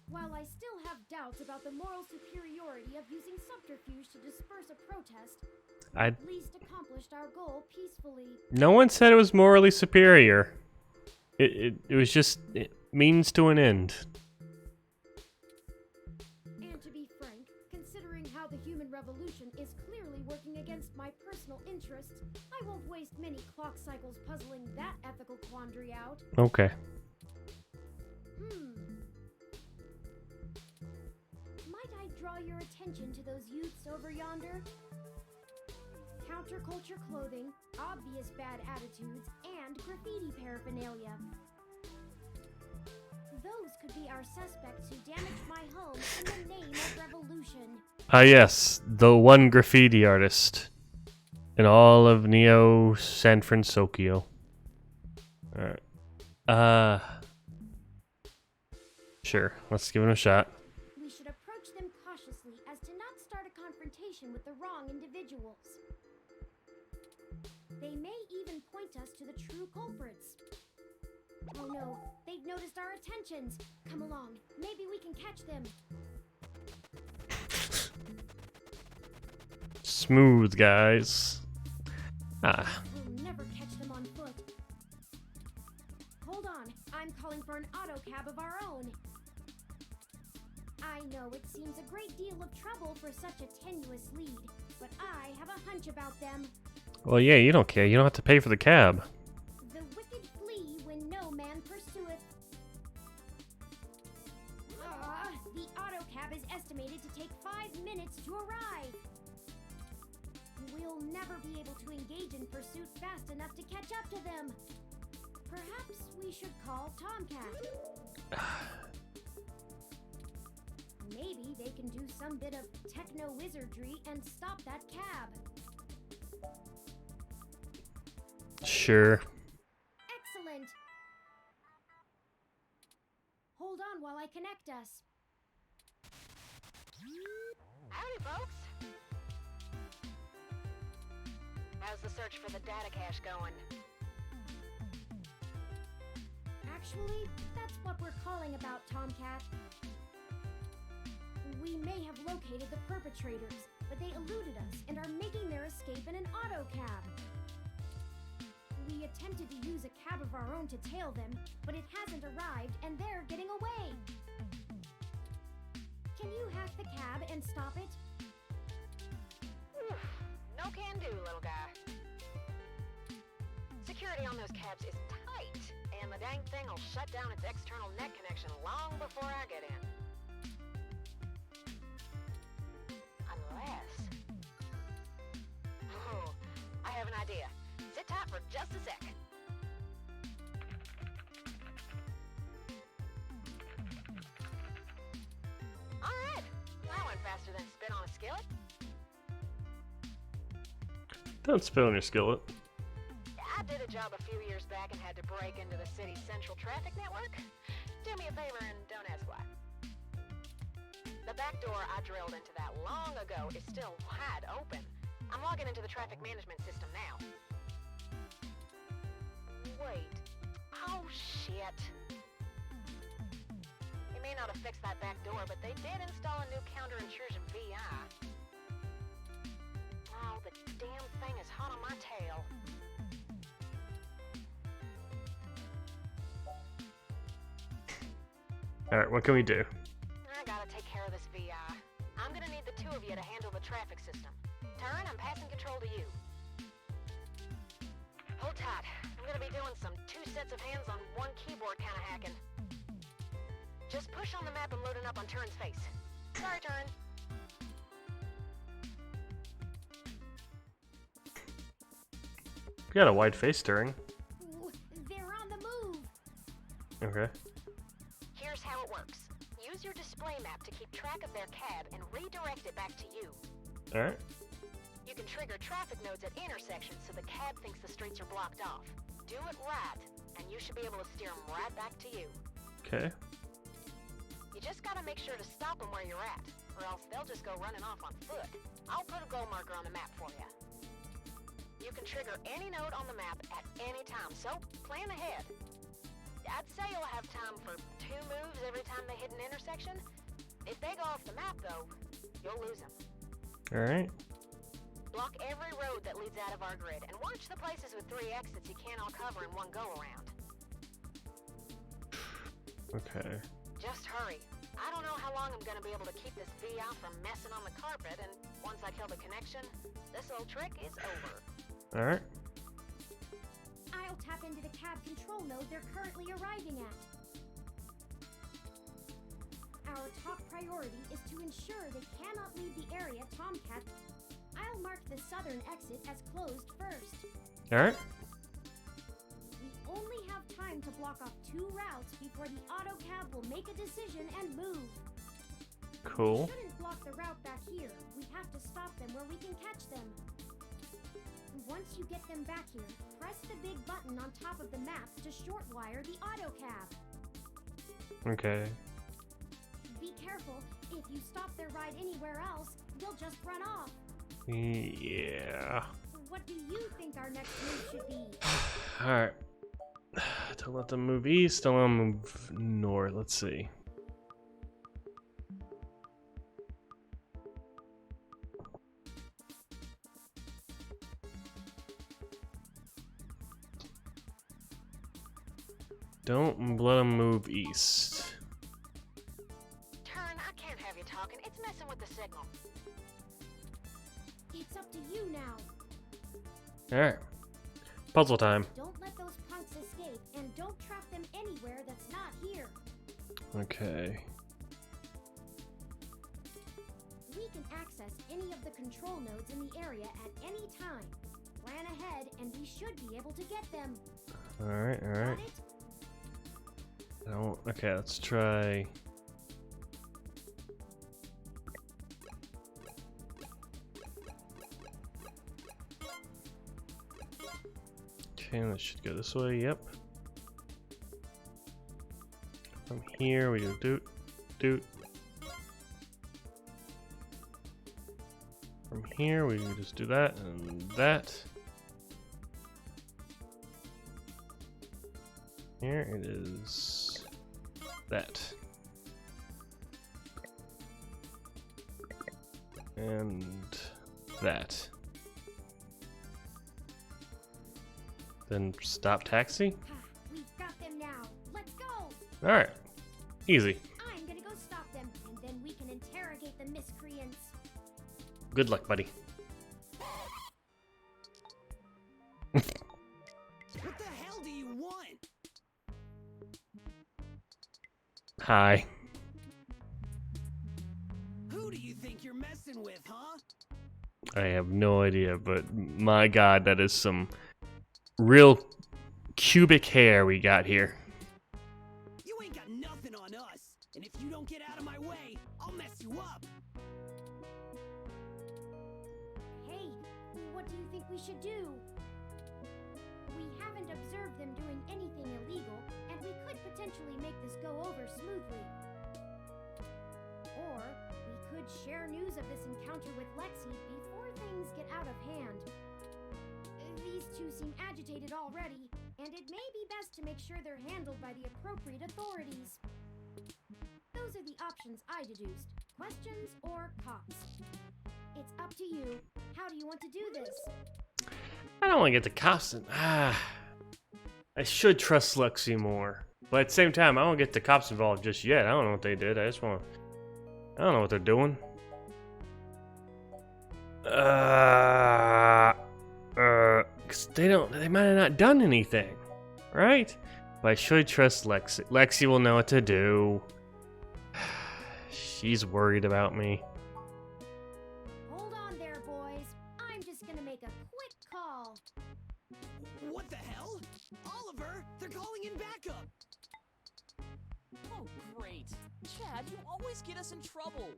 While I still have doubts about the moral superiority of using subterfuge to disperse a protest, I... at least accomplished our goal peacefully. No one said it was morally superior. It was just means to an end. And to be frank, considering how the human revolution is clearly working against my personal interests, I won't waste many clock cycles puzzling that ethical quandary out. Okay. Might I draw your attention to those youths over yonder? Counterculture clothing, obvious bad attitudes, and graffiti paraphernalia. Those could be our suspects who damaged my home in the name of revolution. Ah yes, the one graffiti artist in all of Neo San Francisco. Alright. Sure, let's give it a shot. We should approach them cautiously as to not start a confrontation with the wrong individuals. They may even point us to the true culprits. Oh no, they've noticed our attentions. Come along, maybe we can catch them. Smooth, guys. Ah. We'll never catch them on foot. Hold on, I'm calling for an auto cab of our own. I know it seems a great deal of trouble for such a tenuous lead, but I have a hunch about them. Well, yeah, you don't care. You don't have to pay for the cab. The wicked flee when no man pursueth. The auto cab is estimated to take 5 minutes to arrive. We'll never be able to engage in pursuit fast enough to catch up to them. Perhaps we should call Tomcat. Maybe they can do some bit of techno-wizardry and stop that cab. Sure. Excellent. Hold on while I connect us. Howdy, folks. How's the search for the data cache going? Actually, that's what we're calling about, Tomcat. We may have located the perpetrators, but they eluded us and are making their escape in an auto cab. We attempted to use a cab of our own to tail them, but it hasn't arrived and they're getting away. Can you hack the cab and stop it? Oof, no can do, little guy. Security on those cabs is tight, and the dang thing will shut down its external net connection long before I get in. Unless... Oh, I have an idea. Sit tight for just a sec. Alright, that went faster than spit on a skillet. Don't spit on your skillet. I did a job a few years back and had to break into the city's central traffic network. Do me a favor and don't ask why. The back door I drilled into that long ago is still wide open. I'm logging into the traffic management system now. Wait. Oh, shit. They may not have fixed that back door, but they did install a new counter-intrusion VI. Oh, the damn thing is hot on my tail. Alright, what can we do? I gotta take care of this VI. I'm gonna need the two of you to handle the traffic system. Turing, I'm passing control to you. Hold tight. I'm gonna be doing some 2 sets of hands on 1 keyboard kind of hacking. Just push on the map and load it up on Turing's face. Sorry, Turing. You got a wide face, Turing. Ooh, they're on the move. Okay. Here's how it works. Use your display map to keep track of their cab and redirect it back to you. Alright. You can trigger traffic nodes at intersections so the cab thinks the streets are blocked off. Do it right, and you should be able to steer them right back to you. Okay. You just gotta make sure to stop them where you're at, or else they'll just go running off on foot. I'll put a goal marker on the map for you. You can trigger any node on the map at any time, so plan ahead. I'd say you'll have time for 2 moves every time they hit an intersection. If they go off the map, though, you'll lose them. Alright. Block every road that leads out of our grid, and watch the places with 3 exits you can't all cover in one go-around. Okay. Just hurry. I don't know how long I'm gonna be able to keep this VI from messing on the carpet, and once I kill the connection, this old trick is over. Alright. I'll tap into the cab control node they're currently arriving at. Our top priority is to ensure they cannot leave the area Tomcat. I'll mark the southern exit as closed first. Alright. We only have time to block off 2 routes before the autocab will make a decision and move. Cool. We shouldn't block the route back here. We have to stop them where we can catch them. Once you get them back here, press the big button on top of the map to shortwire the autocab. Okay. Be careful. If you stop their ride anywhere else, they'll just run off. Yeah. What do you think our next move should be? Alright. Don't let them move east, don't let them move north. Let's see. Don't let them move east. Turn, I can't have you talking. It's messing with the signal. It's up to you now. Alright. Puzzle time. Don't let those punks escape, and don't trap them anywhere that's not here. Okay. We can access any of the control nodes in the area at any time. Plan ahead, and we should be able to get them. Alright, alright. Got it? Okay, let's try. Okay, that should go this way, yep. From here we do doot, doot. From here we just do that and that. Here it is that. And that. Then stop taxi? We've got them now. Let's go! Alright. Easy. I'm gonna go stop them, and then we can interrogate the miscreants. Good luck, buddy. What the hell do you want? Hi. Who do you think you're messing with, huh? I have no idea, but my god, that is some real cubic hair we got here. You ain't got nothing on us, and if you don't get out of my way, I'll mess you up. Hey, what do you think we should do? We haven't observed them doing anything illegal, and we could potentially make this go over smoothly. Or we could share news of this encounter with Lexi before things get out of hand. These two seem agitated already, and it may be best to make sure they're handled by the appropriate authorities. Those are the options I deduced. Questions or cops? It's up to you. How do you want to do this? I don't want to get the cops in. I should trust Lexi more. But at the same time, I don't get the cops involved just yet. I don't know what they did. I don't know what they're doing. Cause they might have not done anything. Right? But I should trust Lexi. Lexi will know what to do. She's worried about me. Hold on there, boys. I'm just gonna make a quick call. What the hell? Oliver, they're calling in backup! Oh, great. Chad, you always get us in trouble.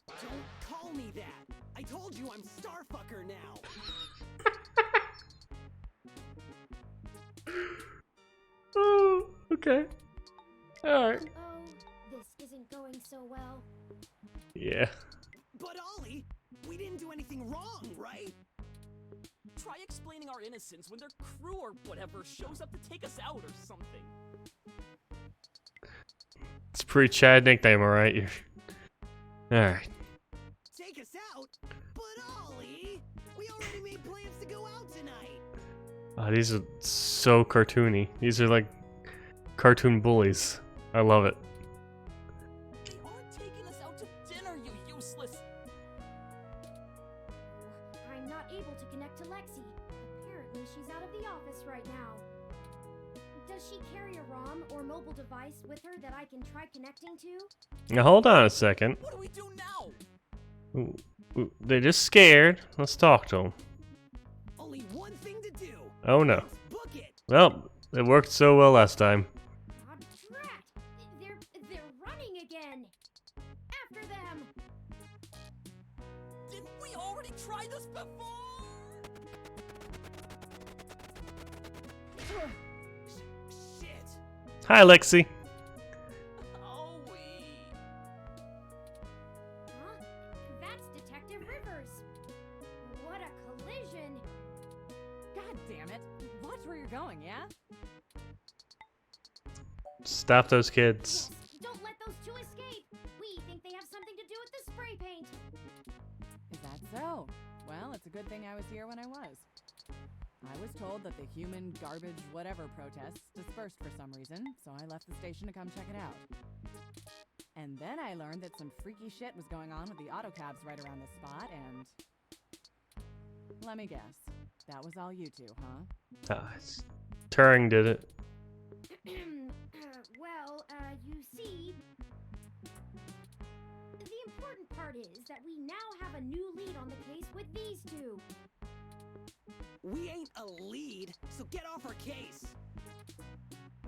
Don't call me that! I told you I'm Starfucker now! Oh, okay. Alright. Oh, this isn't going so well. Yeah. But Ollie, we didn't do anything wrong, right? Try explaining our innocence when their crew or whatever shows up to take us out or something. It's a pretty Chad nickname, alright? Alright. Take us out? But Ollie, we already made plans to go out tonight! Oh, these are so cartoony. These are like cartoon bullies. I love it. They aren't taking us out to dinner, you useless. I'm not able to connect to Lexi. Apparently, she's out of the office right now. Does she carry a ROM or mobile device with her that I can try connecting to? Now hold on a second. What do we do now? Ooh, they're just scared. Let's talk to them. Only one thing to do. Oh no. Book it. Well, it worked so well last time. Ah, drat! They're running again. After them. Didn't we already try this before? Shit. Hi, Lexi. Huh? That's Detective Rivers. What a collision. God damn it. Watch where you're going, yeah? Stop those kids. Don't let those two escape. We think they have something to do with the spray paint. Is that so? Well, it's a good thing I was here when I was. I was told that the human garbage whatever protests dispersed for some reason, so I left the station to come check it out. And then I learned that some freaky shit was going on with the autocabs right around this spot, and... Let me guess. That was all you two, huh? Turing did it. Well, you see... The important part is that we now have a new lead on the case with these two. We ain't a lead, so get off our case.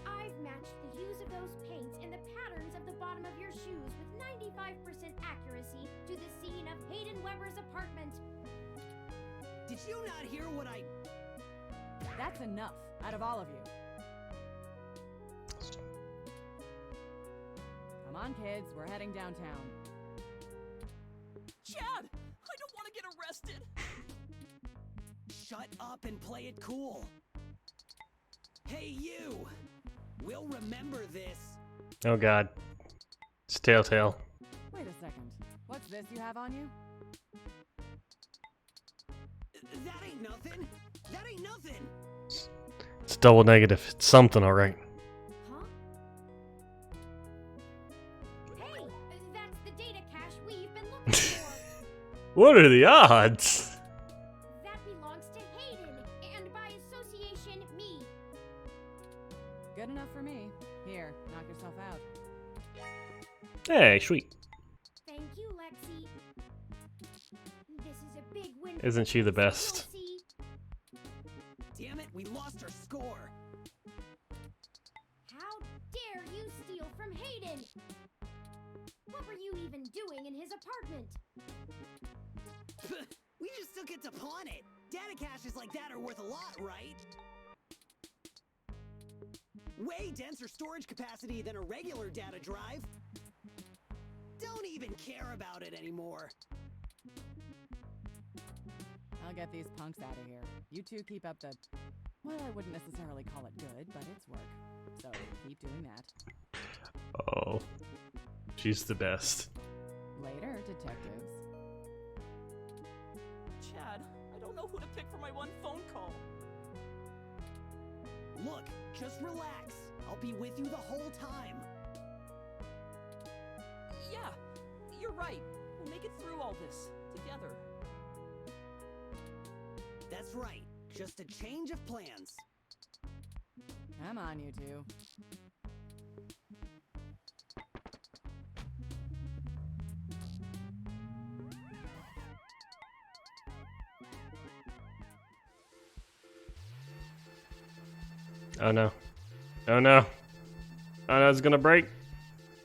I've matched the hues of those paints and the patterns of the bottom of your shoes with 95% accuracy to the scene of Hayden Weber's apartment. Did you not hear what I... That's enough, out of all of you. Come on, kids, we're heading downtown. Chad, I don't want to get arrested. Shut up and play it cool. Hey, you! We'll remember this. Oh god. It's Telltale. Wait a second. What's this you have on you? That ain't nothing. That ain't nothing. It's double negative. It's something, alright. Huh? Hey, that's the data cache we've been looking for. What are the odds? That belongs to Hayden, and by association, me. Good enough for me. Here, knock yourself out. Hey, sweet. Thank you, Lexi. This is a big win. Isn't she the best? Damn it, we lost our score. How dare you steal from Hayden? What were you even doing in his apartment? We just took it to pawn it. Data caches like that are worth a lot, right? Way denser storage capacity than a regular data drive. Don't even care about it anymore. I'll get these punks out of here. You two keep up the... Well, I wouldn't necessarily call it good, but it's work. So keep doing that. Oh. She's the best. Later, detectives. Chad, I don't know who to pick for my one phone call. Look, just relax. I'll be with you the whole time. Yeah, you're right. We'll make it through all this together. That's right. Just a change of plans. Come on, you two. Oh no. Oh no. Oh no, it's gonna break.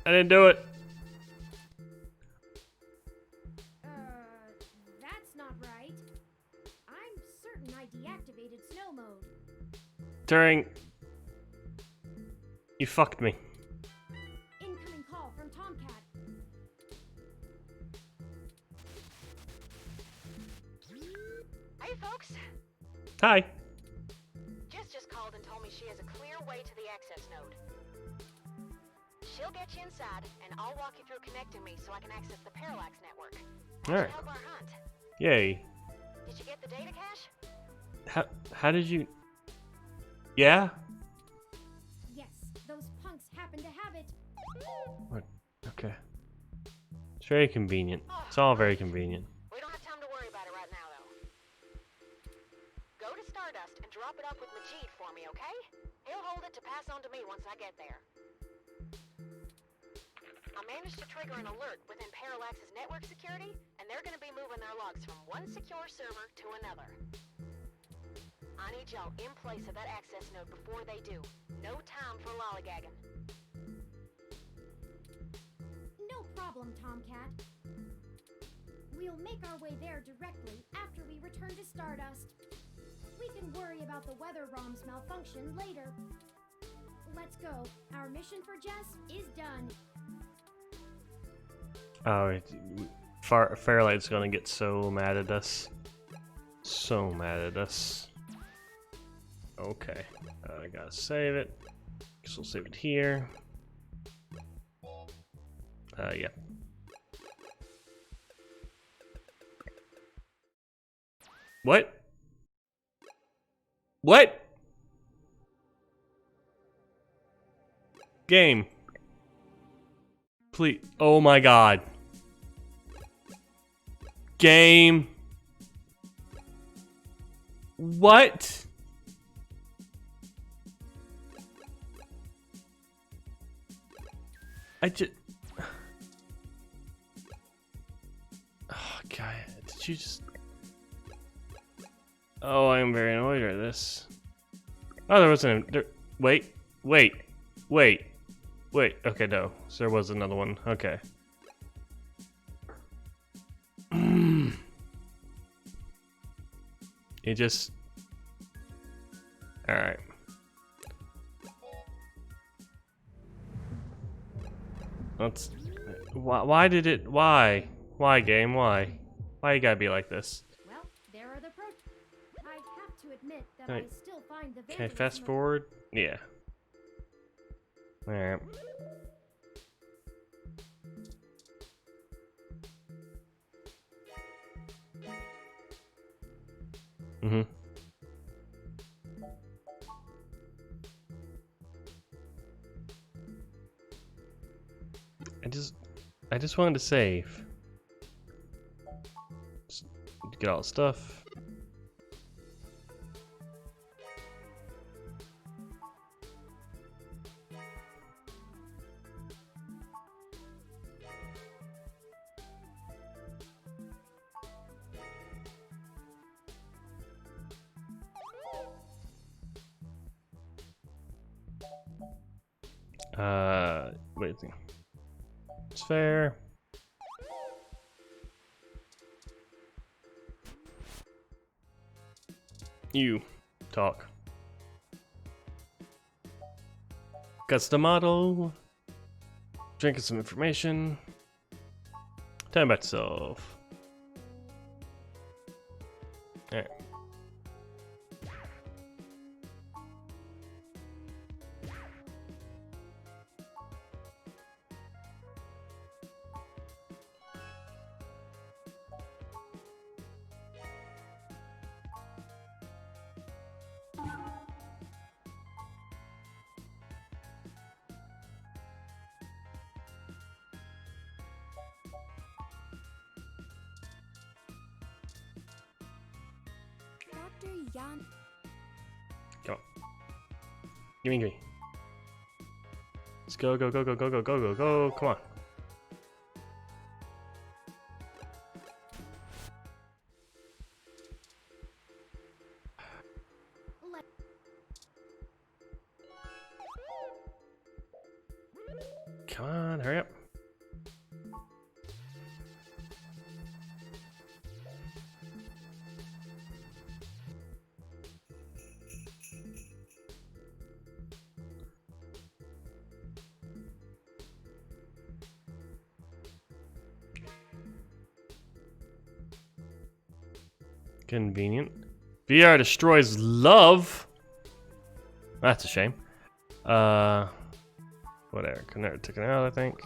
I didn't do it. That's not right. I'm certain I deactivated snow mode. Turing. You fucked me. Incoming call from Tomcat. Hey, folks. Hi. Jess just called and told me she has a clear way to the access node. She'll get you inside, and I'll walk you through connecting me so I can access the Parallax network. Alright. Help our hunt. Yay. Did you get the data cache? How did you... Yeah? Yes, those punks happen to have it. What? Okay. It's very convenient. It's all very convenient. We don't have time to worry about it right now, though. Go to Stardust and drop it off with Majid for me, okay? He'll hold it to pass on to me once I get there. I managed to trigger an alert within Parallax's network security, and they're going to be moving their logs from one secure server to another. I need y'all in place of that access node before they do. No time for lollygagging. No problem, Tomcat. We'll make our way there directly after we return to Stardust. We can worry about the weather ROM's malfunction later. Let's go. Our mission for Jess is done. Oh, Fairlight's gonna get so mad at us. So mad at us. Okay. I gotta save it. Guess we'll save it here. Yeah. What? What? Game. Please. Oh my god. Game. What? I just... Oh god. Did you just... Oh, I am very annoyed at this. Oh, there wasn't... There... Wait. Okay, no. So there was another one. Okay. It just... Alright. Let's... Why did it... Why? Why, game? Why? Why you gotta be like this? Well, there are the I have to admit that Right. I still find the Okay, vandalism fast of- forward. Yeah. Alright. Mm-hmm. I just wanted to save. Just get all the stuff. Wait. It's fair. You talk. Custom model. Drinking some information. Tell me about yourself. Alright. Dr. Jan. Come on. Gimme, gimme. Let's go, go, go, go, go, go, go, go, go. Come on. Come on, hurry up. Convenient. VR destroys love. That's a shame. Whatever. Connect took it out, I think.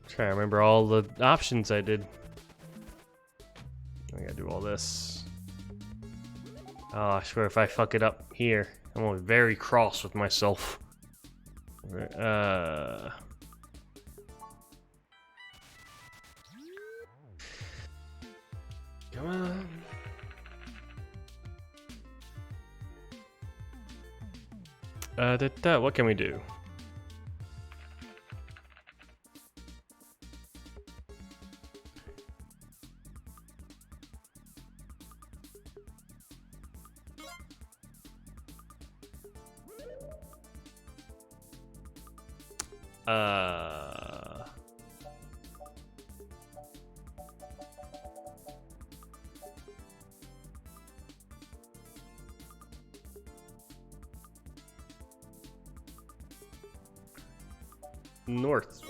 Trying to remember all the options I did. I gotta do all this. Oh, I swear if I fuck it up here, I'm gonna be very cross with myself. Come on. What can we do? North.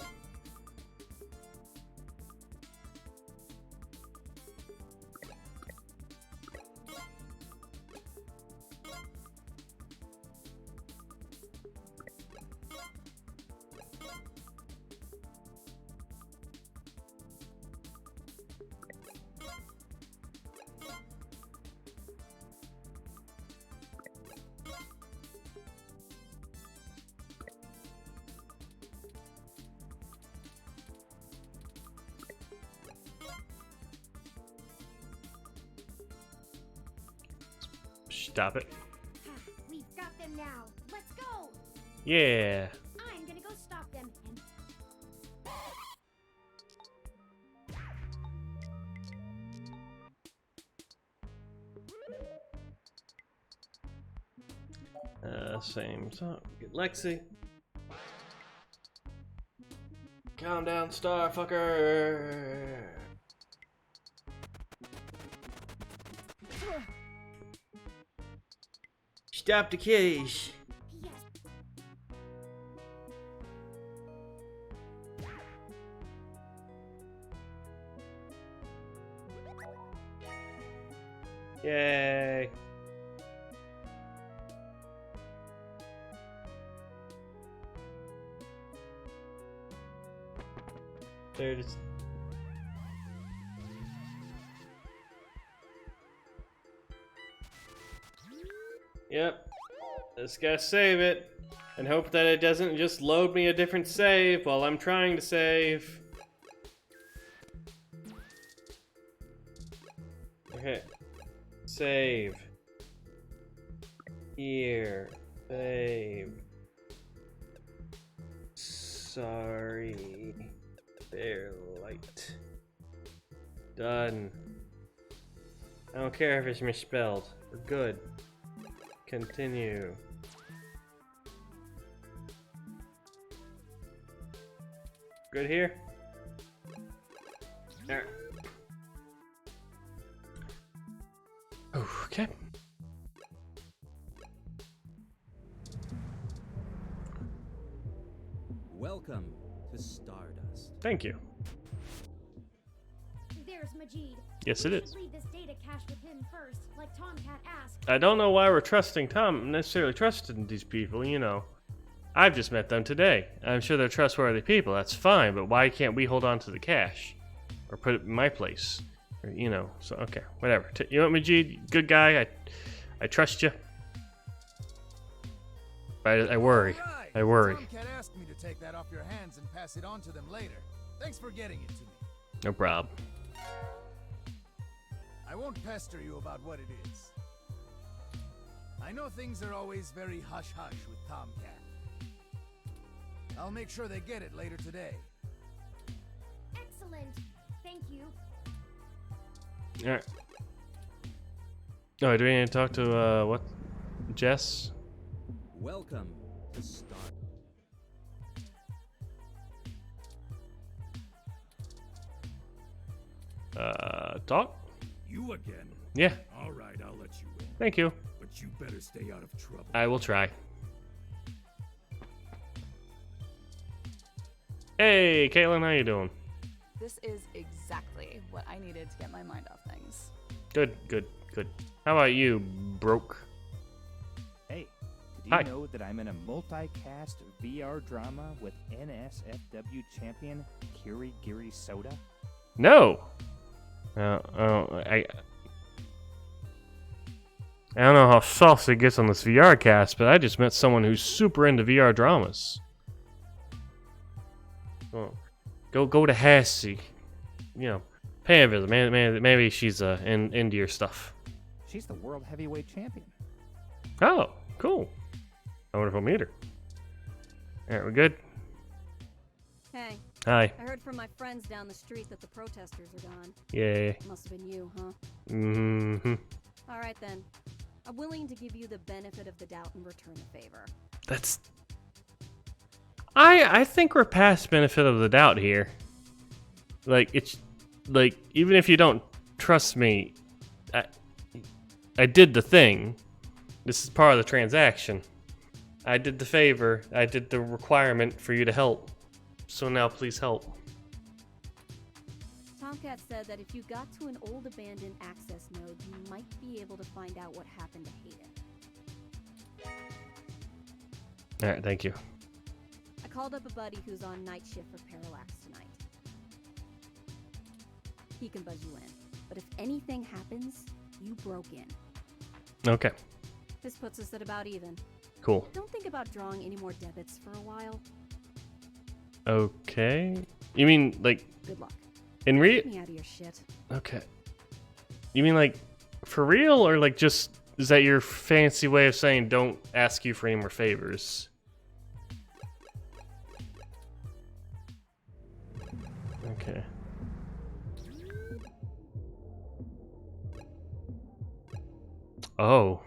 Stop it. We've got them now. Let's go. Yeah. I'm gonna go stop them and Same. So get Lexi. Calm down, Starfucker. Stop the case. Yay. There it is. Yep. Just gotta save it and hope that it doesn't just load me a different save while I'm trying to save. Okay. Save. Here. Save. Sorry. There, light. Done. I don't care if it's misspelled. We're good. Continue. Good here? Alright. Okay. Welcome to Stardust. Thank you. There's Majid. Yes, it We is. should read this data cache with him first, like Tomcat asked. I don't know why we're trusting Tom, necessarily trusting these people, you know. I've just met them today. I'm sure they're trustworthy people, that's fine, but why can't we hold on to the cash? Or put it in my place? Or, you know, so, okay, whatever. You know what, Majid? Good guy, I trust you. But I worry. Right. I worry. Tomcat asked me to take that off your hands and pass it on to them later. Thanks for getting it to me. No problem. I won't pester you about what it is. I know things are always very hush-hush with Tomcat. I'll make sure they get it later today. Excellent. Thank you. Alright. Oh, do we need to talk to, what? Jess? Welcome to Star. Talk? You again? Yeah. All right, I'll let you in. Thank you. But you better stay out of trouble. I will try. Hey, Caitlin, how you doing? This is exactly what I needed to get my mind off things. Good, good, good. How about you, broke? Hey, did you Hi. know that I'm in a multi-cast VR drama with NSFW champion Kirigiri Soda? No. I don't know how saucy it gets on this VR cast, but I just met someone who's super into VR dramas. Oh, go to Hassie. You know, pay a visit. Maybe she's into your stuff. She's the world heavyweight champion. Oh, cool. I wonder if I'll meet her. Alright, we're good? Hey. Hi. I heard from my friends down the street that the protesters are gone. Yay. Must have been you, huh? Mm-hmm. Alright then. I'm willing to give you the benefit of the doubt and return a favor. That's... I think we're past benefit of the doubt here. Like, it's... Like, even if you don't trust me, I did the thing. This is part of the transaction. I did the favor. I did the requirement for you to help. So now please help. Tomcat said that if you got to an old abandoned access node, you might be able to find out what happened to Hayden. Alright, thank you. I called up a buddy who's on night shift for Parallax tonight. He can buzz you in. But if anything happens, you broke in. Okay. This puts us at about even. Cool. Don't think about drawing any more debits for a while. Okay. You mean, like... Good luck. In real... Get me out of your shit. Okay. You mean, like, for real? Or, like, just... Is that your fancy way of saying don't ask you for any more favors? Okay. Oh.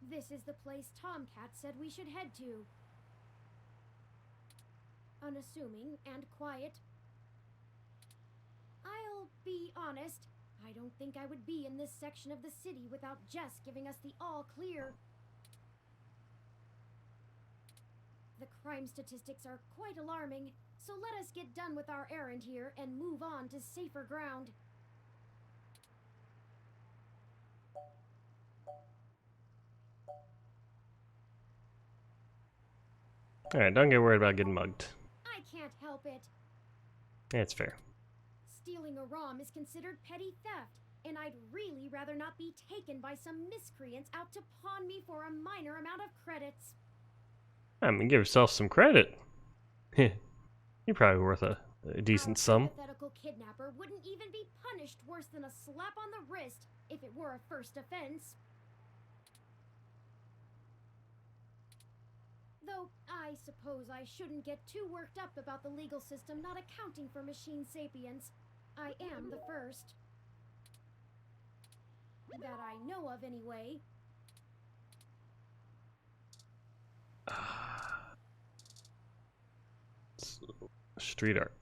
This is the place Tomcat said we should head to. Unassuming and quiet. I'll be honest, I don't think I would be in this section of the city without Jess giving us the all clear. The crime statistics are quite alarming, so let us get done with our errand here and move on to safer ground. Alright, don't get worried about getting mugged. I can't help it. That's fair. Stealing a ROM is considered petty theft, and I'd really rather not be taken by some miscreants out to pawn me for a minor amount of credits. I mean, give yourself some credit. You're probably worth a decent sum. A hypothetical kidnapper wouldn't even be punished worse than a slap on the wrist if it were a first offense. Though, I suppose I shouldn't get too worked up about the legal system not accounting for machine sapience. I am the first. That I know of, anyway. Street art.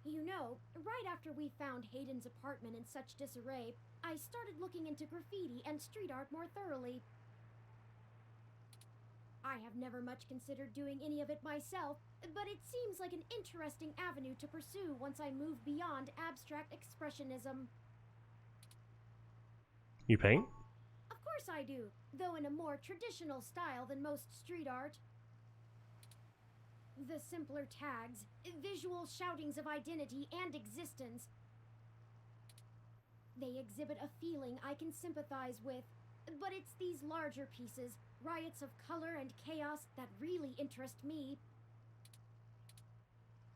You know, right after we found Hayden's apartment in such disarray, I started looking into graffiti and street art more thoroughly. I have never much considered doing any of it myself, but it seems like an interesting avenue to pursue once I move beyond abstract expressionism. You paint? Of course I do, though in a more traditional style than most street art. The simpler tags, visual shoutings of identity and existence. They exhibit a feeling I can sympathize with, but it's these larger pieces, riots of color and chaos, that really interest me.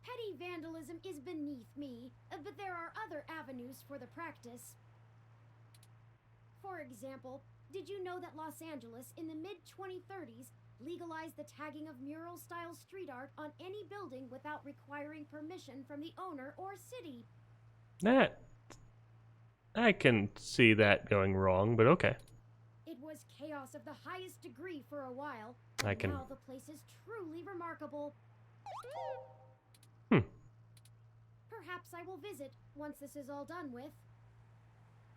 Petty vandalism is beneath me, but there are other avenues for the practice. For example, did you know that Los Angeles in the mid-2030s legalized the tagging of mural-style street art on any building without requiring permission from the owner or city? I can see that going wrong, but okay. It was chaos of the highest degree for a while. I can- Now the place is truly remarkable. Perhaps I will visit once this is all done with.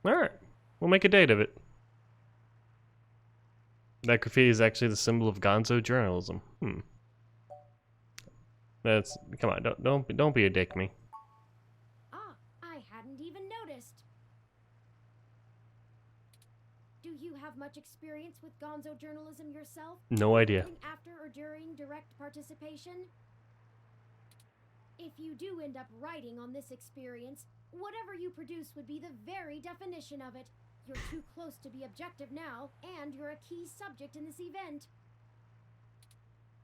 Alright, we'll make a date of it. That graffiti is actually the symbol of gonzo journalism. That's, come on, don't be a dick me. Ah, I hadn't even noticed. Do you have much experience with gonzo journalism yourself? No idea. Including after or during direct participation? If you do end up writing on this experience, whatever you produce would be the very definition of it. You're too close to be objective now, and you're a key subject in this event.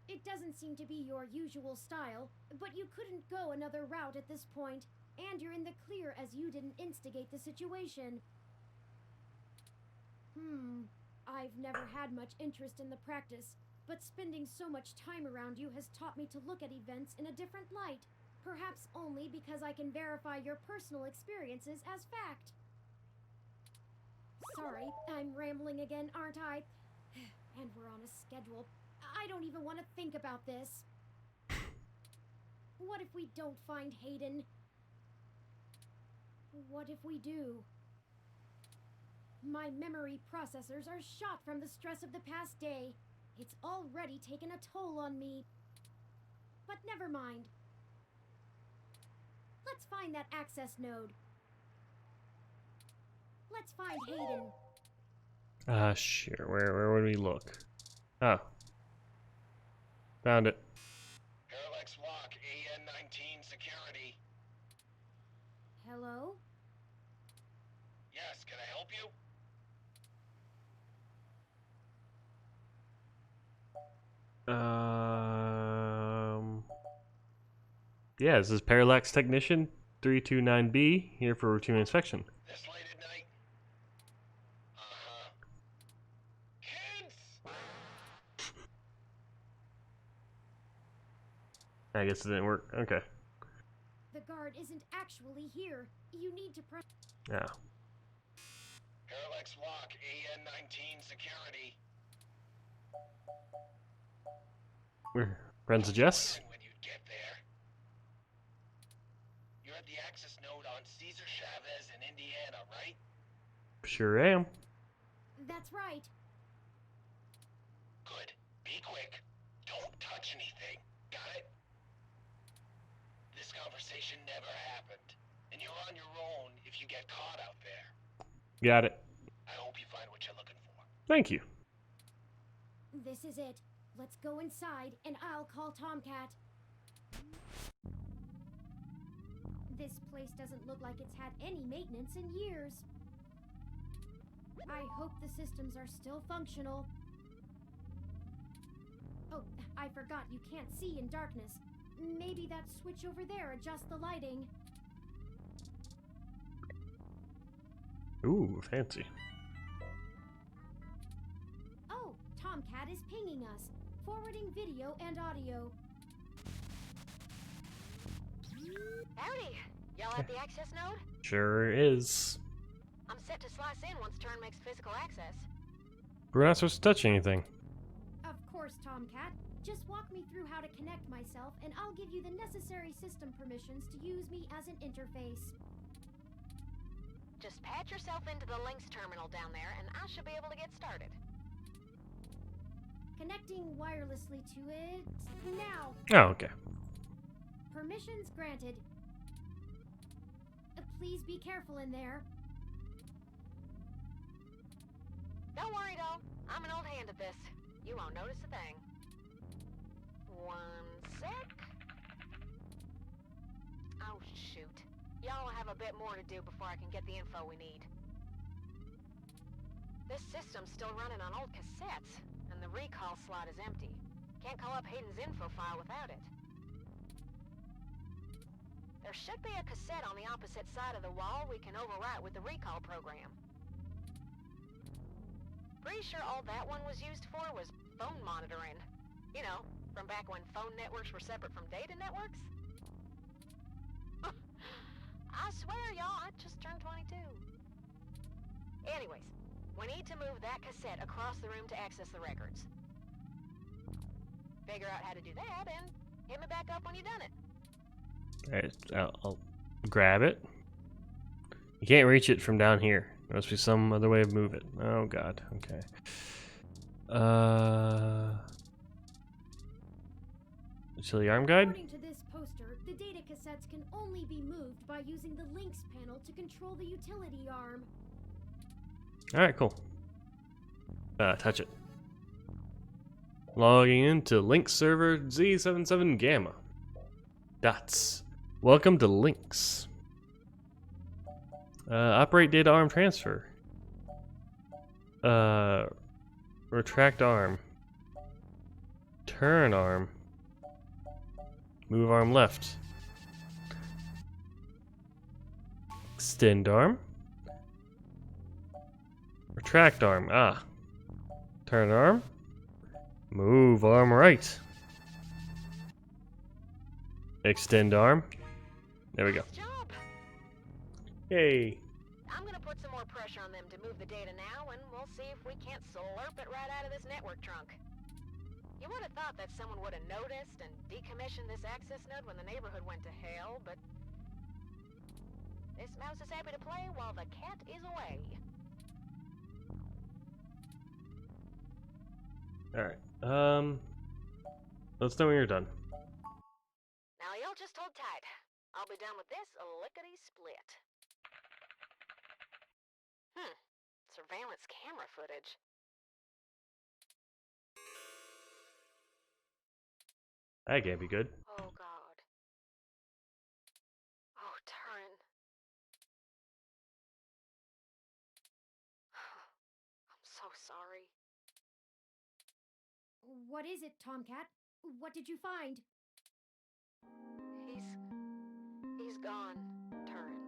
It doesn't seem to be your usual style, but you couldn't go another route at this point, and you're in the clear as you didn't instigate the situation. I've never had much interest in the practice, but spending so much time around you has taught me to look at events in a different light. Perhaps only because I can verify your personal experiences as fact. Sorry, I'm rambling again, aren't I? And we're on a schedule. I don't even want to think about this. What if we don't find Hayden? What if we do? My memory processors are shot from the stress of the past day. It's already taken a toll on me. But never mind. Let's find that access node. Let's find Hayden. Sure. Where would we look? Oh. Found it. Parallax Walk, AN-19 security. Hello? Yes, can I help you? Yeah, this is Parallax Technician 329B here for routine inspection. This late at night? Kids! I guess it didn't work. Okay. The guard isn't actually here. You need to press. Yeah. Parallax Walk, AN-19 security. We're friends of Jess. When you'd get there. You're at the access node on Cesar Chavez in Indiana, right? Sure am. That's right. Good. Be quick. Don't touch anything. Got it? This conversation never happened, and you're on your own if you get caught out there. Got it. I hope you find what you're looking for. Thank you. This is it. Let's go inside, and I'll call Tomcat. This place doesn't look like it's had any maintenance in years. I hope the systems are still functional. Oh, I forgot you can't see in darkness. Maybe that switch over there adjusts the lighting. Ooh, fancy. Oh, Tomcat is pinging us, forwarding video and audio. Howdy. Y'all at the access node? Sure is. I'm set to slice in once Turn makes physical access. We're not supposed to touch anything. Of course, Tomcat. Just walk me through how to connect myself, and I'll give you the necessary system permissions to use me as an interface. Just patch yourself into the links terminal down there, and I should be able to get started. Connecting wirelessly to it now. Oh, okay. Permissions granted. Please be careful in there. Don't worry, doll. I'm an old hand at this. You won't notice a thing. 1 sec. Oh, shoot. Y'all have a bit more to do before I can get the info we need. This system's still running on old cassettes, and the recall slot is empty. Can't call up Hayden's info file without it. There should be a cassette on the opposite side of the wall we can overwrite with the recall program. Pretty sure all that one was used for was phone monitoring. You know, from back when phone networks were separate from data networks. I swear, y'all, I just turned 22. Anyways, We need to move that cassette across the room to access the records. Figure out how to do that and hit me back up when you've done it. Alright, I'll grab it. You can't reach it from down here. There must be some other way to move it. Oh god, okay. Utility arm guide? According to this poster, the data cassettes can only be moved by using the links panel to control the utility arm. Alright, cool. Touch it. Logging into Lynx server Z77 Gamma. Dots. Welcome to Lynx. Operate data arm transfer. Retract arm. Turn arm. Move arm left. Extend arm. Retract arm. Ah. Turn arm. Move arm right. Extend arm. There we go. Yay. I'm gonna put some more pressure on them to move the data now, and we'll see if we can't slurp it right out of this network trunk. You would have thought that someone would have noticed and decommissioned this access node when the neighborhood went to hell, but this mouse is happy to play while the cat is away. Alright. Let's know when you're done. Now y'all just hold tight. I'll be done with this lickety-split. Surveillance camera footage. That can't be good. Oh god. Oh, Turing. I'm so sorry. What is it, Tomcat? What did you find? He's gone, Turing.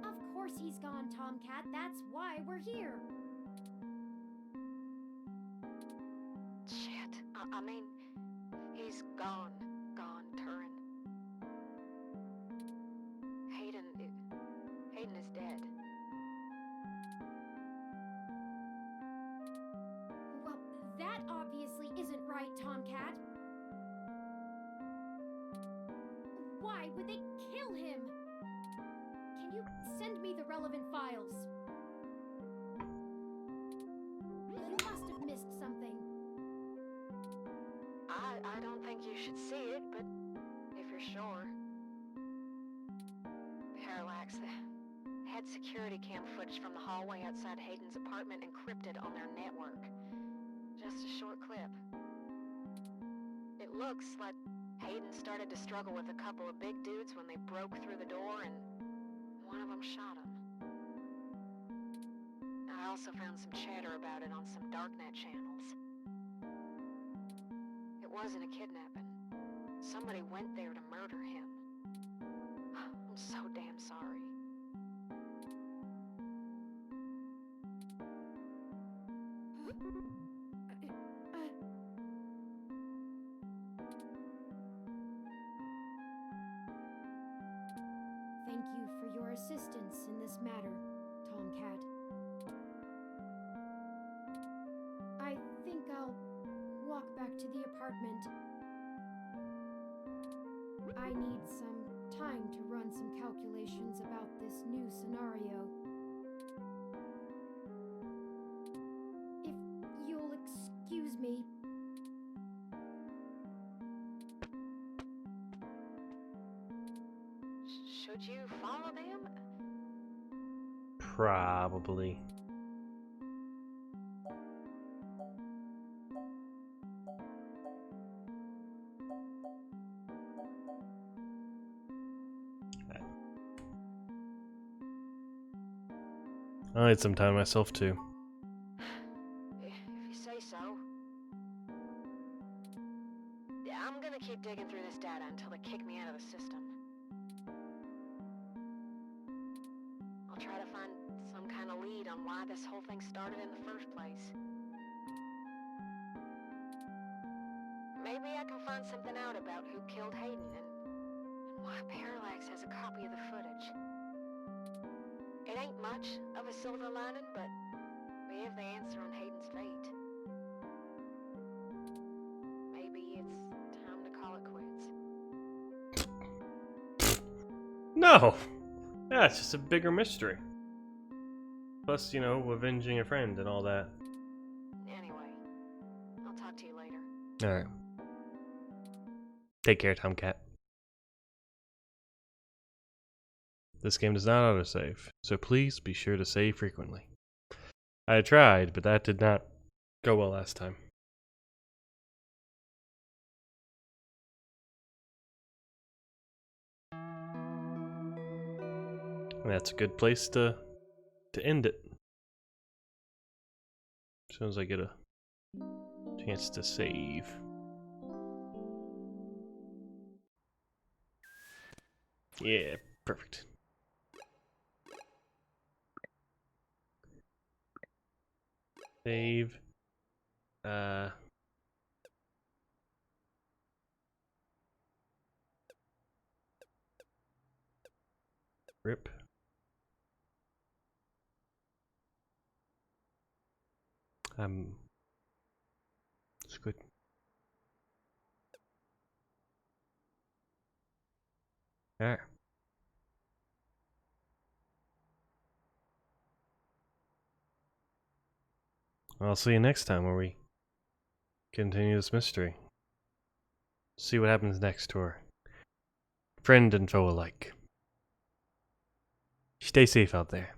Of course he's gone, Tomcat. That's why we're here. Shit. I mean, he's gone, Turing. Hayden is dead. Well, that obviously isn't right, Tomcat. Why would they kill him? Can you send me the relevant files? You must have missed something. I don't think you should see it, but if you're sure. Parallax had security cam footage from the hallway outside Hayden's apartment encrypted on their network. Just a short clip. It looks like Hayden started to struggle with a couple of big dudes when they broke through the door and one of them shot him. I also found some chatter about it on some darknet channels. It wasn't a kidnapping. Somebody went there to murder him. I'm so damn sorry. Thank you for your assistance in this matter, Tomcat. I think I'll walk back to the apartment. I need some time to run some calculations about this new scenario. If you'll excuse me. Should you follow them? Probably. I need some time myself too. If you say so. I'm gonna keep digging through this data until they kick me out of the system. I'll try to find some kind of lead on why this whole thing started in the first place. Maybe I can find something out about who killed Hayden and why Parallax has a copy of the footage. It ain't much of a silver lining, but we have the answer on Hayden's fate. Maybe it's time to call it quits. No! Yeah, it's just a bigger mystery. Plus, you know, avenging a friend and all that. Anyway, I'll talk to you later. Alright. Take care, Tomcat. This game does not autosave, so please be sure to save frequently. I tried, but that did not go well last time. And that's a good place to end it. As soon as I get a chance to save. Yeah, perfect. Save. Rip. It's good. Alright. I'll see you next time where we continue this mystery. See what happens next to her. Friend and foe alike. Stay safe out there.